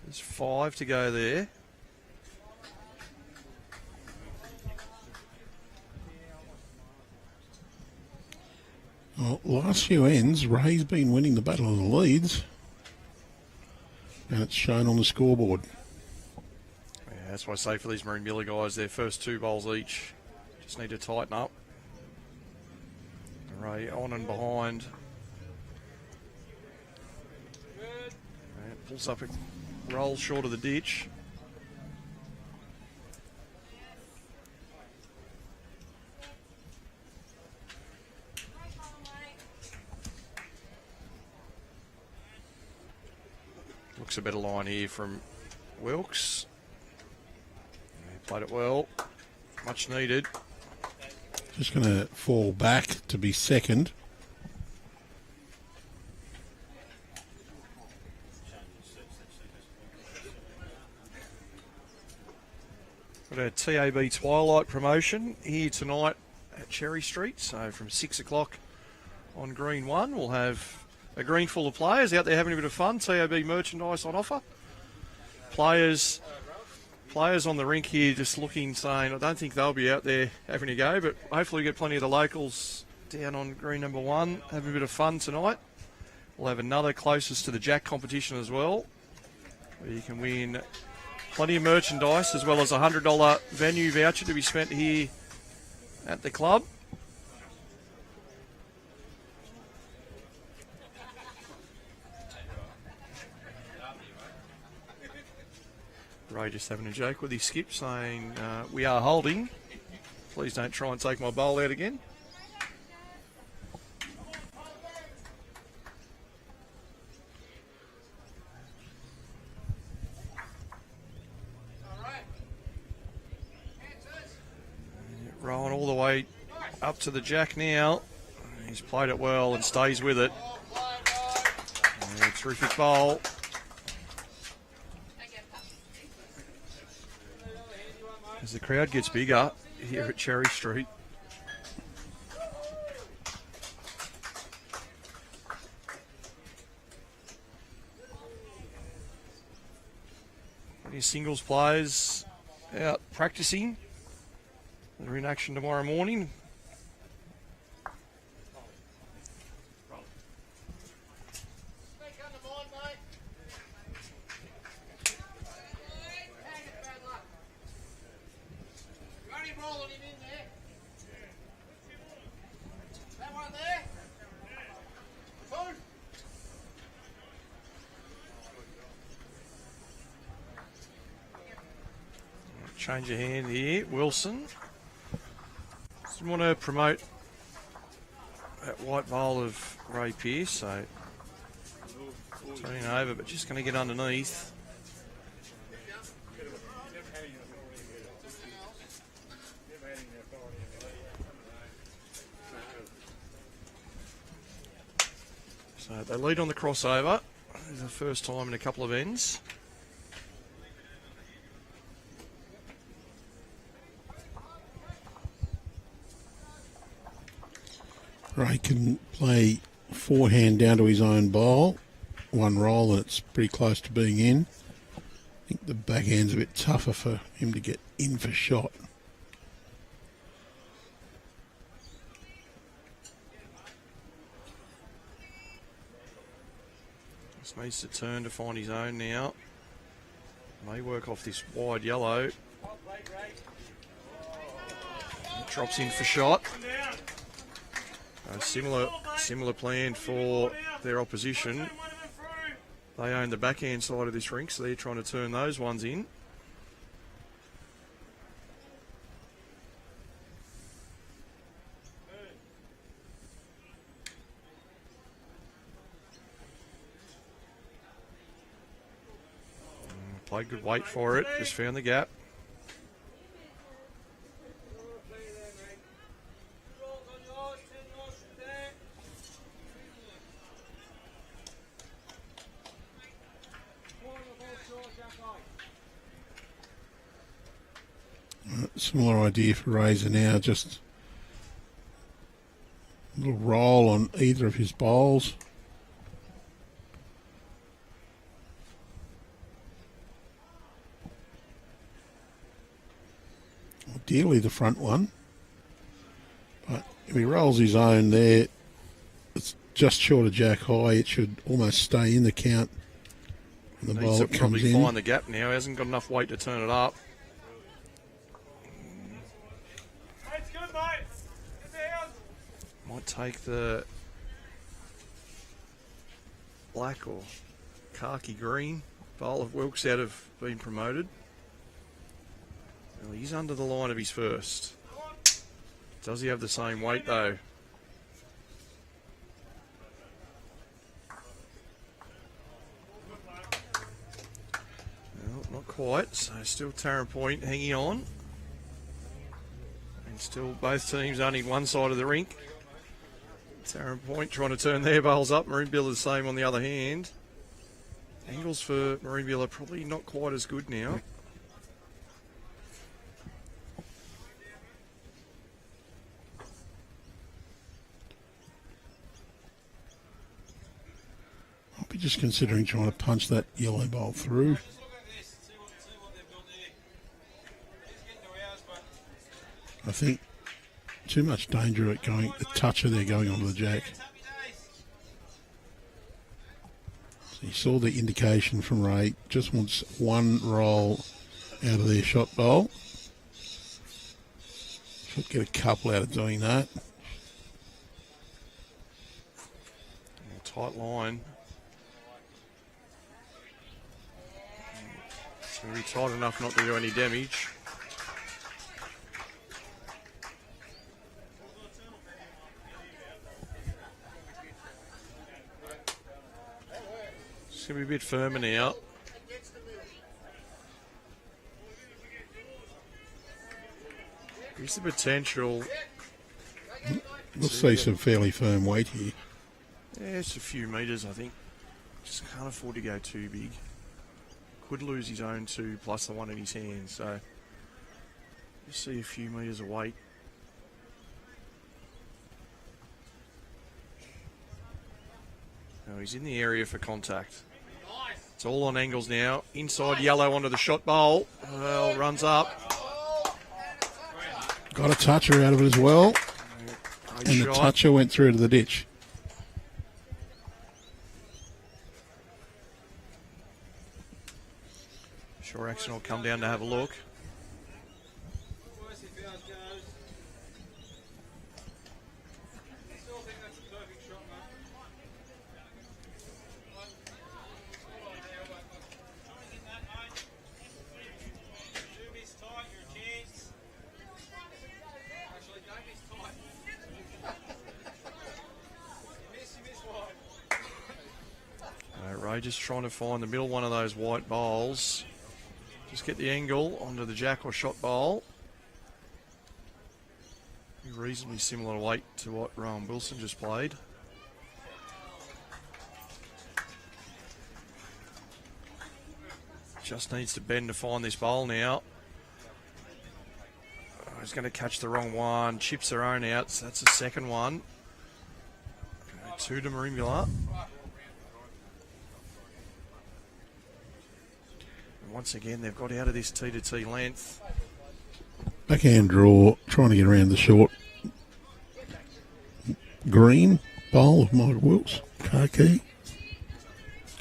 There's 5 to go there. Well, last few ends, Ray's been winning the battle of the leads. And it's shown on the scoreboard. Yeah, that's why I say for these Merimbula guys, their first 2 bowls each just need to tighten up. Ray on and behind. And pulls up, a rolls short of the ditch. Looks a better line here from Wilks. Yeah, played it well. Much needed. Just going to fall back to be second. Got a TAB Twilight promotion here tonight at Cherry Street. So from 6 o'clock on Green 1, we'll have a green full of players out there having a bit of fun. TAB merchandise on offer. Players on the rink here just looking, saying, I don't think they'll be out there having a go, but hopefully we get plenty of the locals down on green number 1, having a bit of fun tonight. We'll have another closest to the Jack competition as well, where you can win plenty of merchandise as well as a $100 venue voucher to be spent here at the club. Ray just having a joke with his skip saying, we are holding. Please don't try and take my bowl out again. Rohan all the way up to the jack now. He's played it well and stays with it. Terrific bowl. As the crowd gets bigger here at Cherry Street. Plenty of singles players out practicing. They're in action tomorrow morning. Change of hand here, Wilson. Just want to promote that white bowl of Ray Pearse, so turning over, but just going to get underneath. So they lead on the crossover. This is the first time in a couple of ends. Ray can play forehand down to his own bowl. One roll and it's pretty close to being in. I think the backhand's a bit tougher for him to get in for shot. Just needs to turn to find his own now. May work off this wide yellow. Drops in for shot. A similar plan for their opposition. They own the backhand side of this rink, so they're trying to turn those ones in. Played good weight for it, just found the gap. Similar idea for Razor now, just a little roll on either of his bowls. Ideally the front one, but if he rolls his own there, it's just short of jack high. It should almost stay in the count. And the Needs bowl to that probably comes in. find the gap now. He hasn't got enough weight to turn it up. Might take the black or khaki green bowl of Wilks out of being promoted. Well, he's under the line of his first. Does he have the same weight though? Well, not quite. So still Taren Point hanging on. And still both teams only one side of the rink. Taren Point trying to turn their bowls up. Merimbula the same on the other hand. Angles for Merimbula probably not quite as good now. I'll be just considering trying to punch that yellow bowl through. I think too much danger at going the toucher there going onto the jack. So you saw the indication from Ray, just wants one roll out of their shot bowl. Should get a couple out of doing that. Tight line. going to be tight enough not to do any damage. It's going to be a bit firmer now. Here's the potential. We'll see some fairly firm weight here. Yeah, it's a few metres, I think. Just can't afford to go too big. Could lose his own 2 plus the one in his hand, so you see a few metres of weight. Now he's in the area for contact. It's all on angles now. Inside yellow onto the shot bowl. Well, runs up. Got a toucher out of it as well. Great And shot. the toucher went through to the ditch. Sure, Axon will come down to have a look. Ray just trying to find the middle one of those white bowls. Just get the angle onto the jack or shot bowl. Be reasonably similar weight to what Rohan Wilson just played. Just needs to bend to find this bowl now. Oh, he's going to catch the wrong one. Chips their own out, so that's the second one. Okay, 2 to Merimbula. Once again, they've got out of this T to T length. Backhand draw, trying to get around the short green bowl of Michael Wilks. Khaki.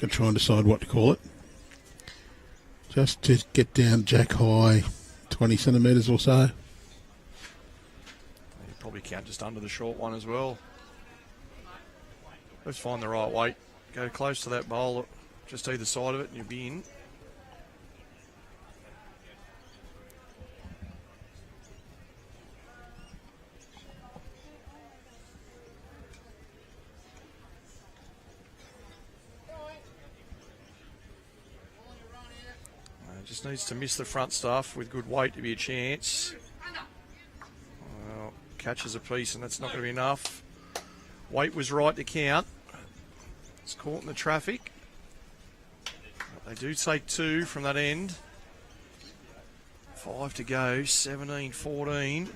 Going to try and decide what to call it. Just to get down jack high, 20 centimetres or so. You probably count just under the short one as well. Let's find the right weight. Go close to that bowl, just either side of it, and you'll be in. Just needs to miss the front stuff with good weight to be a chance. Well, catches a piece and that's not going to be enough. Weight was right to count. It's caught in the traffic. They do take 2 from that end. 5 to go, 17-14.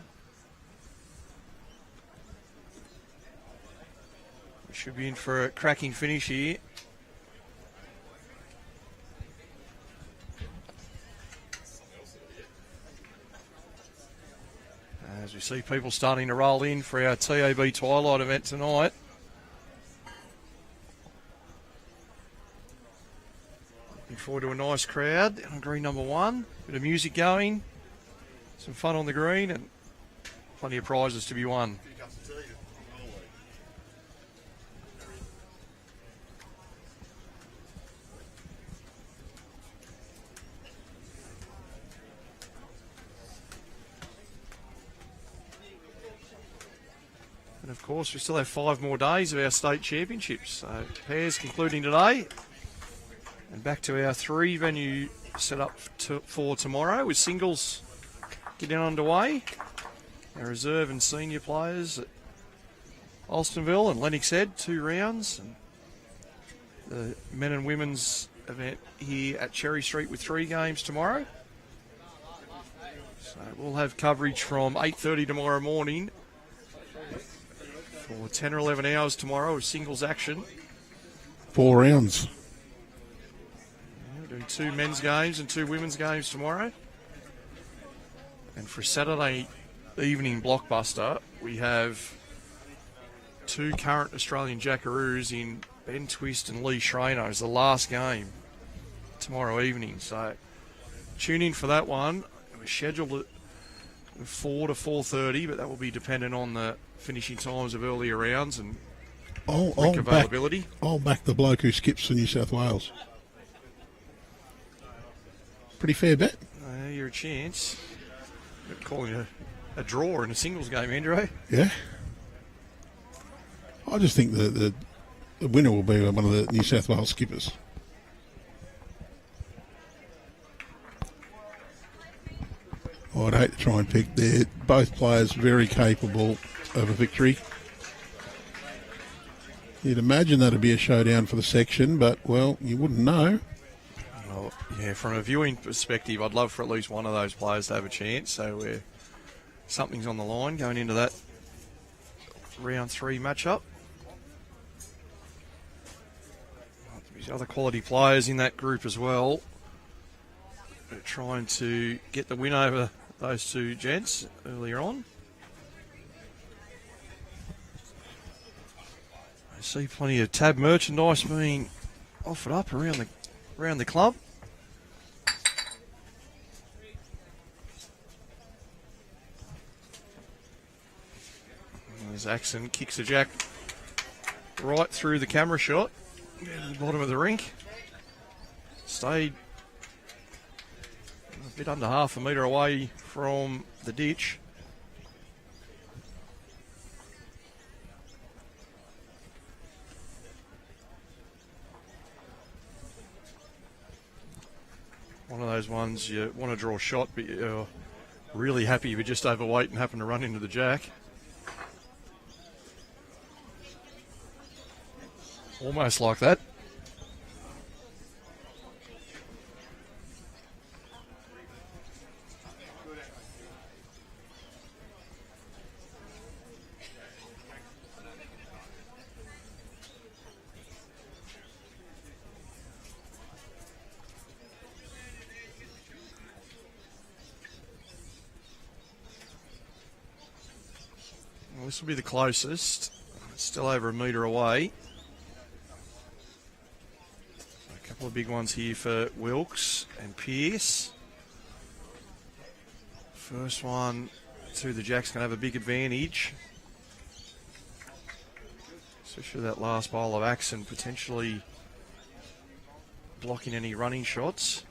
We should be in for a cracking finish here. As we see people starting to roll in for our TAB Twilight event tonight. Looking forward to a nice crowd on green number 1. Bit of music going, some fun on the green, and plenty of prizes to be won. And of course, we still have 5 more days of our state championships. So pairs concluding today. And back to our 3-venue setup for tomorrow with singles getting underway. Our reserve and senior players at Alstonville and Lennox Head, 2 rounds. And the men and women's event here at Cherry Street with 3 games tomorrow. So we'll have coverage from 8:30 tomorrow morning for 10 or 11 hours tomorrow of singles action. 4 rounds. We're doing 2 men's games and 2 women's games tomorrow. And for Saturday evening blockbuster, we have 2 current Australian Jackaroos in Ben Twist and Lee Schreiner as the last game tomorrow evening. So tune in for that one. We're scheduled at 4 to 4:30, but that will be dependent on the finishing times of earlier rounds and rink availability. I'll back the bloke who skips for New South Wales. Pretty fair bet. You're a chance. But calling a draw in a singles game, Andrew. Yeah. I just think the winner will be one of the New South Wales skippers. I'd hate to try and pick. They're both players very capable of a victory. You'd imagine that'd be a showdown for the section, but, well, you wouldn't know. Well, yeah, from a viewing perspective, I'd love for at least one of those players to have a chance. So something's on the line going into that round 3 matchup. There's other quality players in that group as well. They're trying to get the win over those two gents earlier on. I see plenty of tab merchandise being offered up around the club. As Axon kicks a jack right through the camera shot, down to the bottom of the rink. Stayed a bit under half a metre away from the ditch. One of those ones you want to draw a shot, but you're really happy you're just overweight and happen to run into the jack. Almost like that. Well, this will be the closest. It's still over a metre away. A couple of big ones here for Wilks and Pearse. First one to the Jacks can have a big advantage. Especially that last bowl of Axon potentially blocking any running shots.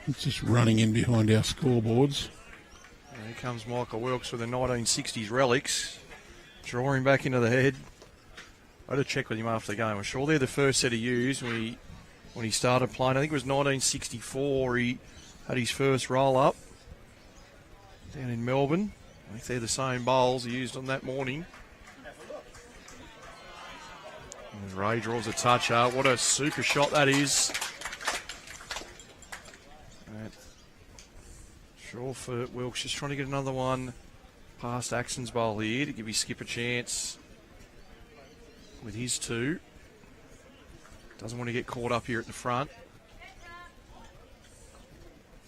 It's just running in behind our scoreboards. And here comes Michael Wilks with the 1960s relics. Drawing back into the head. I had to check with him after the game. I'm sure they're the first set of U's when he started playing. I think it was 1964 he had his first roll-up down in Melbourne. I think they're the same bowls he used on that morning. And Ray draws a touch out. What a super shot that is. Sure for Wilks, just trying to get another one past Axon's bowl here to give his skip a chance with his 2. Doesn't want to get caught up here at the front.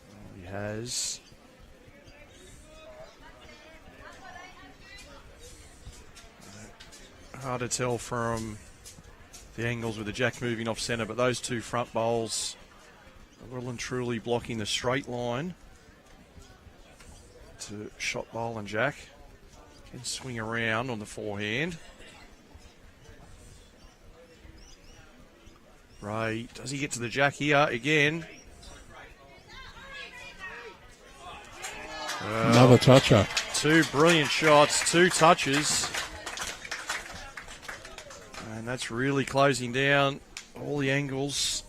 Oh, he has. Hard to tell from the angles with the jack moving off centre, but those 2 front bowls are well and truly blocking the straight line to shot bowl and jack. Can swing around on the forehand. Ray, does he get to the jack here again? Another toucher. 2 brilliant shots, 2 touches. And that's really closing down all the angles.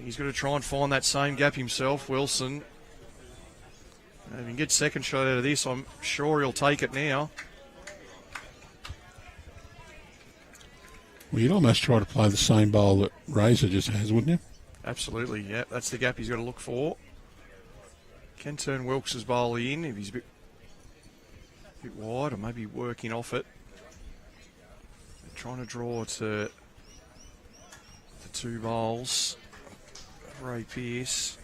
He's got to try and find that same gap himself, Wilson. If he can get second shot out of this, I'm sure he'll take it now. Well, you'd almost try to play the same bowl that Razor just has, wouldn't you? Absolutely, yeah. That's the gap he's got to look for. Can turn Wilks' bowl in if he's a bit wide or maybe working off it. They're trying to draw to the 2 bowls. Ray Pearse.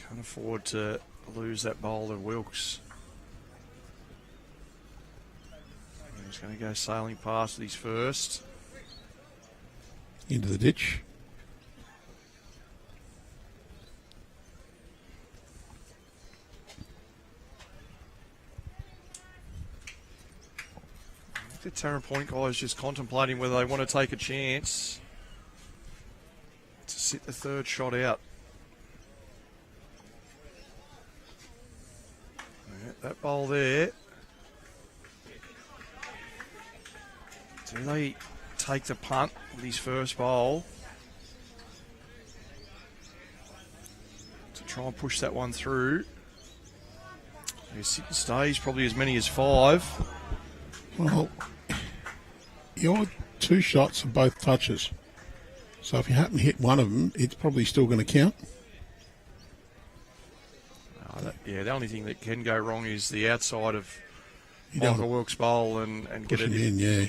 Can't afford to lose that bowl to Wilks. He's going to go sailing past with his first. Into the ditch. The Taren Point guys just contemplating whether they want to take a chance to sit the third shot out. Yeah, that bowl there. Do they take the punt with his first bowl to try and push that one through? His sit and stays probably as many as 5. Well, your 2 shots are both touches. So if you happen to hit one of them, it's probably still going to count. The only thing that can go wrong is the outside of You don't Michael Wilks' bowl and get push it it in, yeah.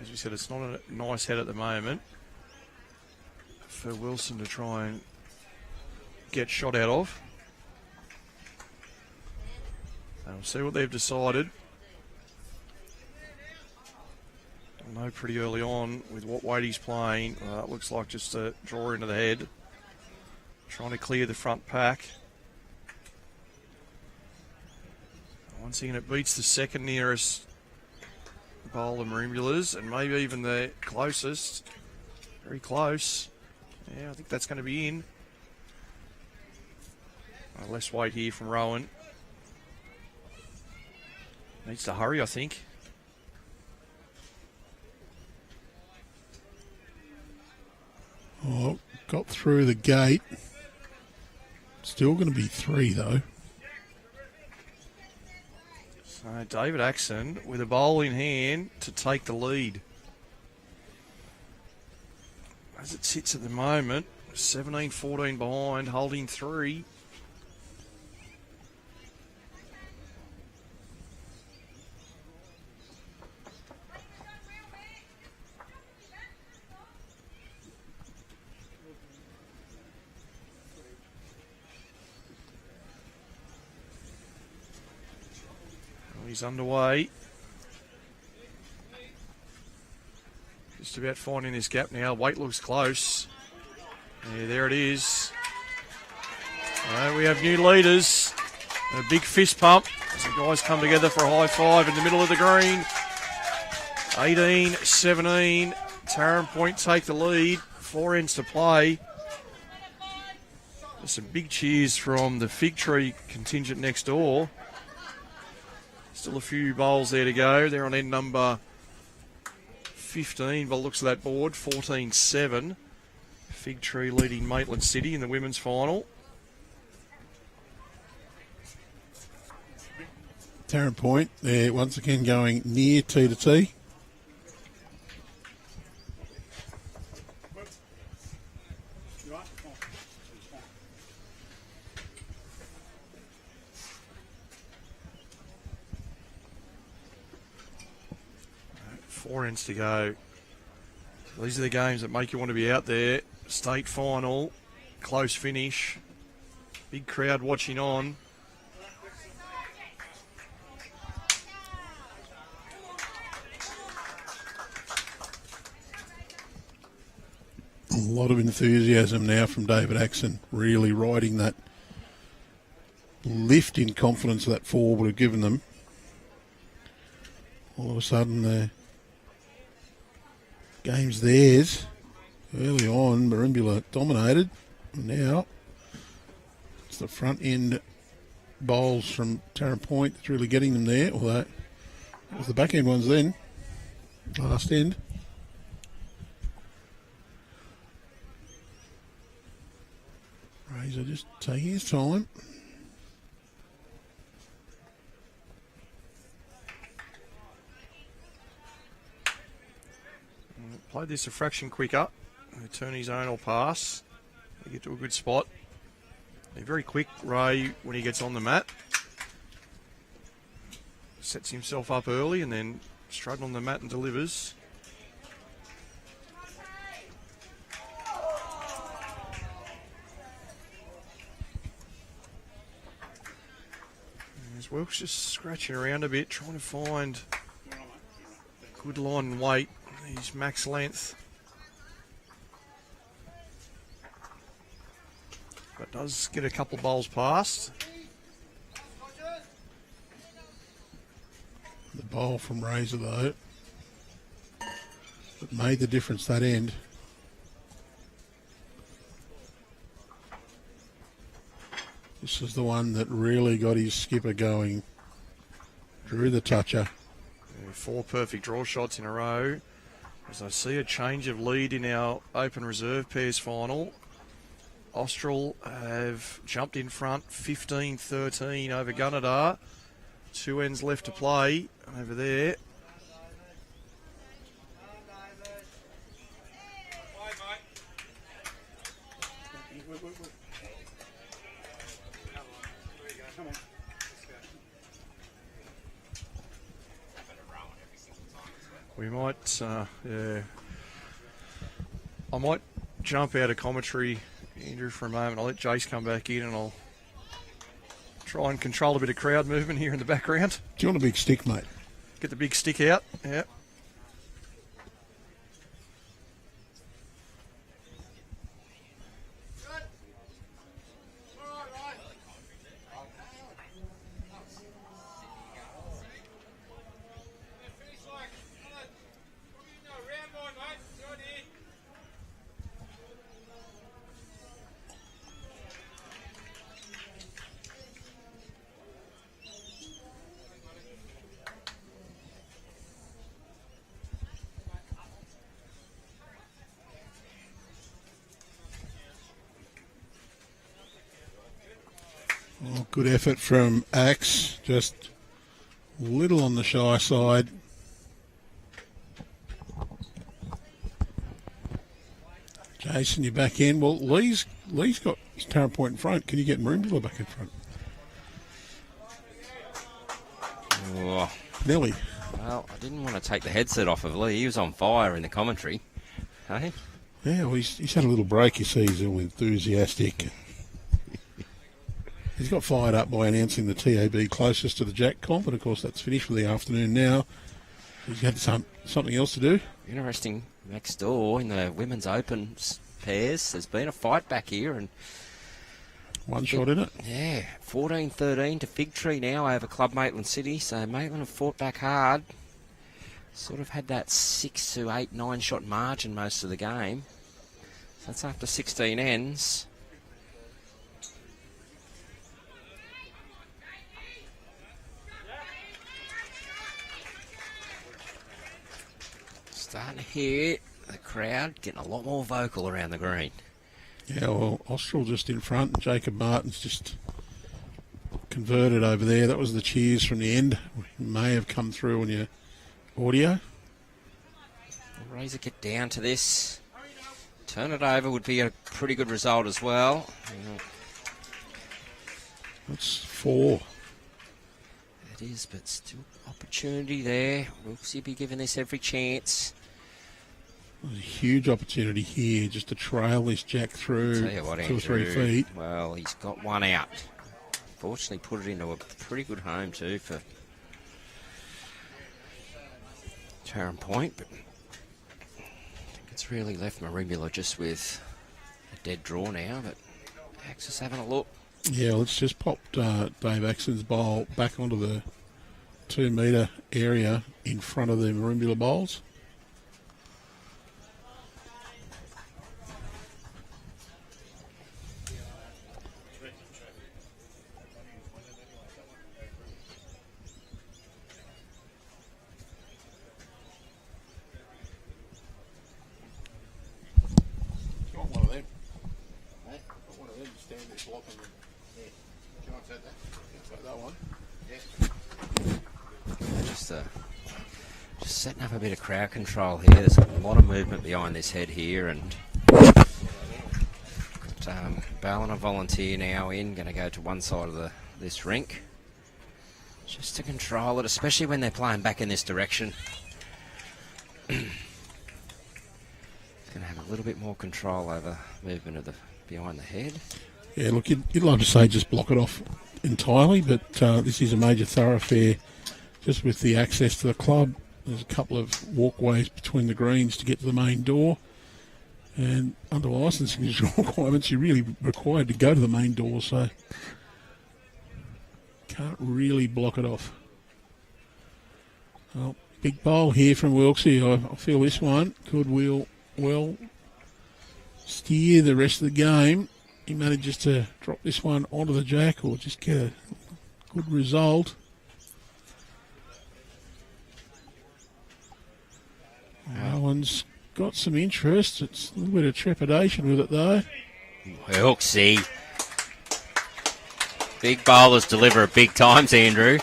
As we said, it's not a nice head at the moment for Wilson to try and get shot out of. And we'll see what they've decided. I know pretty early on with what weight he's playing, it looks like just a draw into the head. Trying to clear the front pack. Once again, it beats the second nearest bowl of Merimbula's and maybe even the closest. Very close. Yeah, I think that's going to be in. Less weight here from Rohan. Needs to hurry, I think. Oh, got through the gate. Still going to be 3, though. So David Axon with a bowl in hand to take the lead. As it sits at the moment, 17-14 behind, holding 3. He's underway. Just about finding this gap now. Weight looks close. Yeah, there it is. We have new leaders. A big fist pump as the guys come together for a high five in the middle of the green. 18-17. Taren Point take the lead. 4 ends to play. There's some big cheers from the Fig Tree contingent next door. Still a few bowls there to go. They're on end number 15 by the looks of that board. 14-7. Fig Tree leading Maitland City in the women's final. Taren Point, they're once again going near T to T. Four ends to go. These are the games that make you want to be out there. State final, close finish, big crowd watching on. A lot of enthusiasm now from David Axon, really riding that lift in confidence that 4 would have given them. All of a sudden, the game's theirs. Early on, Merimbula dominated. Now, it's the front end bowls from Taren Point that's really getting them there. Although, it was the back end ones then. Last end. Razor just taking his time. Played this a fraction quicker. Turn his own or pass. They get to a good spot. They're very quick, Ray, when he gets on the mat. Sets himself up early and then straight on the mat and delivers. Wilks just scratching around a bit, trying to find good line and weight, his max length. But does get a couple of bowls past. The bowl from Razor, though, it made the difference that end. This is the one that really got his skipper going. Drew the toucher. 4 perfect draw shots in a row. As I see a change of lead in our Open Reserve Pairs final. Austral have jumped in front 15-13 over Gunnedah. 2 ends left to play over there. We might, yeah. I might jump out of commentary, Andrew, for a moment. I'll let Jace come back in and I'll try and control a bit of crowd movement here in the background. Do you want a big stick, mate? Get the big stick out, yeah. Oh, good effort from Axe, just a little on the shy side. Jason, you're back in. Well, Lee's got his Taren Point in front. Can you get Merimbula back in front? Oh, Nelly. well, I didn't want to take the headset off of Lee. He was on fire in the commentary. Hey? Yeah, well, he's had a little break, you see. He's all enthusiastic. He's got fired up by announcing the TAB closest to the Jack comp, and of course that's finished for the afternoon now. He's had something else to do. Interesting. Next door in the Women's Open pairs, there's been a fight back here, and One shot in it. yeah, 14-13 to Fig Tree now over Club Maitland City. So Maitland have fought back hard. Sort of had that 6 to 8, 9 shot margin most of the game. So that's after 16 ends. Starting to hear the crowd getting a lot more vocal around the green. Yeah, well, Austral just in front. Jacob Martin's just converted over there. That was the cheers from the end. May have come through on your audio. Razor get down to this. Turn it over would be a pretty good result as well. That's 4. It is, but still opportunity there. Wilks be giving this every chance. There's a huge opportunity here just to trail this Jack through Tell you what, 2 or 3 Andrew, feet. well, he's got one out. Fortunately, put it into a pretty good home too for Taren Point, but I think it's really left Merimbula just with a dead draw now. But Axon's having a look. Yeah, let's just pop Dave Axon's bowl back onto the 2 metre area in front of the Merimbula bowls. One of them. One of them to stand there blocking them. Yeah. Can I take that? Take that one. Just setting up a bit of crowd control here. There's a lot of movement behind this head here, and got Ballin, a volunteer now in, going to go to one side of this rink just to control it, especially when they're playing back in this direction. Going to have a little bit more control over movement of the behind the head. Yeah, look, you'd like to say just block it off entirely, but this is a major thoroughfare just with the access to the club. There's a couple of walkways between the greens to get to the main door. And under licensing requirements, you're really required to go to the main door, so can't really block it off. Well, big bowl here from Wilksy. I feel this one could well steer the rest of the game. He manages to drop this one onto the jack or just get a good result. Rohan's got some interest. It's a little bit of trepidation with it though. Wilksy. Big bowlers deliver at big times, Andrew.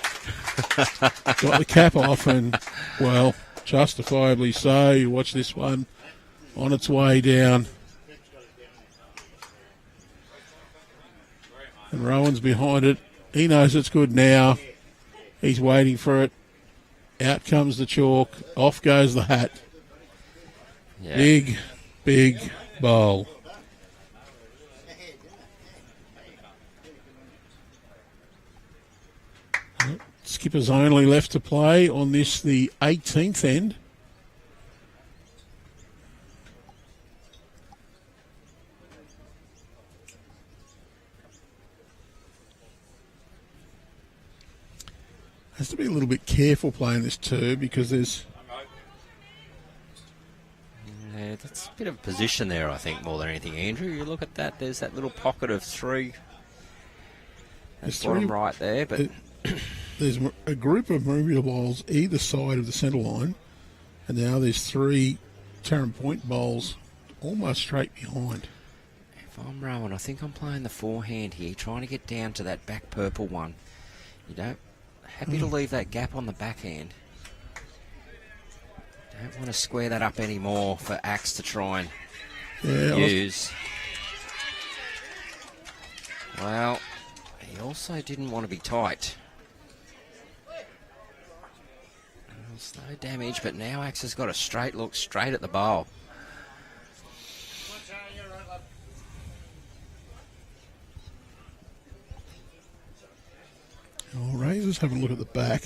Got the cap off and, well, justifiably so. You watch this one on its way down. And Rohan's behind it. He knows it's good now. He's waiting for it. Out comes the chalk. Off goes the hat. Yeah. Big bowl. Skippers only left to play on this, the 18th end. Has to be a little bit careful playing this too because there's... Yeah, that's a bit of a position there, I think, more than anything, Andrew. You look at that, there's that little pocket of three. That's bottom right there, but... There's a group of Merimbula bowls either side of the centre line, and now there's three Taren Point bowls almost straight behind. If I'm Rohan, I think I'm playing the forehand here, trying to get down to that back purple one. You don't... Happy to leave that gap on the backhand. Don't want to square that up anymore for Axe to try and use. Well, he also didn't want to be tight. There's no damage, but now Axe has got a straight look straight at the bowl. Oh, Razor's having a look at the back.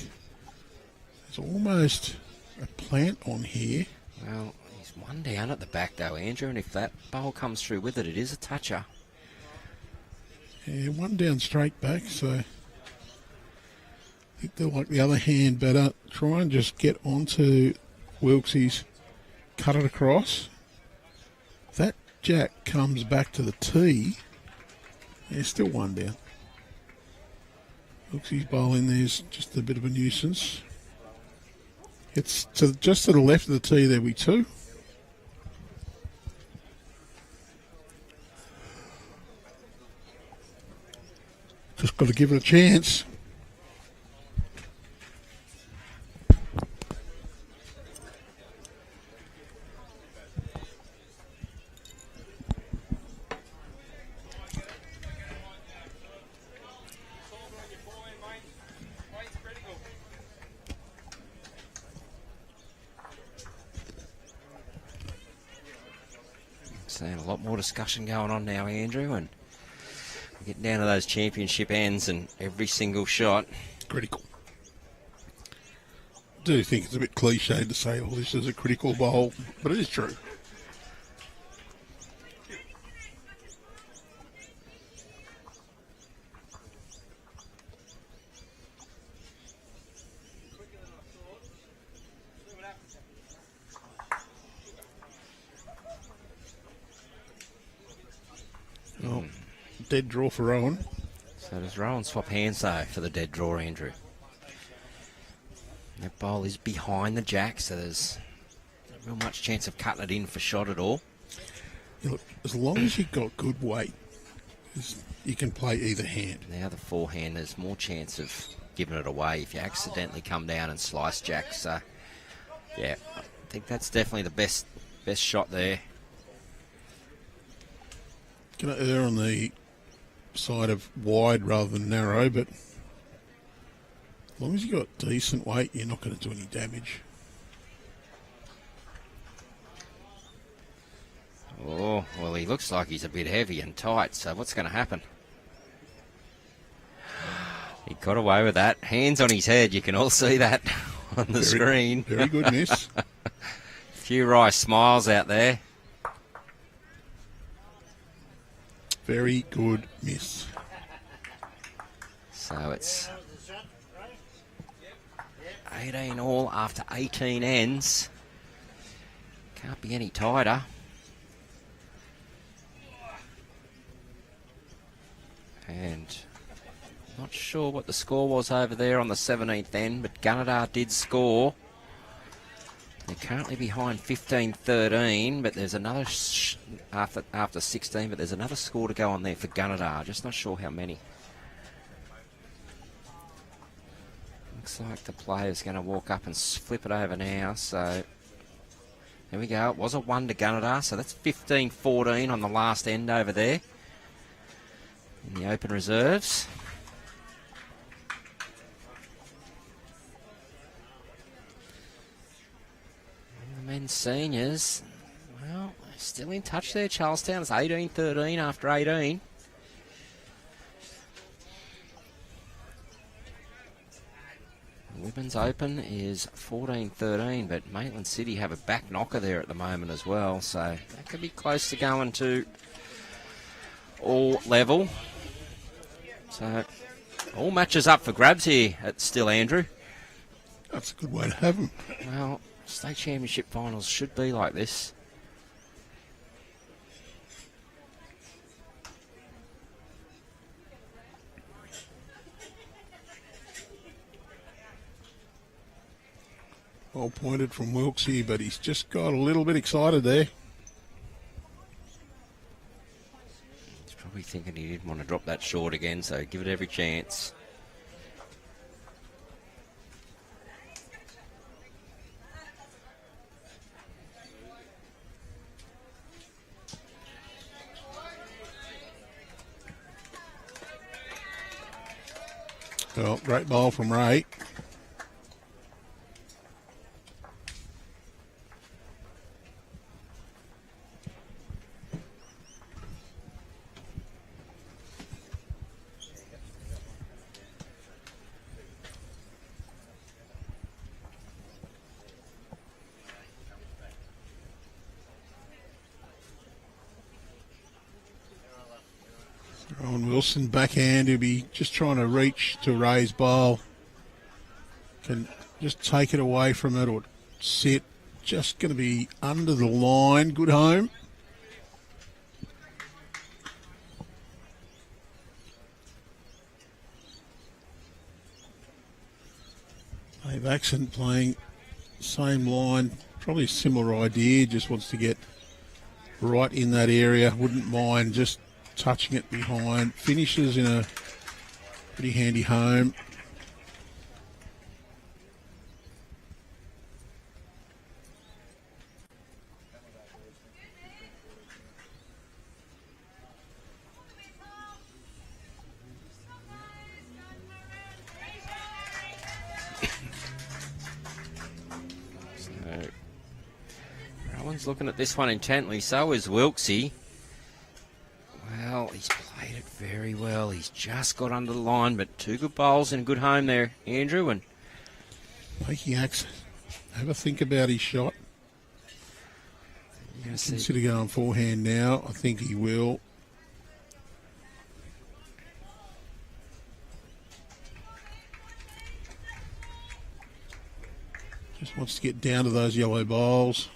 There's almost a plant on here. Well, he's one down at the back though, Andrew, and if that bowl comes through with it, it is a toucher. Yeah, one down straight back, so I think they'll like the other hand better. Try and just get onto Wilksy's, cut it across. If that jack comes back to the tee, there's still one down. Wilksy's bowling there's just a bit of a nuisance. It's just to the left of the tee, there we two. Just got to give it a chance. A lot more discussion going on now, Andrew, and we get down to those championship ends and every single shot. Critical. I do think it's a bit cliched to say, well, this is a critical bowl, but it is true. Oh, dead draw for Rohan. So does Rohan swap hands though for the dead draw, Andrew? That bowl is behind the jack, so there's not real much chance of cutting it in for shot at all. Yeah, look, as long as you've got good weight, you can play either hand. Now the forehand, there's more chance of giving it away if you accidentally come down and slice jack. So, yeah, I think that's definitely the best shot there. Going to err on the side of wide rather than narrow, but as long as you've got decent weight, you're not going to do any damage. Oh, well, he looks like he's a bit heavy and tight, so what's going to happen? He got away with that. Hands on his head. You can all see that on the screen. Very good miss. Few wry smiles out there. Very good miss. So it's 18 all after 18 ends. Can't be any tighter. And not sure what the score was over there on the 17th end, but Gunnedah did score. They're currently behind 15-13, but there's another after 16, but there's another score to go on there for Gunnedah. Just not sure how many. Looks like the player's going to walk up and flip it over now. So there we go. It was a 1 to Gunnedah, so that's 15-14 on the last end over there in the open reserves. And the men's seniors, well, still in touch there, Charlestown. It's 18-13 after 18. Women's Open is 14-13, but Maitland City have a back knocker there at the moment as well, so that could be close to going to all level. So all matches up for grabs here at Still Andrew. That's a good way to have them. Well, state championship finals should be like this. Well pointed from Wilks here, but he's just got a little bit excited there. He's probably thinking he didn't want to drop that short again, so give it every chance. Well, great ball from Ray. Rohan Wilson backhand, he'll be just trying to reach to Ray's bowl. Can just take it away from it or sit. Just going to be under the line. Good home. Dave Axon playing same line. Probably a similar idea. Just wants to get right in that area. Wouldn't mind just touching it behind. Finishes in a pretty handy home. Rowan's looking at this one intently. So is Wilksy. Well, he's played it very well. He's just got under the line, but two good bowls and a good home there, Andrew. And making Axon have a think about his shot. Consider going forehand now. I think he will. Just wants to get down to those yellow bowls.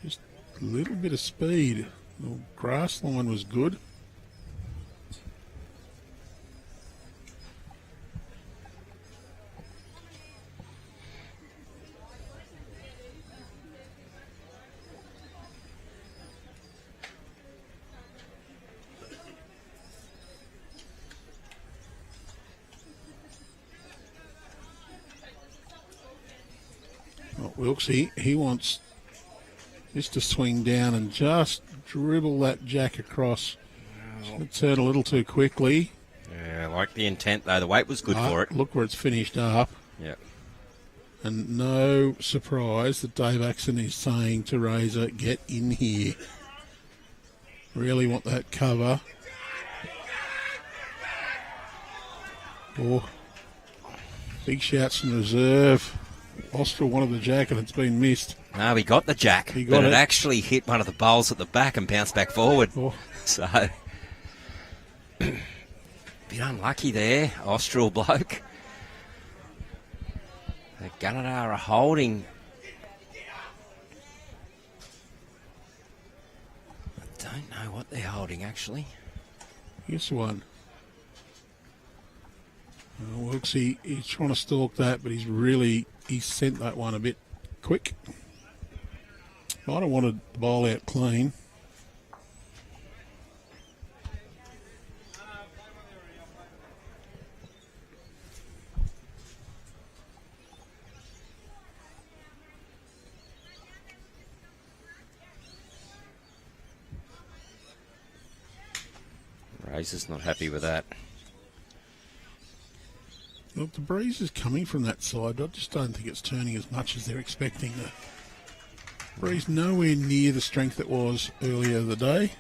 Just a little bit of speed. The grass line was good. Wilks, he wants this to swing down and just dribble that jack across. It's turned a little too quickly. Yeah, I like the intent though. The weight was good for it. Look where it's finished up. Yeah. And no surprise that Dave Axon is saying to Razor, get in here. Really want that cover. Oh, big shouts from reserve. Austral wanted the jack and it's been missed. No, he got the jack, He got but it it. actually hit one of the bowls at the back and bounced back forward. Oh. So, bit unlucky there, Austral bloke. The Gunnedah are holding. I don't know what they're holding, actually. Here's one. Wilks, he's trying to stalk that, but he's sent that one a bit quick. Might have wanted the bowl out clean. Razor's not happy with that. Look, the breeze is coming from that side, but I just don't think it's turning as much as they're expecting. The breeze nowhere near the strength it was earlier in the day.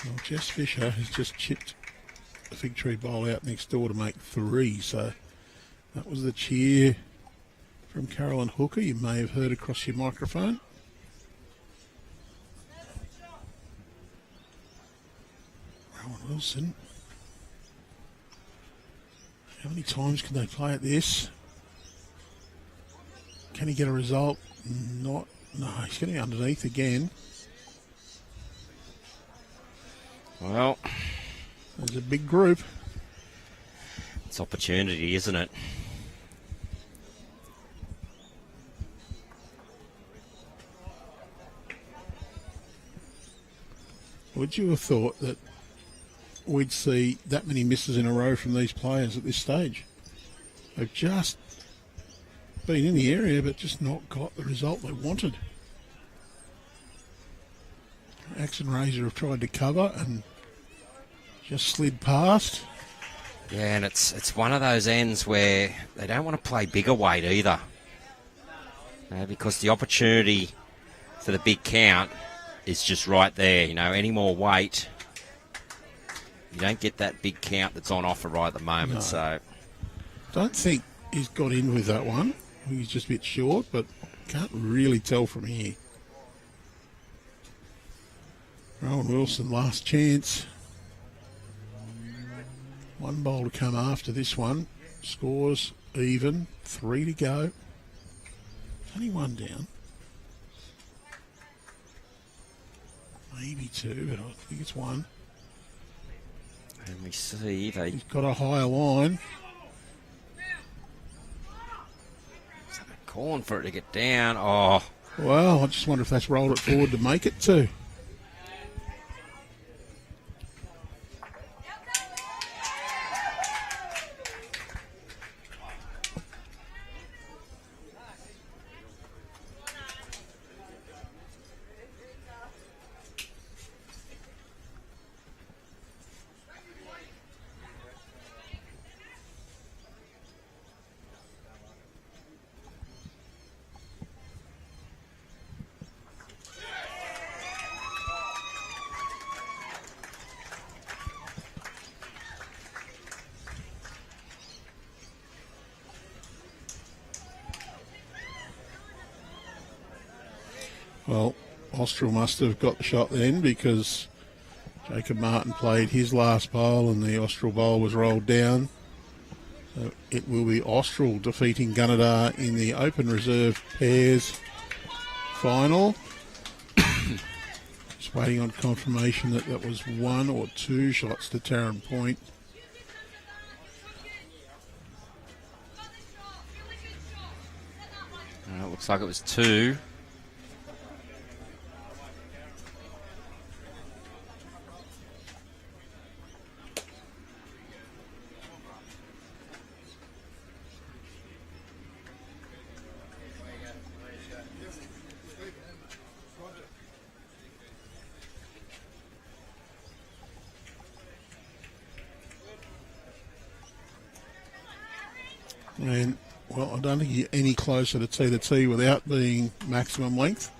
Well, Jess Fisher has just chipped a fig tree bowl out next door to make 3, so that was the cheer from Carolyn Hooker. You may have heard across your microphone. Rowan Wilson. How many times can they play at this? Can he get a result? No, he's getting underneath again. Well, There's a big group. it's opportunity, isn't it? Would you have thought that we'd see that many misses in a row from these players at this stage? They've just been in the area but just not got the result they wanted. Axon Razor have tried to cover and just slid past. Yeah, and it's one of those ends where they don't want to play bigger weight either. Because the opportunity for the big count is just right there. You know, any more weight, you don't get that big count that's on offer right at the moment. No. So, Don't think he's got in with that one. He's just a bit short, but can't really tell from here. Rowan Wilson, last chance. One bowl to come after this one. Scores even. 3 to go. Only one down. Maybe 2, but I think it's 1. and we see they He's got a higher line. calling for it to get down. Oh, Well, I just wonder if that's rolled it forward to make it 2. Well, Austral must have got the shot then because Jacob Martin played his last bowl and the Austral bowl was rolled down. So it will be Austral defeating Gunnedah in the Open Reserve Pairs final. Just waiting on confirmation that that was 1 or 2 shots to Taren Point. it looks like it was 2. And Well, I don't think you're any closer to T without being maximum length.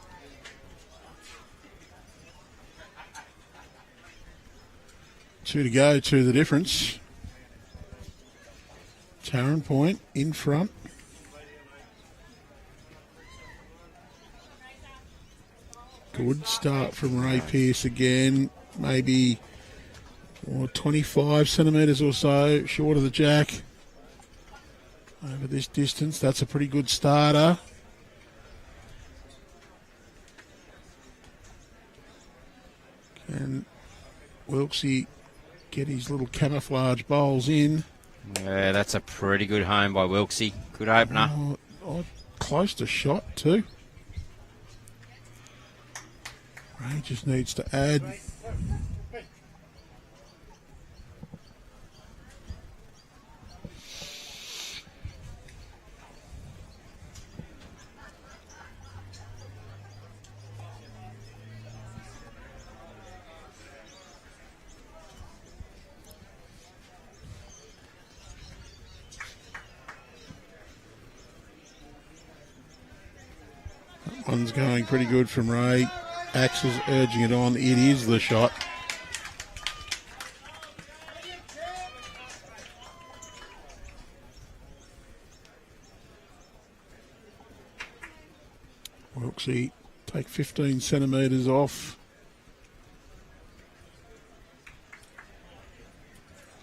Two to go, to the difference. Taren Point in front. Good start from Ray Pearse again. Maybe 25 centimetres or so short of the jack. Over this distance, that's a pretty good starter. Can Wilksy get his little camouflage bowls in? Yeah, that's a pretty good home by Wilksy. Good opener. Close to shot too. Ray just needs to add. One's going pretty good from Ray. Axel's urging it on. It is the shot. Wilksy take 15 centimetres off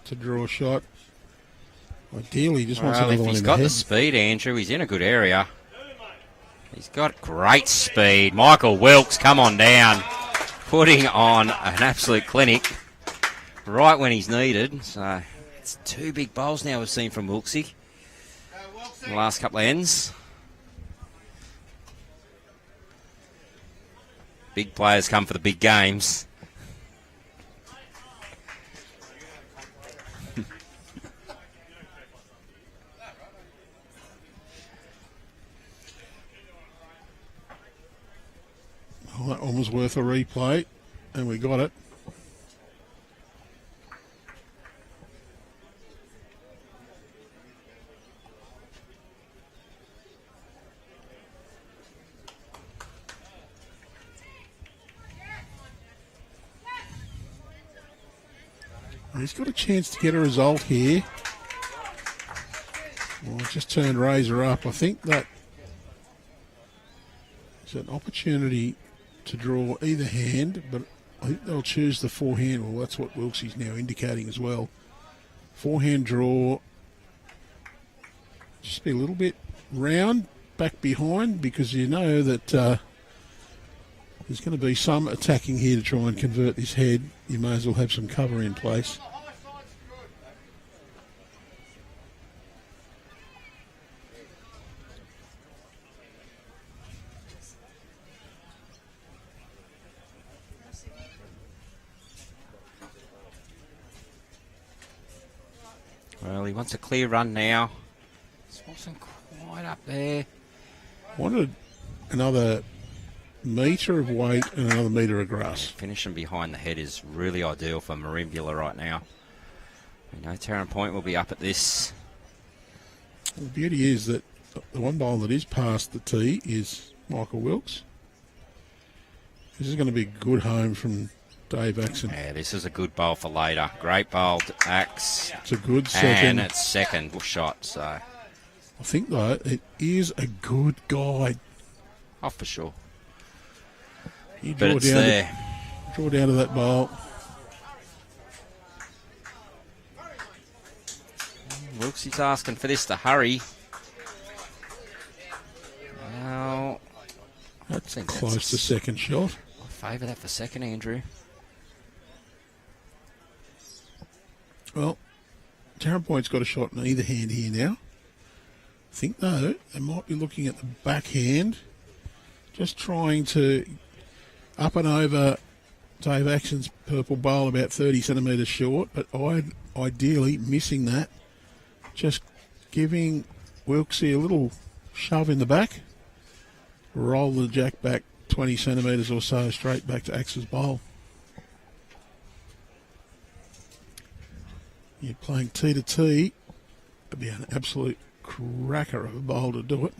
to draw a shot. Ideally, just wants another if one he's in got the the head. speed, Andrew, he's in a good area. He's got great speed. Michael Wilks, come on down. Putting on an absolute clinic right when he's needed. So it's two big bowls now we've seen from Wilksy in the last couple of ends. Big players come for the big games. Well, that one was worth a replay, and we got it. He's got a chance to get a result here. Well, just turned Razor up. I think that is an opportunity to draw either hand, but I think they'll choose the forehand. Well, that's what Wilksy's now indicating as well. Forehand draw. Just be a little bit round, back behind, because you know that there's going to be some attacking here to try and convert this head. You may as well have some cover in place. Well, he wants a clear run now. This wasn't quite up there. Wanted another metre of weight and another metre of grass. Finishing behind the head is really ideal for Merimbula right now. We know Taren Point will be up at this. Well, the beauty is that the one bowl that is past the tee is Michael Wilks. This is going to be a good home from Dave Axon. Yeah, this is a good bowl for later. Great bowl to Axe. It's a good second. And it's second shot, so. I think, though, it is a good guide. Oh, for sure. You But draw it's down there. Draw down to that bowl. Wilks is asking for this to hurry. Well, That's think close that's- to second shot. I favour that for second, Andrew. Well, Taren Point's got a shot in either hand here now. I think, though, they might be looking at the backhand, just trying to up and over Dave Axon's purple bowl about 30 centimetres short, but ideally missing that. Just giving Wilksy a little shove in the back, roll the jack back 20 centimetres or so straight back to Axe's bowl. You're playing tee to tee. It'd be an absolute cracker of a bowl to do it.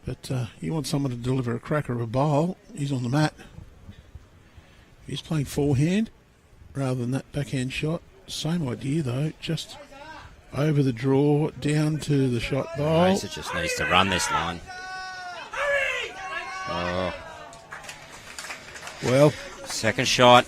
But you want someone to deliver a cracker of a bowl, he's on the mat. He's playing forehand rather than that backhand shot. Same idea though, just over the draw, down to the shot bowl. Racer just needs to run this line. Oh. Well, Second shot.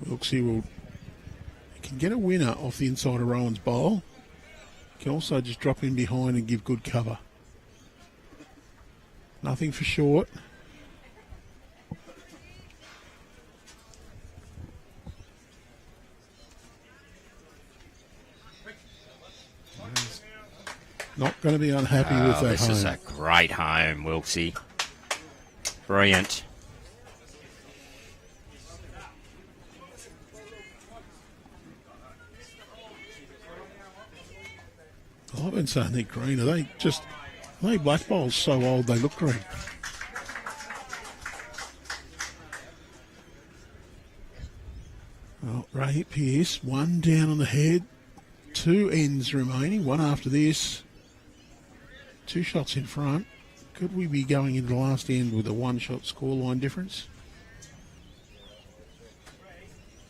Wilks he can get a winner off the inside of Rohan's bowl. Can also just drop in behind and give good cover. Nothing for short. Not going to be unhappy with that This home. is a great home, Wilksy. Brilliant. I've been saying they're green. Are they black bowls so old they look green? Well, Ray Pearse, one down on the head, 2 ends remaining, one after this, 2 shots in front. Could we be going into the last end with a 1-shot scoreline difference?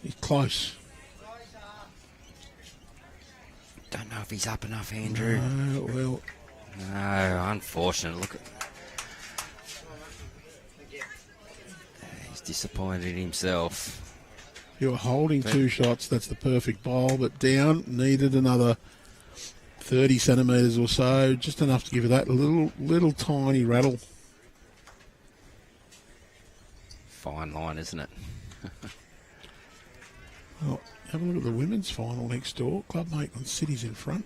He's close. Don't know if he's up enough, Andrew. Well, No, unfortunate. Look at. He's disappointed in himself. you were holding 2 shots, that's the perfect bowl, but down, needed another 30 centimetres or so, just enough to give it that little tiny rattle. Fine line, isn't it? Well, have a look at the women's final next door. Club Maitland City's in front.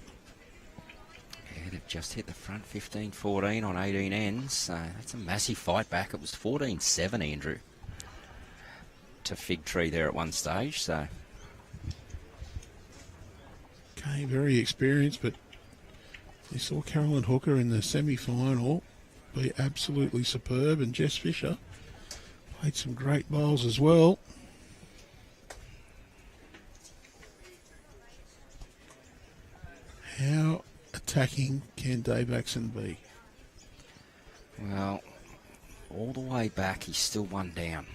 Yeah, they've just hit the front 15-14 on 18 ends. So that's a massive fight back. It was 14-7, Andrew, to Fig Tree there at one stage. So Okay, very experienced, but you saw Carolyn Hooker in the semi-final be absolutely superb, and Jess Fisher played some great bowls as well. How attacking can Dave Axon be? well, all the way back, he's still one down.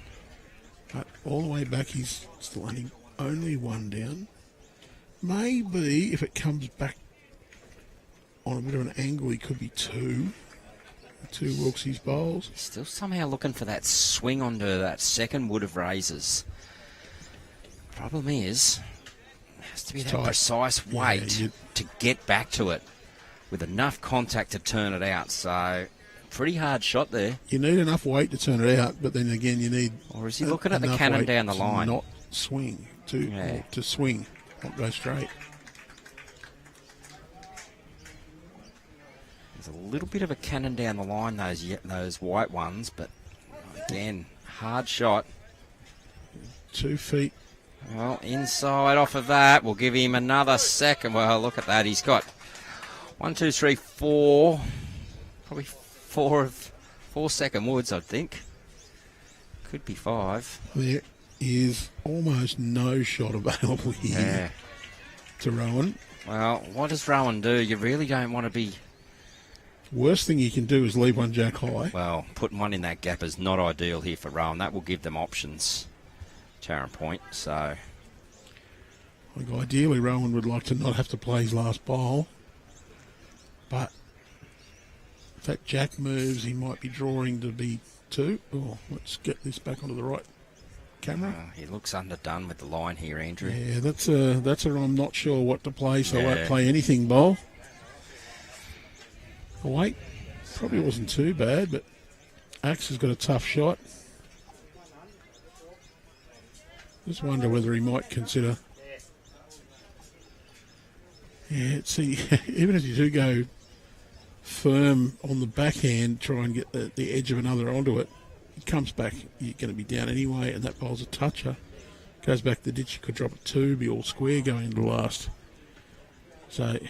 But all the way back, he's still only 1 down. Maybe if it comes back on a bit of an angle, he could be 2. 2 Wilksy's bowls. He's still somehow looking for that swing onto that second wood of razors. Problem is, it has to be that tight. precise Yeah, weight to get back to it with enough contact to turn it out. So, pretty hard shot there. You need enough weight to turn it out, but then again, you need. Or is he looking at the enough cannon weight down the to line? Not swing Yeah. to swing, not go straight. There's a little bit of a cannon down the line, those white ones, but again, hard shot. 2 feet. Well, inside off of that, we'll give him another second. Well, look at that. He's got 1, 2, 3, 4, probably 4 second woods, I think. Could be 5. There is almost no shot available here Yeah. to Rohan. Well, what does Rohan do? You really don't want to be. Worst thing you can do is leave one jack high. Well, putting one in that gap is not ideal here for Rohan. That will give them options. Taren Point, so. Like ideally, Rohan would like to not have to play his last bowl. But if that jack moves, he might be drawing to be 2. Oh, let's get this back onto the right camera. He looks underdone with the line here, Andrew. Yeah, that's a I'm not sure what to play, so I won't Yeah. play anything bowl. The weight probably wasn't too bad, but Axe has got a tough shot. Just wonder whether he might consider. Yeah, see, even if you do go firm on the backhand, try and get the edge of another onto it, it comes back, you're going to be down anyway, and that bowl's a toucher. Goes back to the ditch. You could drop a 2, be all square going into the last. So, do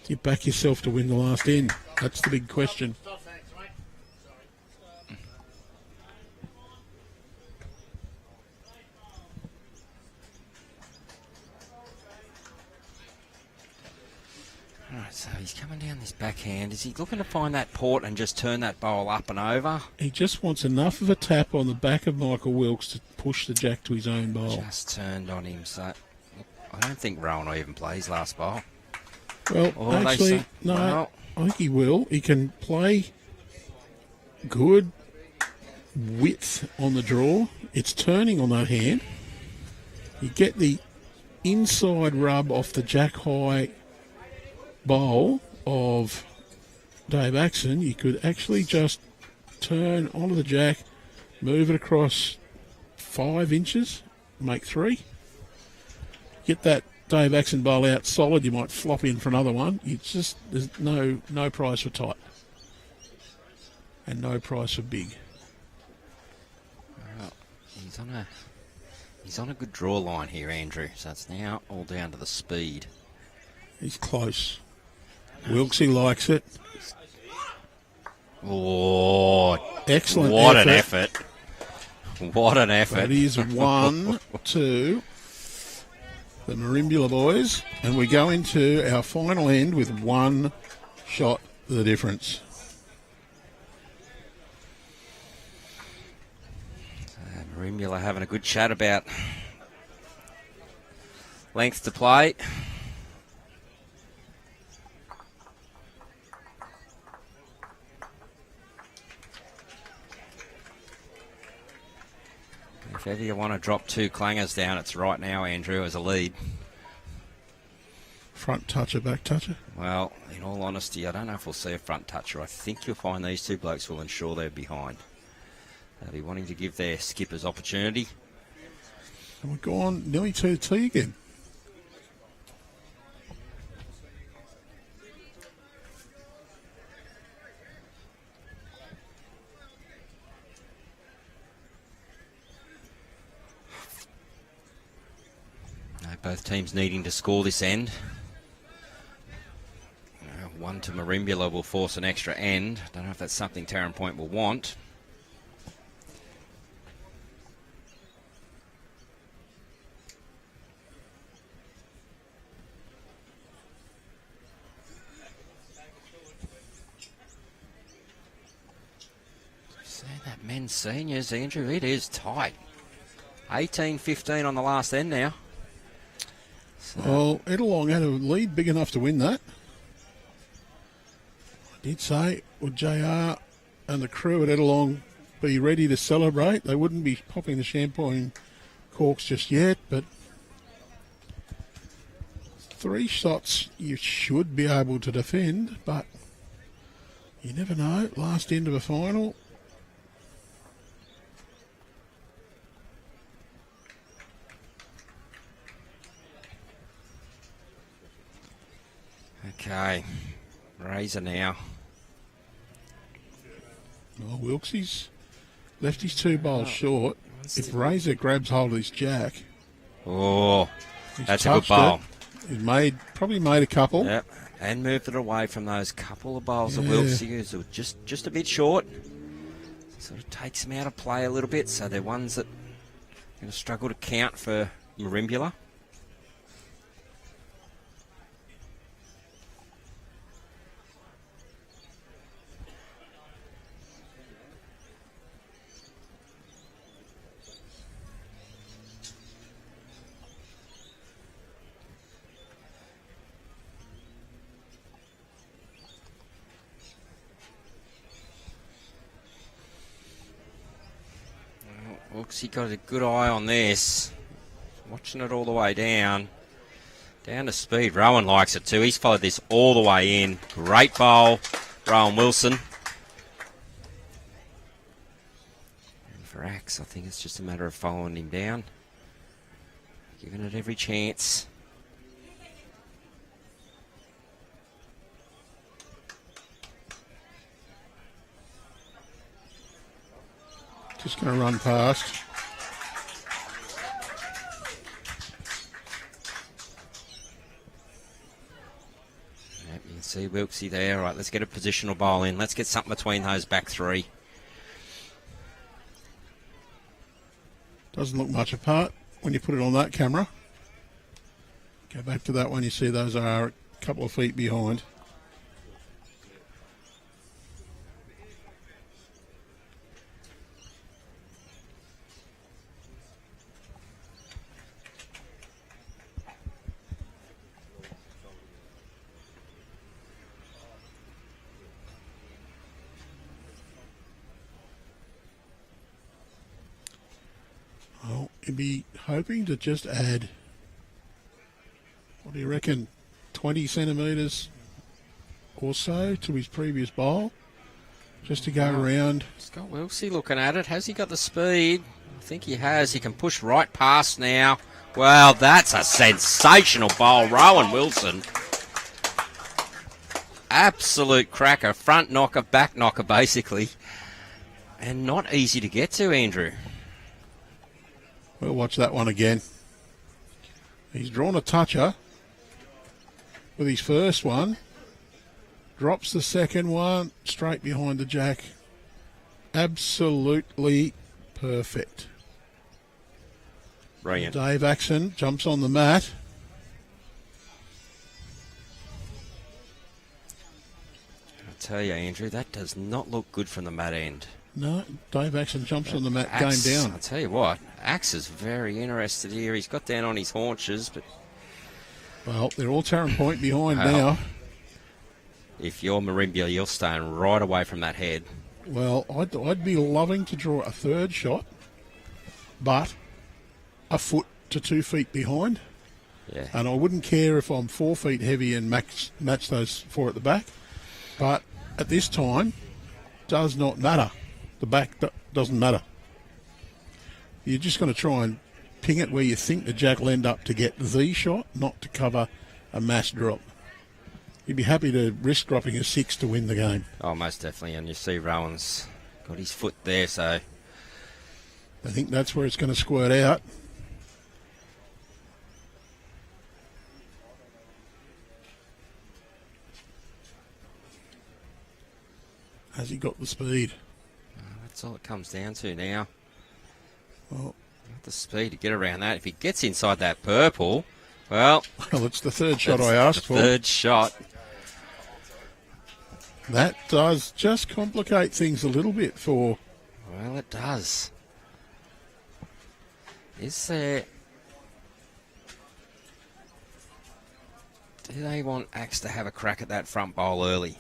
you back yourself to win the last end? That's the big question. Stop, thanks, mate. Sorry. Alright, so he's coming down this backhand. Is he looking to find that port and just turn that bowl up and over? He just wants enough of a tap on the back of Michael Wilks to push the jack to his own bowl. Just turned on him, so I don't think Rohan will even play his last bowl. Well, Oh, they actually, say- no, well. I think he will. He can play good width on the draw. It's turning on that hand. You get the inside rub off the jack high bowl of Dave Axon. You could actually just turn onto the jack, move it across 5 inches, make 3. Get that Dave Axon bowl out solid, you might flop in for another one. There's no price for tight. And no price for big. Well, he's on a good draw line here, Andrew. So it's now all down to the speed. He's close. Wilksy likes it. Oh, Excellent what effort. an effort! What an effort! That is 1, 2. The Merimbula boys. And we go into our final end with 1 shot the difference. Merimbula having a good chat about length to play. If ever you want to drop 2 clangers down, it's right now, Andrew, as a lead. Front toucher, back toucher. Well, in all honesty, I don't know if we'll see a front toucher. I think you'll find these 2 blokes will ensure they're behind. They'll be wanting to give their skippers opportunity. And we've gone nearly to the tee again. Both teams needing to score this end. 1 to Merimbula will force an extra end. Don't know if that's something Taren Point will want. See that men's seniors, Andrew, it is tight. 18-15 on the last end now. Well, Edelong had a lead big enough to win that. I did say, would JR and the crew at Edelong be ready to celebrate? They wouldn't be popping the champagne corks just yet, but 3 shots you should be able to defend, but you never know. Last end of a final. Okay, Razor now. Well, Wilksy's left his 2 bowls short. If Razor grabs hold of his jack, Oh, he's that's a good touched bowl. it. He's probably made a couple. Yep, and moved it away from those couple of bowls of Yeah. Wilks who were just a bit short. Sort of takes them out of play a little bit, so they're ones that are going to struggle to count for Merimbula. Looks he got a good eye on this. Watching it all the way down. Down to speed. Rohan likes it too. He's followed this all the way in. Great bowl, Rohan Wilson. And for Axe, I think it's just a matter of following him down. Giving it every chance. Just going to run past. See Wilksy there. All right, let's get a positional bowl in. Let's get something between those back three. Doesn't look much apart when you put it on that camera. Go back to that one, you see those are a couple of feet behind. Well, you'd be hoping to just add, what do you reckon, 20 centimetres or so to his previous bowl, just to go around. Scott Wilksy looking at it. Has he got the speed? I think he has. He can push right past now. Well, that's a sensational bowl. Rohan Wilson. Absolute cracker. Front knocker, back knocker, basically. And not easy to get to, Andrew. We'll watch that one again. He's drawn a toucher with his first one. Drops the second one straight behind the jack. Absolutely perfect. Brilliant. Dave Axon jumps on the mat. I'll tell you, Andrew, that does not look good from the mat end. No, Dave Axon jumps on the mat, game down. I'll tell you what, Axe is very interested here. He's got down on his haunches, but... Well, they're all Taren Point behind Well, now. If you're Merimbula, you're staying right away from that head. Well, I'd be loving to draw a third shot, but a foot to 2 feet behind. Yeah. And I wouldn't care if I'm 4 feet heavy and match those four at the back. But at this time, does not matter. The back doesn't matter. You're just going to try and ping it where you think the jack will end up to get the shot, not to cover a mass drop. You'd be happy to risk dropping a 6 to win the game. Oh, most definitely. And you see Rowan's got his foot there, so... I think that's where it's going to squirt out. Has he got the speed? That's all it comes down to now. Well, The speed to get around that. If he gets inside that purple, well... Well, it's the third shot that's I asked the for. Third shot. That does just complicate things a little bit for... Well, it does. Is there... Do they want Axe to have a crack at that front bowl early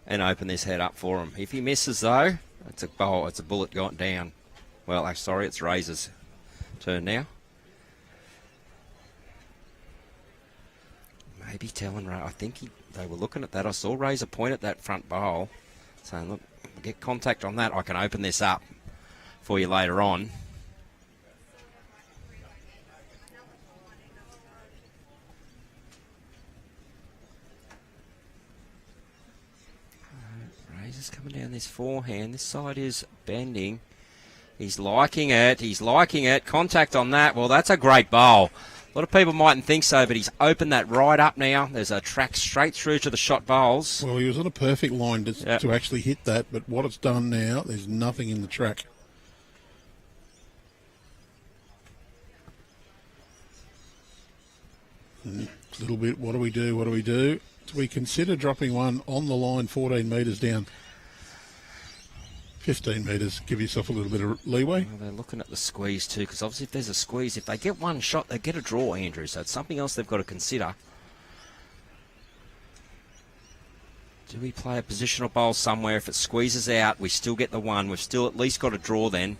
and open this head up for him? If he misses, though, it's a bowl. It's a bullet gone down. Well, sorry, it's Razor's turn now. Maybe telling Ray. I think they were looking at that. I saw Razor point at that front bowl, saying, "Look, get contact on that. I can open this up for you later on." Razor's coming down this forehand. This side is bending. He's liking it. He's liking it. Contact on that. Well, that's a great bowl. A lot of people mightn't think so, but he's opened that right up now. There's a track straight through to the shot bowls. Well, he was on a perfect line to actually hit that, but what it's done now, there's nothing in the track. A little bit, what do we do? What do we do? Do we consider dropping one on the line 14 metres down? 15 metres, give yourself a little bit of leeway. Well, they're looking at the squeeze too, because obviously if there's a squeeze, if they get one shot, they get a draw, Andrew. So it's something else they've got to consider. Do we play a positional bowl somewhere? If it squeezes out, we still get the one. We've still at least got a draw then.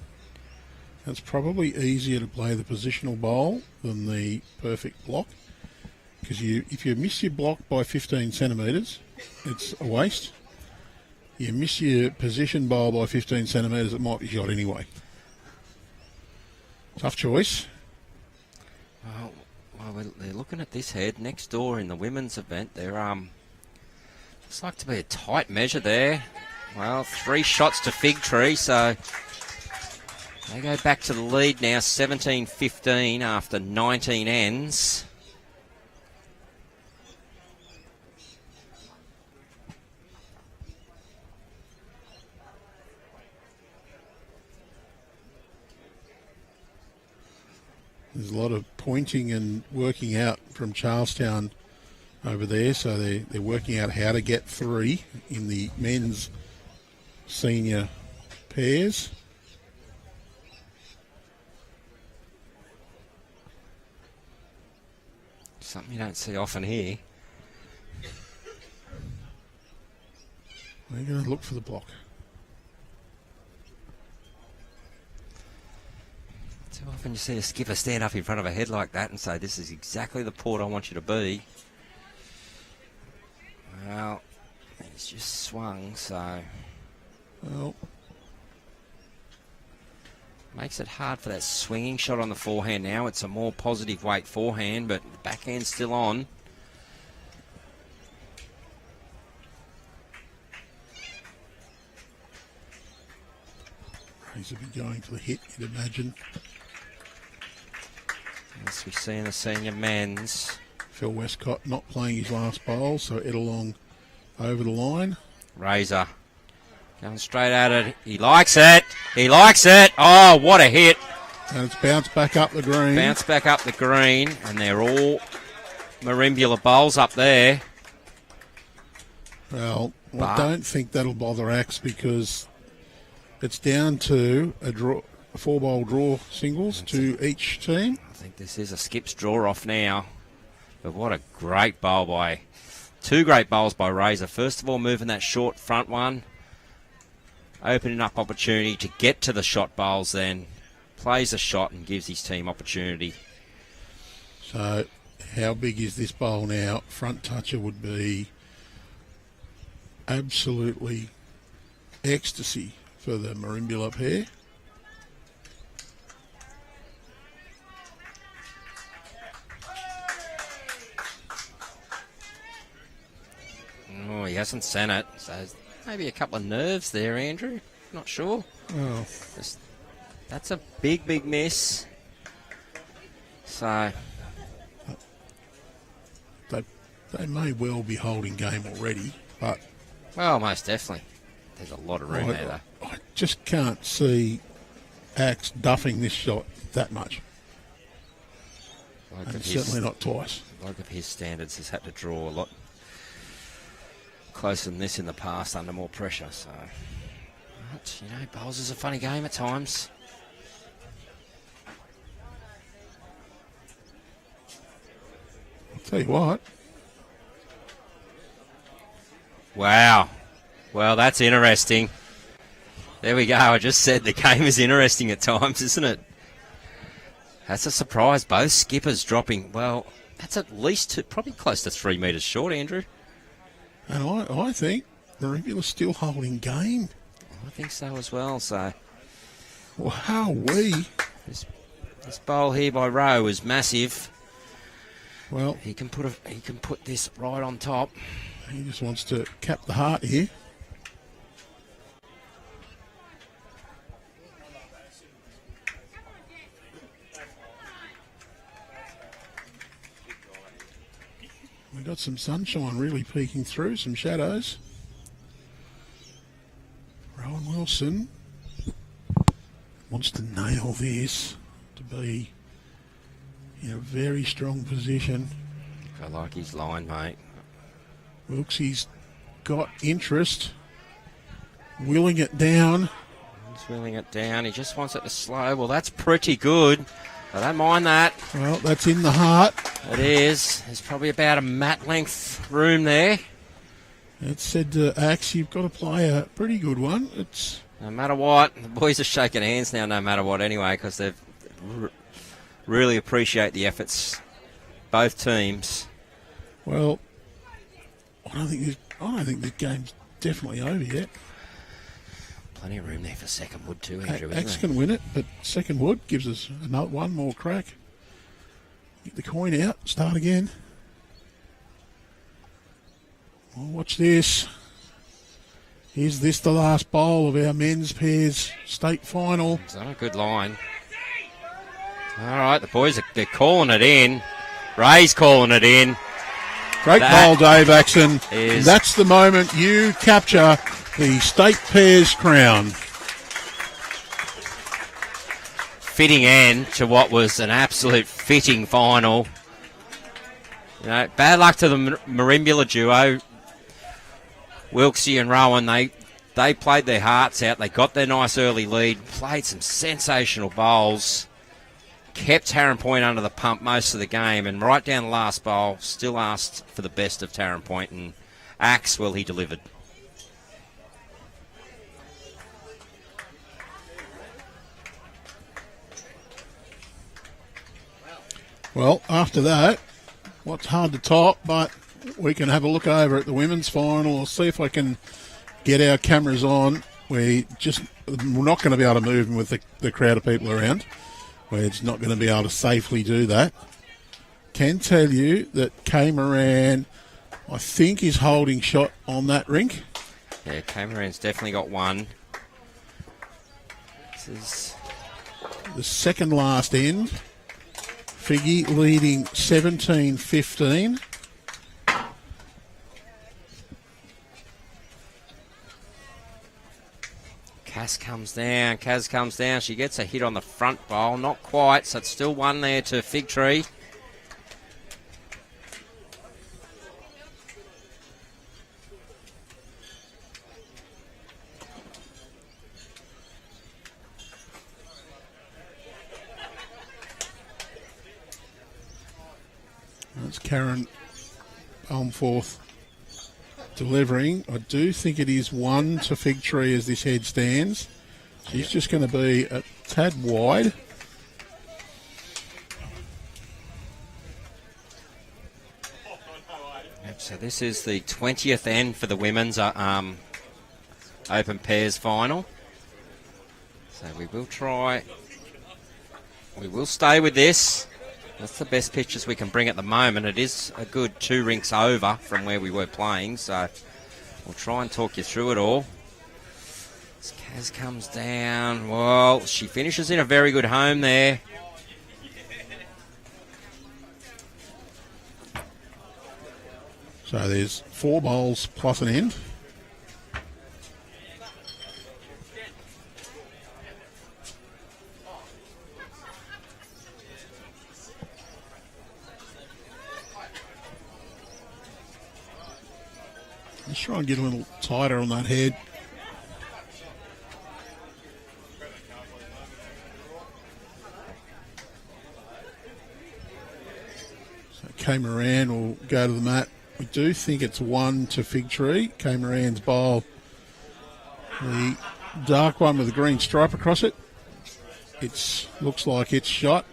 It's probably easier to play the positional bowl than the perfect block, because if you miss your block by 15 centimetres, it's a waste. You miss your position bowl by 15 centimetres, it might be shot anyway. Tough choice. Well, they're looking at this head next door in the women's event. There looks like to be a tight measure there. Well, 3 shots to Fig Tree, so they go back to the lead now, 17-15 after 19 ends. There's a lot of pointing and working out from Charlestown over there, so they're working out how to get 3 in the men's senior pairs. Something you don't see often here. They're going to look for the block. Too often you see a skipper stand up in front of a head like that and say, this is exactly the port I want you to be. Well, he's just swung, so... Well, makes it hard for that swinging shot on the forehand now. It's a more positive weight forehand, but the backhand's still on. Razor be going for the hit, you'd imagine. As we see in the senior men's. Phil Westcott not playing his last bowl, so Edelong over the line. Razor going straight at it. He likes it. He likes it. Oh, what a hit. And it's bounced back up the green. Bounce back up the green, and they're all Merimbula bowls up there. Well, I don't think that'll bother Axe because it's down to a 4-bowl draw singles to each team. I think this is a skip's draw off now. But what a great bowl by... 2 great bowls by Razor. First of all, moving that short front one. Opening up opportunity to get to the shot bowls then. Plays a shot and gives his team opportunity. So, how big is this bowl now? Front toucher would be absolutely ecstasy for the Merimbula pair. Oh, he hasn't sent it. So maybe a couple of nerves there, Andrew. Not sure. Oh, That's a big, big miss. So they may well be holding game already, but well, most definitely. There's a lot of room there, though. I just can't see Axe duffing this shot that much. And certainly not twice. Like of his standards has had to draw a lot closer than this in the past under more pressure. So, but, you know, bowls is a funny game at times. I'll tell you what. Wow. Well, that's interesting. There we go. I just said the game is interesting at times, isn't it? That's a surprise. Both skippers dropping. Well, that's at least probably close to 3 metres short, Andrew. And I think Merimbula's still holding game. I think so as well. So, Wowee. this bowl here by Rowe is massive. Well, He can put this right on top. he just wants to cap the heart here. We've got some sunshine really peeking through, some shadows. Rohan Wilson wants to nail this to be in a very strong position. I like his line, mate. Wilks, he's got interest, willing it down. He's wheeling it down. He just wants it to slow. Well, that's pretty good. I don't mind that. Well, that's in the heart. It is. There's probably about a mat length room there. It said to Axe, you've got to play a pretty good one. It's No matter what, the boys are shaking hands now, no matter what, anyway, because they really appreciate the efforts, both teams. well, I don't think this game's definitely over yet. Plenty of room there for second wood too, Andrew. Axe Isn't can win it, but second wood gives us one more crack. Get the coin out, start again. Well, watch this. Is this the last bowl of our men's pairs state final? Is that a good line? All right, the boys they're calling it in. Ray's calling it in. Great bowl, Dave Axon. Is That's the moment you capture the state pairs crown. fitting end to what was an absolute fitting final. You know, bad luck to the Merimbula duo. Wilksy and Rohan, they played their hearts out. They got their nice early lead, played some sensational bowls, kept Taren Point under the pump most of the game, and right down the last bowl, still asked for the best of Taren Point, and well, he delivered. Well, after that, what's hard to top, but we can have a look over at the women's final. I'll see if I can get our cameras on. We're not going to be able to move them with the crowd of people around. We're just not going to be able to safely do that. Can tell you that Kay Moran, I think, is holding shot on that rink. Yeah, Kay Moran's definitely got one. This is the second last end. Figgy leading 17-15. Kaz comes down. She gets a hit on the front bowl. Not quite, so it's still one there to Fig Tree. That's Karen Elmforth delivering. I do think it is one to Fig Tree as this head stands. She's just going to be a tad wide. So this is the 20th end for the women's Open Pairs final. So we will stay with this. That's the best pictures we can bring at the moment. It is a good 2 rinks over from where we were playing, so we'll try and talk you through it all. As Kaz comes down, well, she finishes in a very good home there. So there's 4 bowls plus an end. Let's try and get a little tighter on that head. So Kay Moran will go to the mat. We do think it's one to Fig Tree. Kay Moran's bowl. The dark one with the green stripe across it. It looks like it's shot.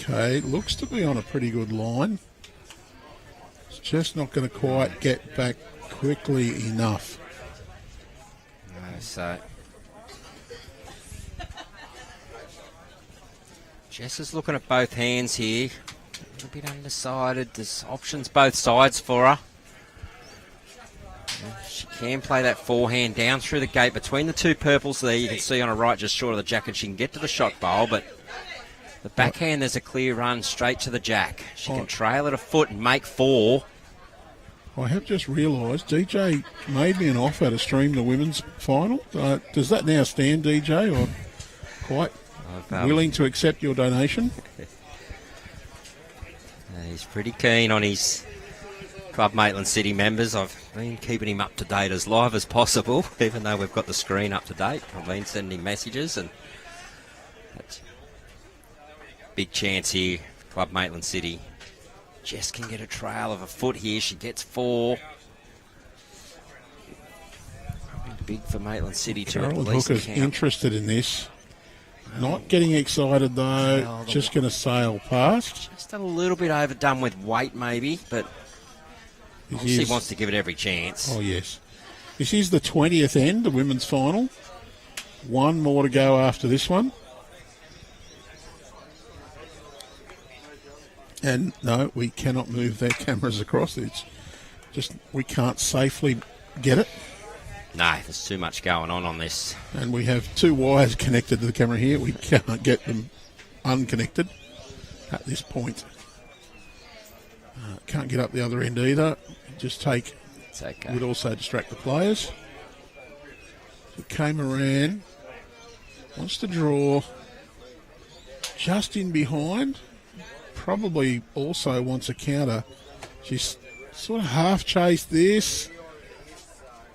Okay, looks to be on a pretty good line. It's just not going to quite get back quickly enough. No, so Jess is looking at both hands here. A little bit undecided. There's options both sides for her. She can play that forehand down through the gate between the 2 purples there. You can see on her right just short of the jack, and she can get to the shot bowl, but the backhand, there's a clear run straight to the jack. She can trail it a foot and make 4. I have just realised DJ made me an offer to stream the women's final. Does that now stand, DJ, or quite willing to accept your donation? He's pretty keen on his Club Maitland City members. I've been keeping him up to date as live as possible, even though we've got the screen up to date. I've been sending him messages, and that's big chance here, Club Maitland City. Jess can get a trail of a foot here. She gets 4. Big for Maitland City to at least Hooker's count. interested in this. Not getting excited though. Well, just going to sail past. Just a little bit overdone with weight maybe, but obviously wants to give it every chance. Oh yes. This is the 20th end, the women's final. 1 more to go after this one. And no, we cannot move their cameras across. It's just we can't safely get it. No, there's too much going on this. And we have 2 wires connected to the camera here. We can't get them unconnected at this point. Can't get up the other end either. Just take... It's okay. Would also distract the players. So Cameron wants to draw just in behind. Probably also wants a counter. She's sort of half chased this,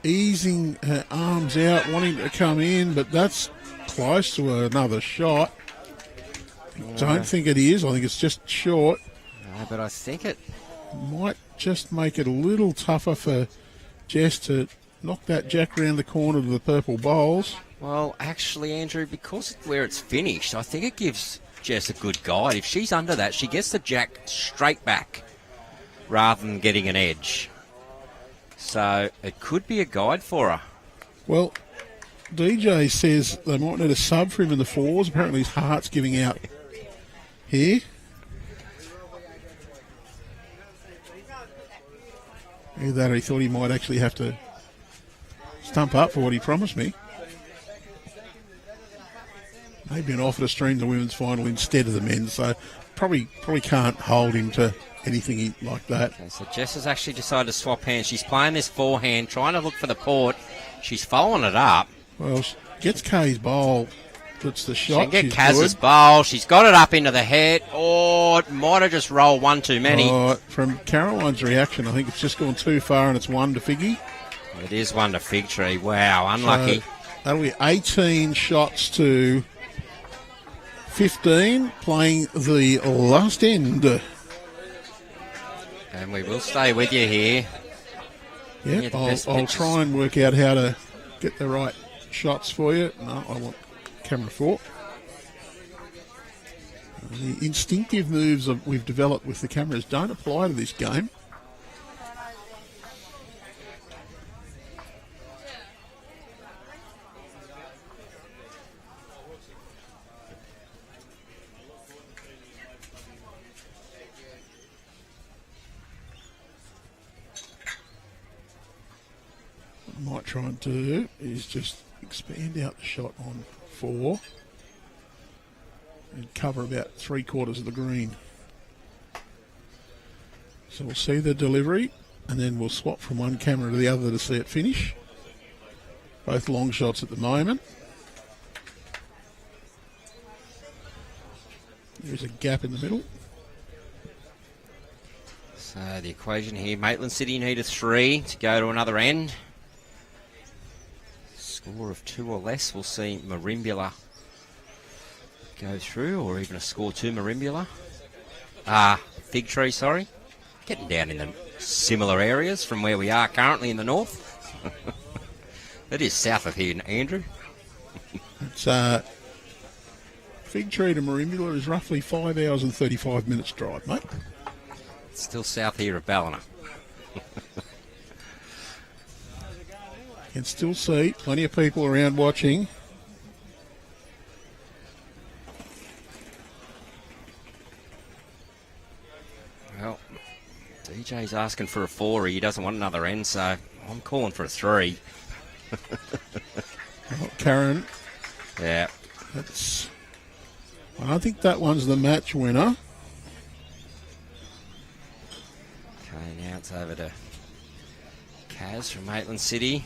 easing her arms out, wanting to come in, but that's close to another shot. I don't think it is. I think it's just short. No, but I think it Might just make it a little tougher for Jess to knock that jack round the corner to the purple bowls. Well, actually, Andrew, because of where it's finished, I think it gives Jess a good guide. If she's under that, she gets the jack straight back rather than getting an edge. So it could be a guide for her. Well, DJ says they might need a sub for him in the 4s. Apparently his heart's giving out here. Either that or he thought he might actually have to stump up for what he promised me. Maybe an offer to stream the women's final instead of the men's, so probably can't hold him to anything like that. Okay, so Jess has actually decided to swap hands. She's playing this forehand, trying to look for the port. She's following it up. Well, she gets Kay's bowl, puts the She shot. can get She's Kaz's good. bowl. She's got it up into the head. Oh, it might have just rolled one too many. From Caroline's reaction, I think it's just gone too far and it's 1 to Figgy. It is one to Fig Tree. Wow, unlucky. So that'll be 18 shots to 15, playing the last end. And we will stay with you here. Yeah, Yeah, the I'll best pitches. try and work out how to get the right shots for you. No, I want camera 4. The instinctive moves that we've developed with the cameras don't apply to this game. What I might try and do is just expand out the shot on 4 and cover about 3/4 of the green. So we'll see the delivery and then we'll swap from one camera to the other to see it finish. Both long shots at the moment. There's a gap in the middle. So the equation here, Maitland City need a 3 to go to another end. Score of 2 or less, we'll see Merimbula go through, or even a score 2 Merimbula. Fig Tree, sorry. Getting down in the similar areas from where we are currently in the north. It is south of here, Andrew. It's Fig Tree to Merimbula is roughly 5 hours and 35 minutes drive, mate. It's still south here of Ballina. You can still see plenty of people around watching. Well, DJ's asking for a 4. He doesn't want another end, so I'm calling for a 3. Well, Karen, Yeah. I think that one's the match winner. Okay, now it's over to Kaz from Maitland City.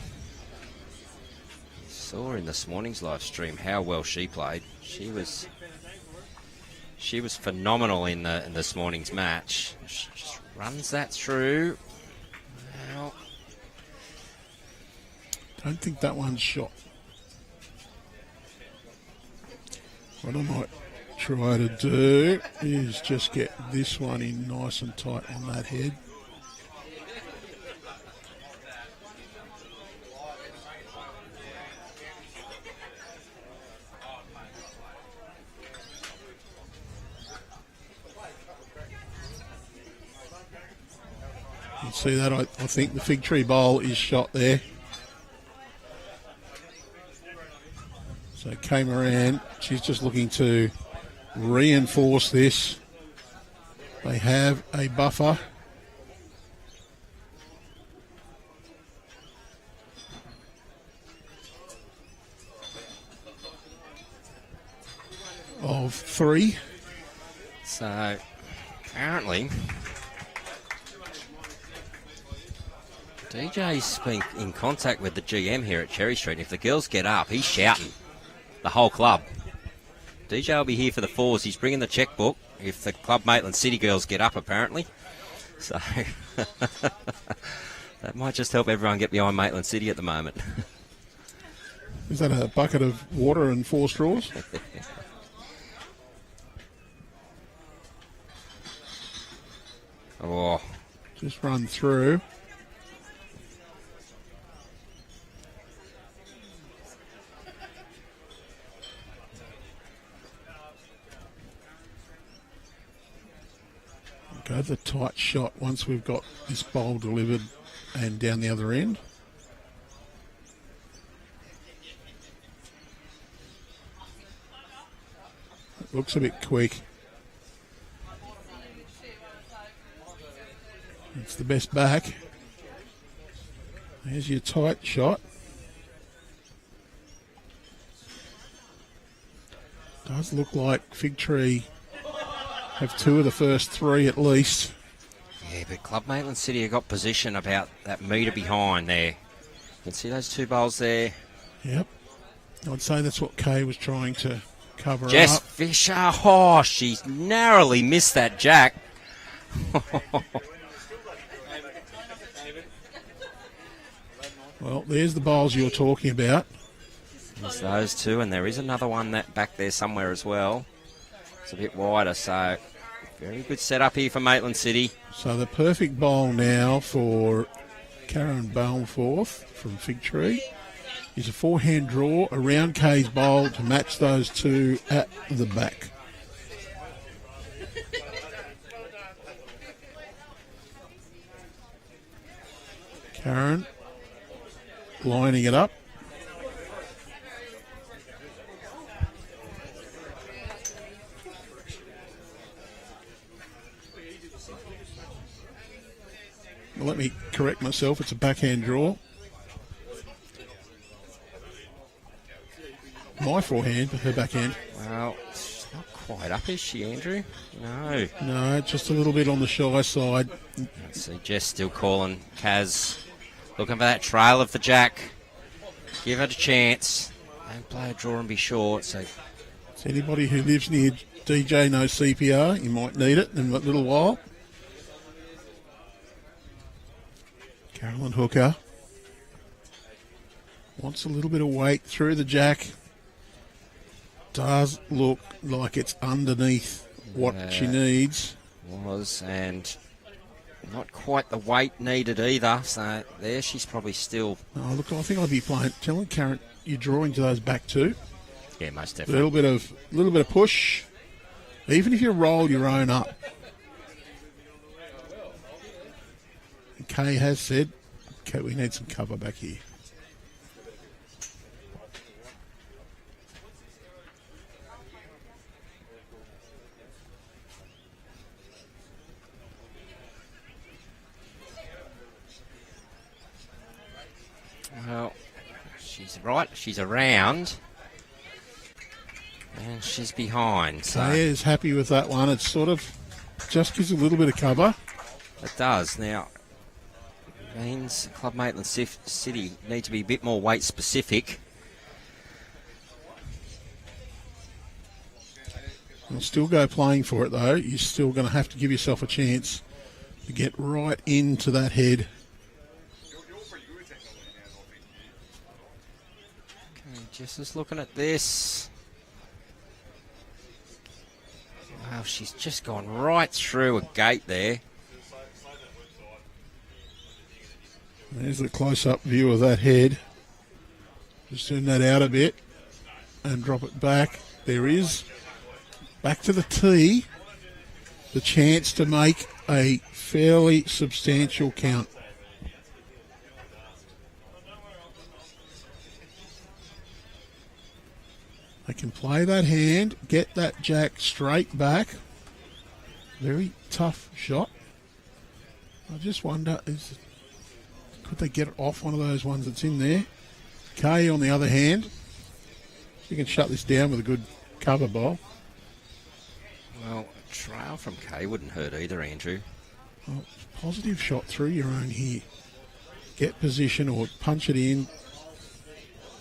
Saw in this morning's live stream how well she played. She was phenomenal in this morning's match. She just runs that through. Well, Don't think that one's shot. What I might try to do is just get this one in nice and tight on that head. You can see that, I think the Fig Tree bowl is shot there. So Kay Moran, she's just looking to reinforce this. They have a buffer. Of 3. So, apparently, DJ's been in contact with the GM here at Cherry Street. If the girls get up, he's shouting. The whole club. DJ will be here for the 4s. He's bringing the checkbook if the Club Maitland City girls get up, apparently. So, that might just help everyone get behind Maitland City at the moment. Is that a bucket of water and 4 straws? Oh, Just run through. Go the tight shot once we've got this bowl delivered and down the other end. It looks a bit quick. It's the best back. There's your tight shot. Does look like Fig Tree have 2 of the first 3 at least. yeah, but Club Maitland City have got position about that metre behind there. You can see those 2 bowls there. Yep. I'd say that's what Kay was trying to cover Jess up. Fisher, oh, she's narrowly missed that jack. Well, there's the bowls you're talking about. There's those 2, and there is another one that back there somewhere as well. It's a bit wider, so very good setup here for Maitland City. So the perfect bowl now for Karen Balmforth from Fig Tree is a 4-hand draw around Kay's bowl to match those 2 at the back. Karen lining it up. Well, let me correct myself. It's a backhand draw. My forehand, her backhand. Well, she's not quite up, is she, Andrew? No. No, just a little bit on the shy side. Let's see, Jess still calling. Kaz looking for that trail of the jack. Give it a chance. Don't play a draw and be short. So, So anybody who lives near DJ knows CPR. You might need it in a little while. Carolyn Hooker wants a little bit of weight through the jack. Does look like it's underneath what she needs. was, and not quite the weight needed either. So there, she's probably still. Oh, look, I think I'd be telling Karen you're drawing to those back 2. Yeah, most A definitely. little bit of push. Even if you roll your own up. And Kay has said, okay, we need some cover back here. Well, she's right. She's around. And she's behind. So Claire's happy with that one. It sort of just gives a little bit of cover. it does. Now, means Club Maitland City need to be a bit more weight specific. You'll still go playing for it, though. You're still going to have to give yourself a chance to get right into that head. Okay, Jess is looking at this. Wow, she's just gone right through a gate there. There's a close-up view of that head. Just turn that out a bit and drop it back. There is, back to the tee, the chance to make a fairly substantial count. They can play that hand, get that jack straight back. Very tough shot. I just wonder, could they get it off one of those ones that's in there? Kay, on the other hand, she can shut this down with a good cover bowl. Well, a trail from Kay wouldn't hurt either, Andrew. Well, positive shot through your own here. Get position or punch it in.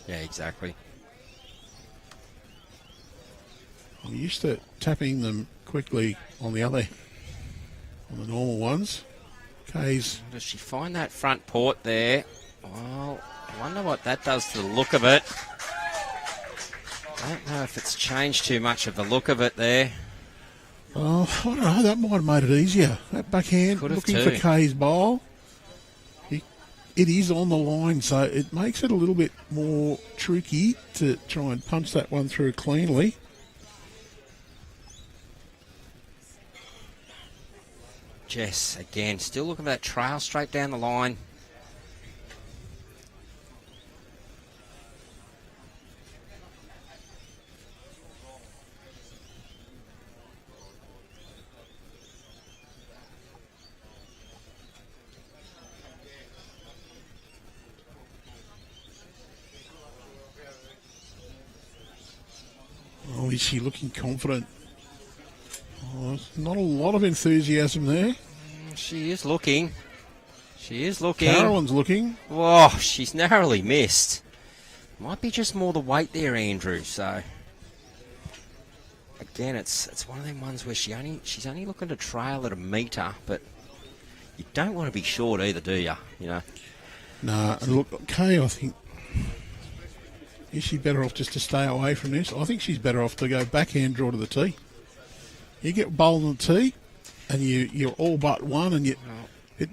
Yeah, exactly. I'm used to tapping them quickly on the normal ones. Kay's. Does she find that front port there? Well, I wonder what that does to the look of it. I don't know if it's changed too much of the look of it there. Oh, I don't know. That might have made it easier. That backhand, looking for Kay's bowl. It is on the line, so it makes it a little bit more tricky to try and punch that one through cleanly. Jess, again, still looking for that trail straight down the line. Oh, is she looking confident? Oh, there's not a lot of enthusiasm there. She is looking. She is looking. Carolyn's looking. Whoa, she's narrowly missed. Might be just more the weight there, Andrew. So, again, it's one of them ones where she's only looking to trail at a metre, but you don't want to be short either, do you? You know. Nah, and look, Kay, I think, is she better off just to stay away from this? I think she's better off to go backhand draw to the tee. You get bowled on the tee, and you're all but one, and it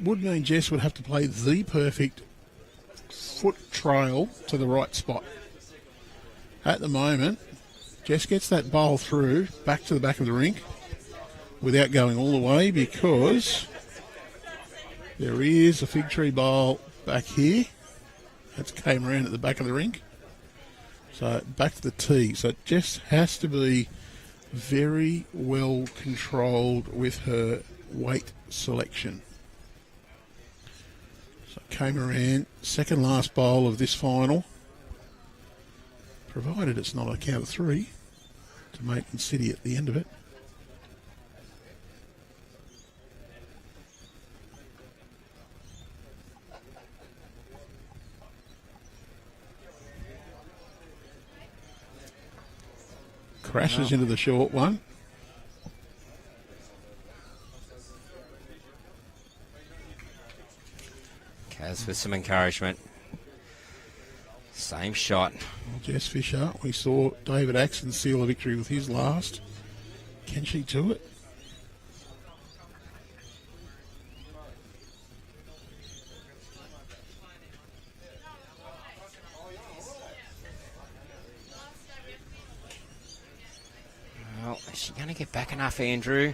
would mean Jess would have to play the perfect foot trail to the right spot. At the moment, Jess gets that bowl through back to the back of the rink without going all the way, because there is a fig tree bowl back here. That's came around at the back of the rink. So back to the tee. So Jess has to be very well controlled with her weight selection. So came around, second last bowl of this final, provided it's not a count of three, to Maitland City at the end of it. Crashes into the short one. Kaz with some encouragement. Same shot. Well, Jess Fisher, we saw David Axon seal a victory with his last. Can she do it? Well, is she going to get back enough, Andrew?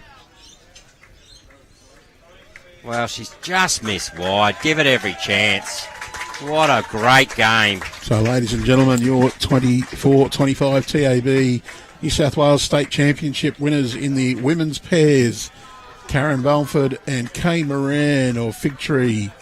Well, she's just missed wide. Give it every chance. What a great game. So, ladies and gentlemen, your 24-25 TAB New South Wales State Championship winners in the women's pairs, Karen Balford and Kay Moran of Fig Tree.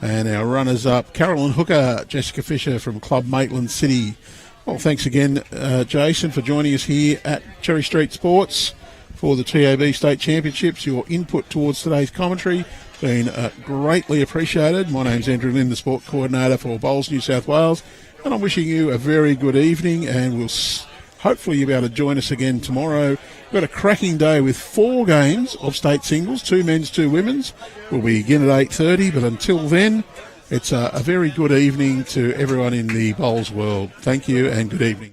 And our runners-up, Carolyn Hooker, Jessica Fisher from Club Maitland City. Well, thanks again, Jason, for joining us here at Cherry Street Sports for the TAB State Championships. Your input towards today's commentary been greatly appreciated. My name's Andrew Lynn, the Sport Coordinator for Bowls New South Wales, and I'm wishing you a very good evening, and we'll hopefully you'll be able to join us again tomorrow. We've got a cracking day with 4 games of state singles, 2 men's, 2 women's. We'll begin at 8:30, but until then, it's a very good evening to everyone in the bowls world. Thank you and good evening.